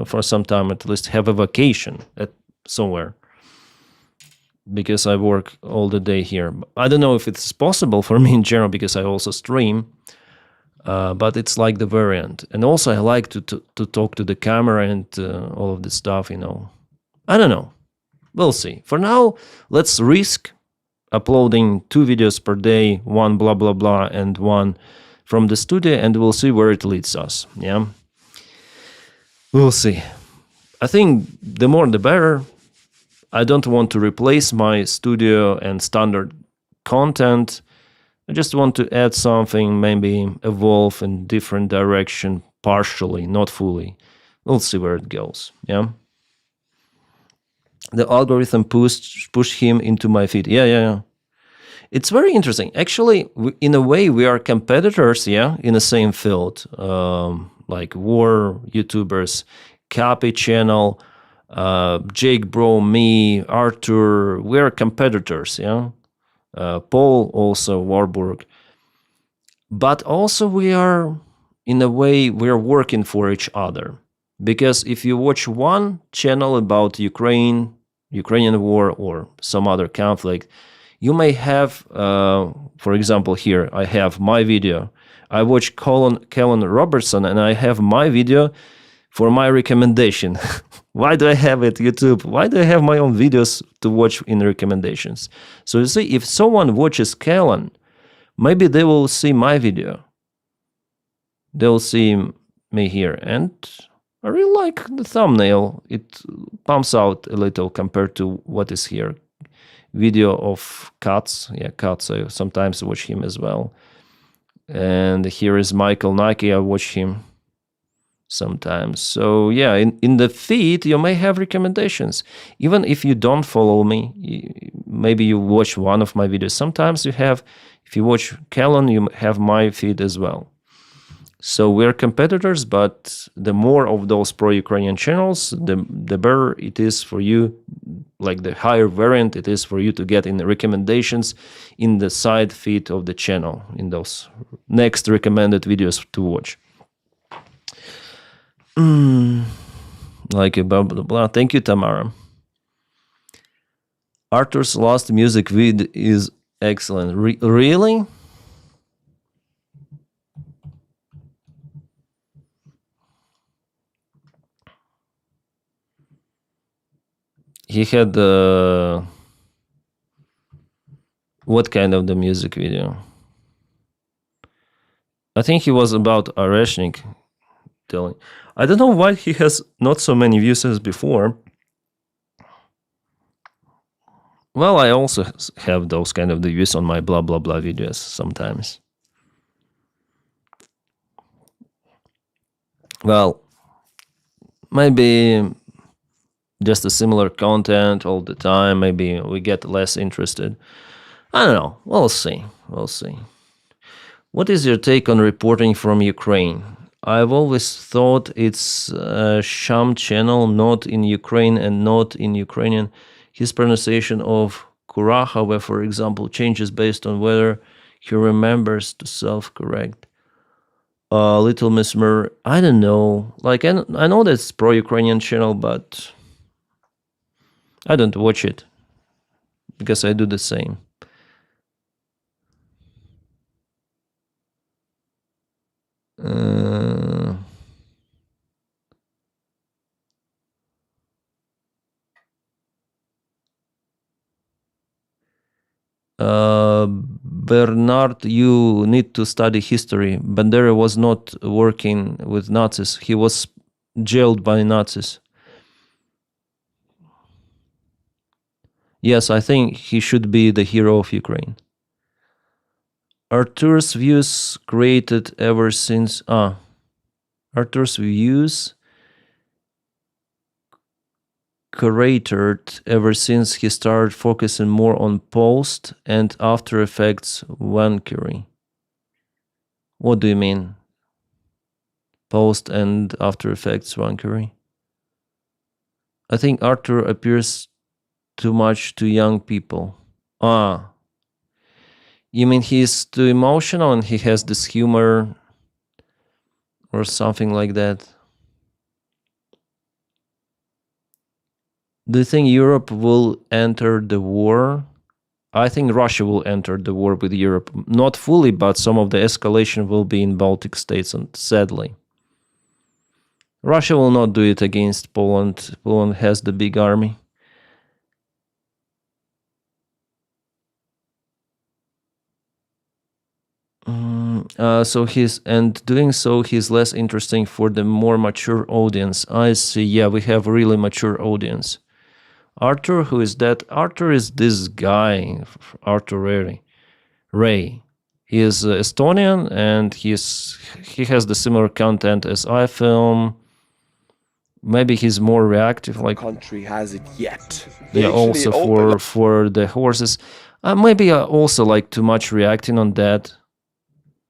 for some time, at least have a vacation at somewhere, because I work all the day here. I don't know if it's possible for me in general, because I also stream, but it's like the variant. And also I like to talk to the camera and all of this stuff, you know. I don't know. We'll see. For now, let's risk uploading 2 videos per day, one blah, blah, blah, and one from the studio, and we'll see where it leads us. Yeah, we'll see. I think the more the better. I don't want to replace my studio and standard content. I just want to add something, maybe evolve in different direction, partially, not fully. We'll see where it goes. Yeah. The algorithm pushed him into my feed. Yeah. It's very interesting. Actually, in a way, we are competitors, yeah, in the same field, like war YouTubers, Capt channel, Jake Bro, me, Arthur. We are competitors, yeah. Paul also, Warburg. But also we are, in a way, we are working for each other. Because if you watch one channel about Ukrainian war or some other conflict, you may have, for example, here, I have my video. I watch Kellen Robertson, and I have my video for my recommendation. Why do I have it, YouTube? Why do I have my own videos to watch in recommendations? So you see, if someone watches Kellen, maybe they will see my video. They'll see me here. And I really like the thumbnail. It pumps out a little compared to what is here. Video of Cuts. Yeah, Cuts. I sometimes watch him as well. And here is Michael Nike. I watch him sometimes. So yeah, in the feed, you may have recommendations. Even if you don't follow me, maybe you watch one of my videos. Sometimes you have, if you watch Kellen, you have my feed as well. So we're competitors, but the more of those pro-Ukrainian channels, the better it is for you, like the higher variant it is for you to get in the recommendations in the side feed of the channel, in those next recommended videos to watch. Like a blah, blah, blah. Thank you, Tamara. Arthur's last music vid is excellent. Really? He had what kind of the music video? I think he was about Areshnik telling. I don't know why he has not so many views as before. Well, I also have those kind of the views on my blah blah blah videos sometimes. Well, maybe just a similar content all the time. Maybe we get less interested. I don't know. We'll see. We'll see. What is your take on reporting from Ukraine? I've always thought it's a sham channel, not in Ukraine and not in Ukrainian. His pronunciation of Kura, however, for example, changes based on whether he remembers to self-correct. Little Miss Mur, I don't know. Like, I know that's pro-Ukrainian channel, but I don't watch it because I do the same. Bernard, you need to study history. Bandera was not working with Nazis. He was jailed by Nazis. Yes, I think he should be the hero of Ukraine. Arthur's views created ever since... Arthur's views curated ever since he started focusing more on post and After Effects wankery. What do you mean? Post and After Effects wankery? I think Arthur appears too much to young people. You mean he's too emotional and he has this humor or something like that? Do you think Europe will enter the war? I think Russia will enter the war with Europe. Not fully, but some of the escalation will be in Baltic states, and sadly. Russia will not do it against Poland. Poland has the big army. So doing so, he's less interesting for the more mature audience. I see. Yeah, we have a really mature audience. Arthur, who is that? Arthur is this guy, Arthur Ray. He is Estonian, and he has the similar content as I film. Maybe he's more reactive, like country has it yet. Yeah, also for the horses. Maybe I also like too much reacting on that.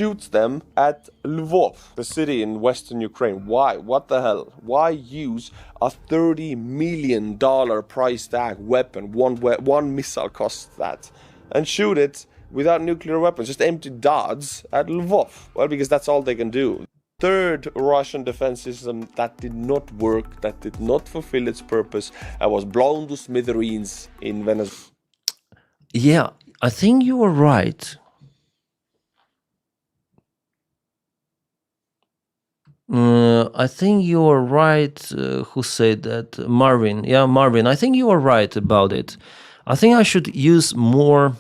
Shoots them at Lvov, the city in western Ukraine. Why? What the hell? Why use a $30 million price tag weapon? One missile costs that. And shoot it without nuclear weapons, just empty darts at Lvov. Well, because that's all they can do. Third Russian defense system that did not work, that did not fulfill its purpose, and was blown to smithereens in Venezuela. Yeah, I think you were right. I think you are right. Who said that? Marvin. Yeah, Marvin. I think you are right about it. I think I should use more,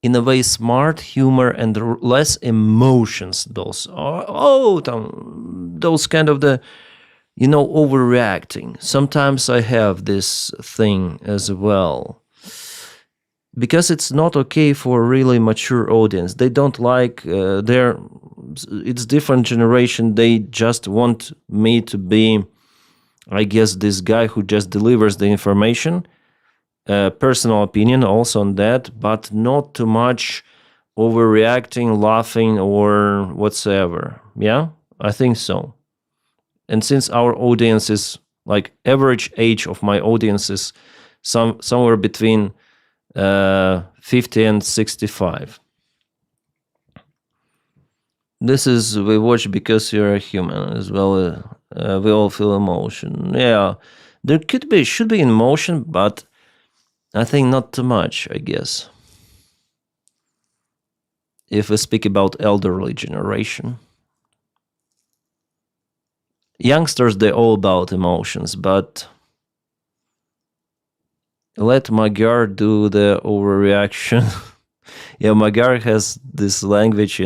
in a way, smart humor and less emotions. Those those kind of the, overreacting. Sometimes I have this thing as well. Because it's not okay for a really mature audience. They don't like it's different generation. They just want me to be, I guess, this guy who just delivers the information. Personal opinion also on that, but not too much overreacting, laughing, or whatsoever. Yeah, I think so. And since our audience is like average age of my audience is somewhere between 50 and 65. This is we watch because you're a human as well. We all feel emotion. Yeah, there should be emotion, but I think not too much, I guess. If we speak about elderly generation. Youngsters, they're all about emotions, but let Magyar do the overreaction. Yeah, Magyar has this language,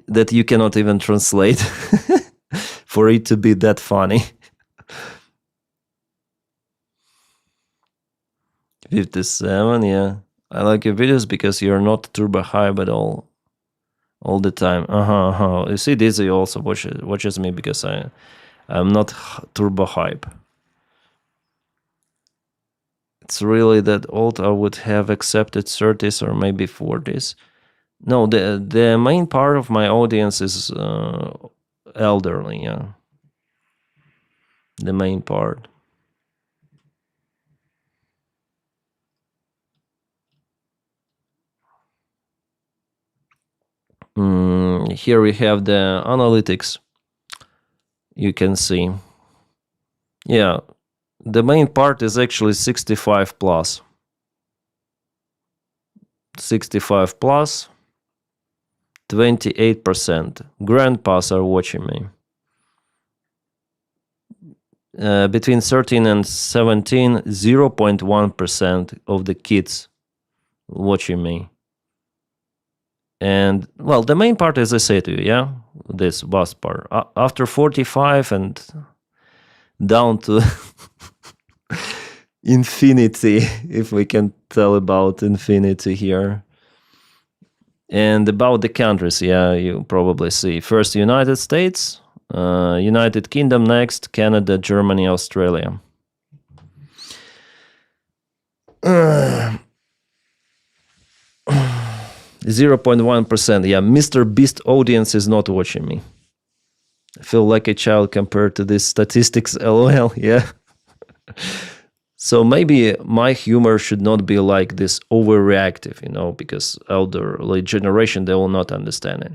that you cannot even translate for it to be that funny. 57, yeah. I like your videos because you're not turbo hype at all the time. You see, Dizzy also watches me because I'm not turbo hype. It's really that old. I would have accepted 30s or maybe 40s. No, the main part of my audience is elderly, yeah. The main part. Here we have the analytics. You can see. Yeah, the main part is actually 65 plus. 65 plus, 28%. Grandpas are watching me. Between 13 and 17, 0.1% of the kids watching me. And, well, the main part, as I say to you, yeah, this vast part. After 45 and down to infinity, if we can tell about infinity here. And about the countries, yeah, you probably see. First, United States, United Kingdom next, Canada, Germany, Australia. 0.1%. Yeah, Mr. Beast audience is not watching me. I feel like a child compared to these statistics, lol, yeah. So maybe my humor should not be like this overreactive, because elderly generation, they will not understand it.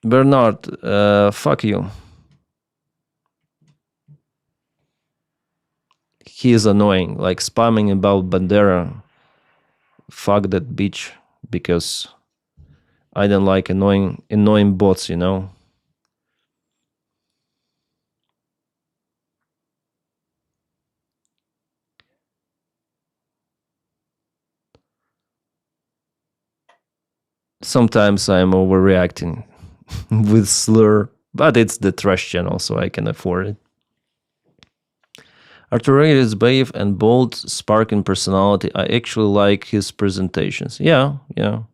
Bernard, fuck you. He is annoying, like spamming about Bandera. Fuck that bitch, because I don't like annoying bots, Sometimes I'm overreacting with slur, but it's the trash channel, so I can afford it. Arturo is brave and bold, sparking personality. I actually like his presentations. Yeah. Yeah.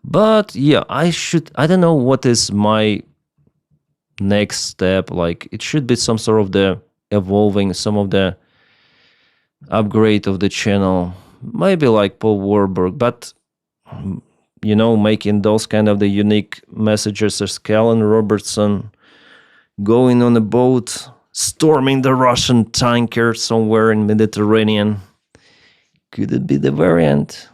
But yeah, I don't know what is my next step. Like, it should be some sort of the evolving, some of the upgrade of the channel. Maybe like Paul Warburg, but making those kind of the unique messages as Callan Robertson going on a boat, storming the Russian tanker somewhere in Mediterranean. Could it be the variant?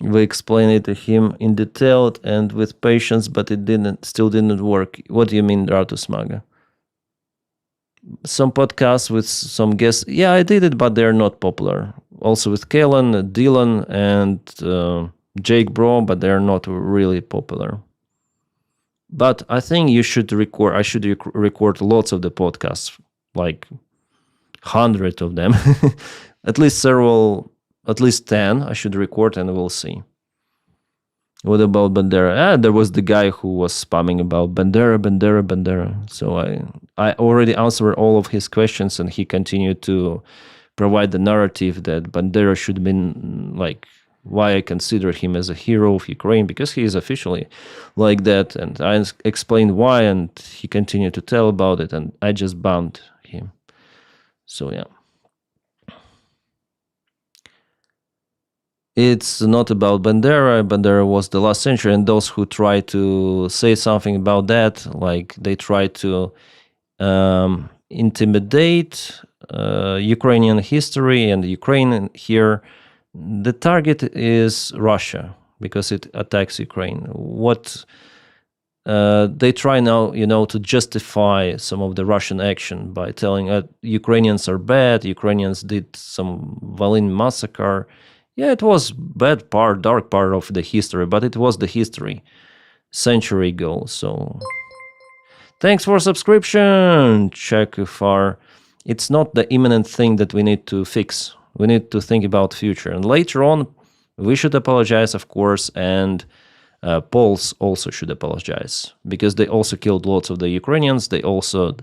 We explained it to him in detail and with patience, but it still didn't work. What do you mean, Ratus Maga? Some podcasts with some guests. Yeah, I did it, but they're not popular. Also with Kalen, Dylan, and Jake Bro, but they're not really popular. But I think I should record lots of the podcasts, like 100 of them. At least 10 I should record, and we'll see. What about Bandera? There was the guy who was spamming about Bandera. So I already answered all of his questions, and he continued to provide the narrative that Bandera should have been like, why I consider him as a hero of Ukraine, because he is officially like that. And I explained why, and he continued to tell about it, and I just banned him. So yeah. It's not about Bandera. Bandera was the last century, and those who try to say something about that, like they try to intimidate Ukrainian history and Ukraine here, the target is Russia because it attacks Ukraine. What they try now, to justify some of the Russian action by telling Ukrainians are bad, Ukrainians did some Volyn massacre. Yeah, it was dark part of the history, but it was the history century ago. So thanks for subscription, Chekufar. It's not the imminent thing that we need to fix. We need to think about future. And later on, we should apologize, of course, and Poles also should apologize because they also killed lots of the Ukrainians. They also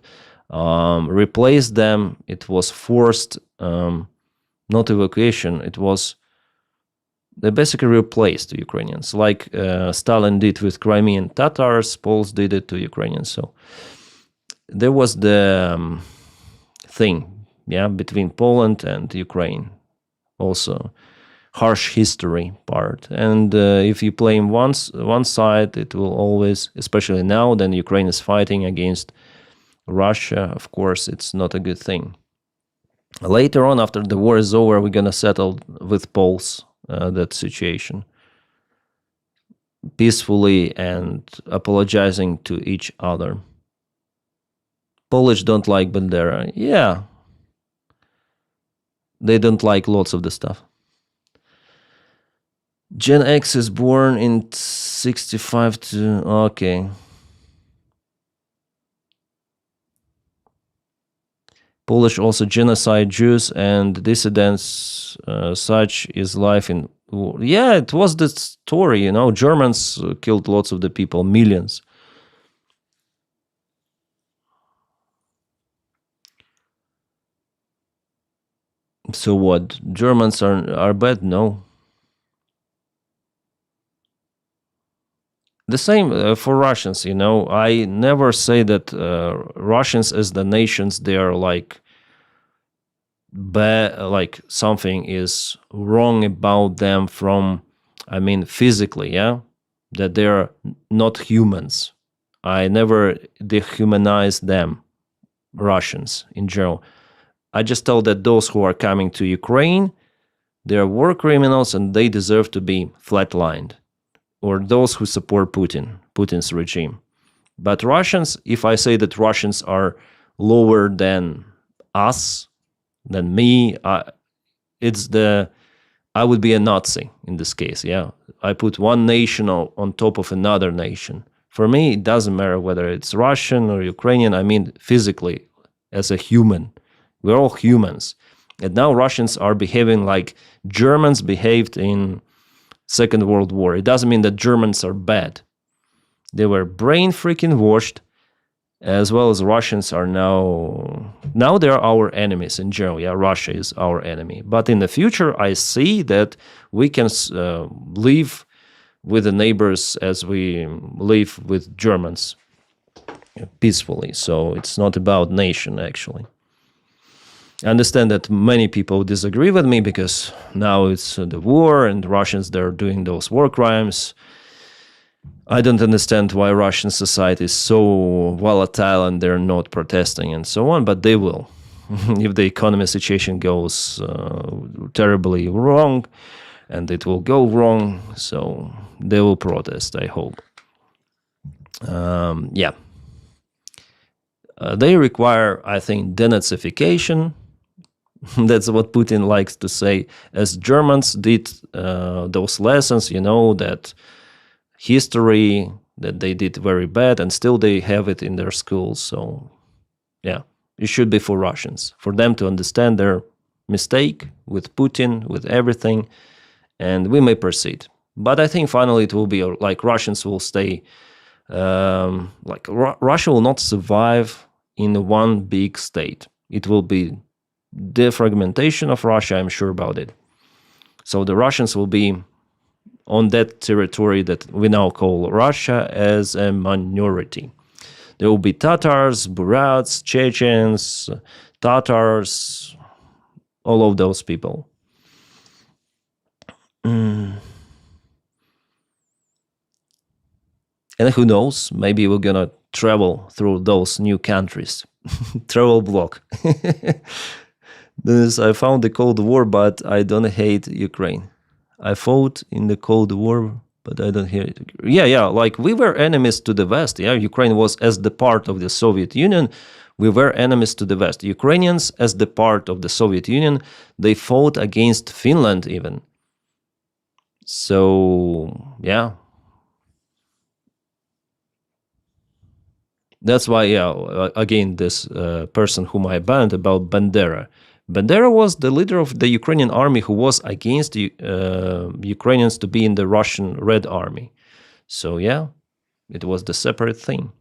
replaced them. It was forced, not evacuation. They basically replaced the Ukrainians, like Stalin did with Crimean Tatars. Poles did it to Ukrainians. So there was the thing, between Poland and Ukraine. Also, harsh history part. And if you play one side, it will always, especially now, then Ukraine is fighting against Russia. Of course, it's not a good thing. Later on, after the war is over, we're gonna settle with Poles. That situation peacefully and apologizing to each other. Polish don't like Bandera. Yeah. They don't like lots of the stuff. Gen X is born in 65 to... Okay. Polish also genocide Jews and dissidents. Such is life in war. Yeah, it was the story, Germans killed lots of the people, millions. So what? Germans are bad? No. The same for Russians, I never say that Russians as the nations, they are like bad, like something is wrong about them from, physically, that they are not humans. I never dehumanize them, Russians in general. I just tell that those who are coming to Ukraine, they are war criminals and they deserve to be flatlined. Or those who support Putin's regime. But Russians, if I say that Russians are lower than us, than me, I would be a Nazi in this case, I put one nation on top of another nation. For me, it doesn't matter whether it's Russian or Ukrainian. I mean, physically, as a human. We're all humans. And now Russians are behaving like Germans behaved in Second World War. It doesn't mean that Germans are bad. They were brain freaking washed, as well as Russians are now they're our enemies in general. Yeah, Russia is our enemy. But in the future, I see that we can live with the neighbors as we live with Germans peacefully. So it's not about nation, actually. I understand that many people disagree with me because now it's the war and Russians, they're doing those war crimes. I don't understand why Russian society is so volatile and they're not protesting and so on, but they will. If the economy situation goes terribly wrong, and it will go wrong, so they will protest, I hope. Yeah. They require, I think, denazification. That's what Putin likes to say. As Germans did those lessons, that history, that they did very bad, and still they have it in their schools. So, yeah, it should be for Russians, for them to understand their mistake with Putin, with everything, and we may proceed. But I think finally it will be like Russians will stay, Russia will not survive in one big state. It will be defragmentation of Russia, I'm sure about it. So the Russians will be on that territory that we now call Russia as a minority. There will be Tatars, Burats, Chechens, Tatars, all of those people. And who knows, maybe we're gonna travel through those new countries. Travel block. I found the Cold War, but I don't hate Ukraine. I fought in the Cold War, but I don't hate it. Yeah, like we were enemies to the West. Yeah, Ukraine was as the part of the Soviet Union. We were enemies to the West. Ukrainians, as the part of the Soviet Union, they fought against Finland even. So, yeah. That's why, again, this person whom I banned about Bandera. Bandera was the leader of the Ukrainian army who was against Ukrainians to be in the Russian Red Army. So, yeah, it was the separate thing.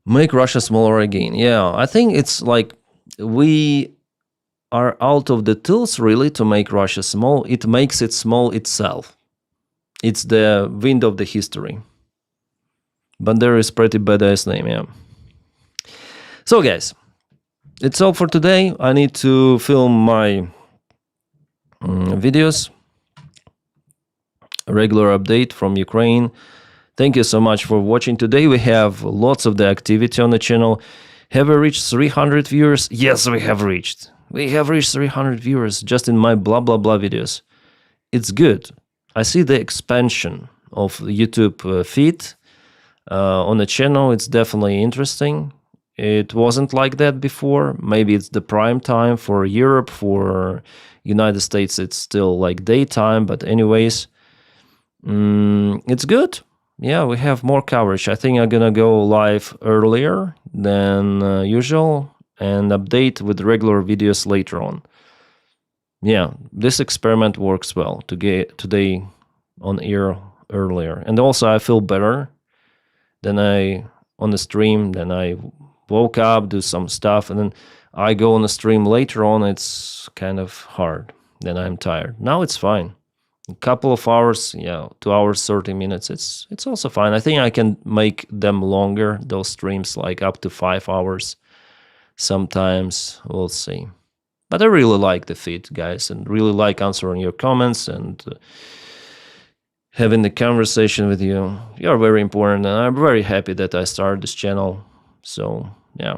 Make Russia smaller again. Yeah, I think it's like we are out of the tools, really, to make Russia small. It makes it small itself. It's the wind of the history. Bandera is pretty badass name, yeah. So, guys, it's all for today. I need to film my videos. A regular update from Ukraine. Thank you so much for watching. Today we have lots of the activity on the channel. Have we reached 300 viewers? Yes, we have reached. We have reached 300 viewers just in my blah blah blah videos. It's good. I see the expansion of the YouTube feed on the channel. It's definitely interesting. It wasn't like that before. Maybe it's the prime time for Europe. For United States, it's still like daytime. But anyways, it's good. Yeah, we have more coverage. I think I'm gonna go live earlier than usual and update with regular videos later on. Yeah, this experiment works well to get today on air earlier. And also I feel better than on the stream. Then I woke up, do some stuff, and then I go on the stream later on. It's kind of hard. Then I'm tired. Now it's fine. A couple of hours, 2 hours, 30 minutes. It's also fine. I think I can make them longer, those streams, like up to 5 hours. Sometimes we'll see. But I really like the feed, guys, and really like answering your comments and having the conversation with you. You're very important, and I'm very happy that I started this channel. So, yeah,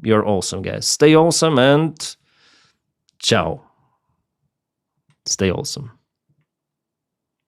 you're awesome, guys. Stay awesome, and ciao. Stay awesome.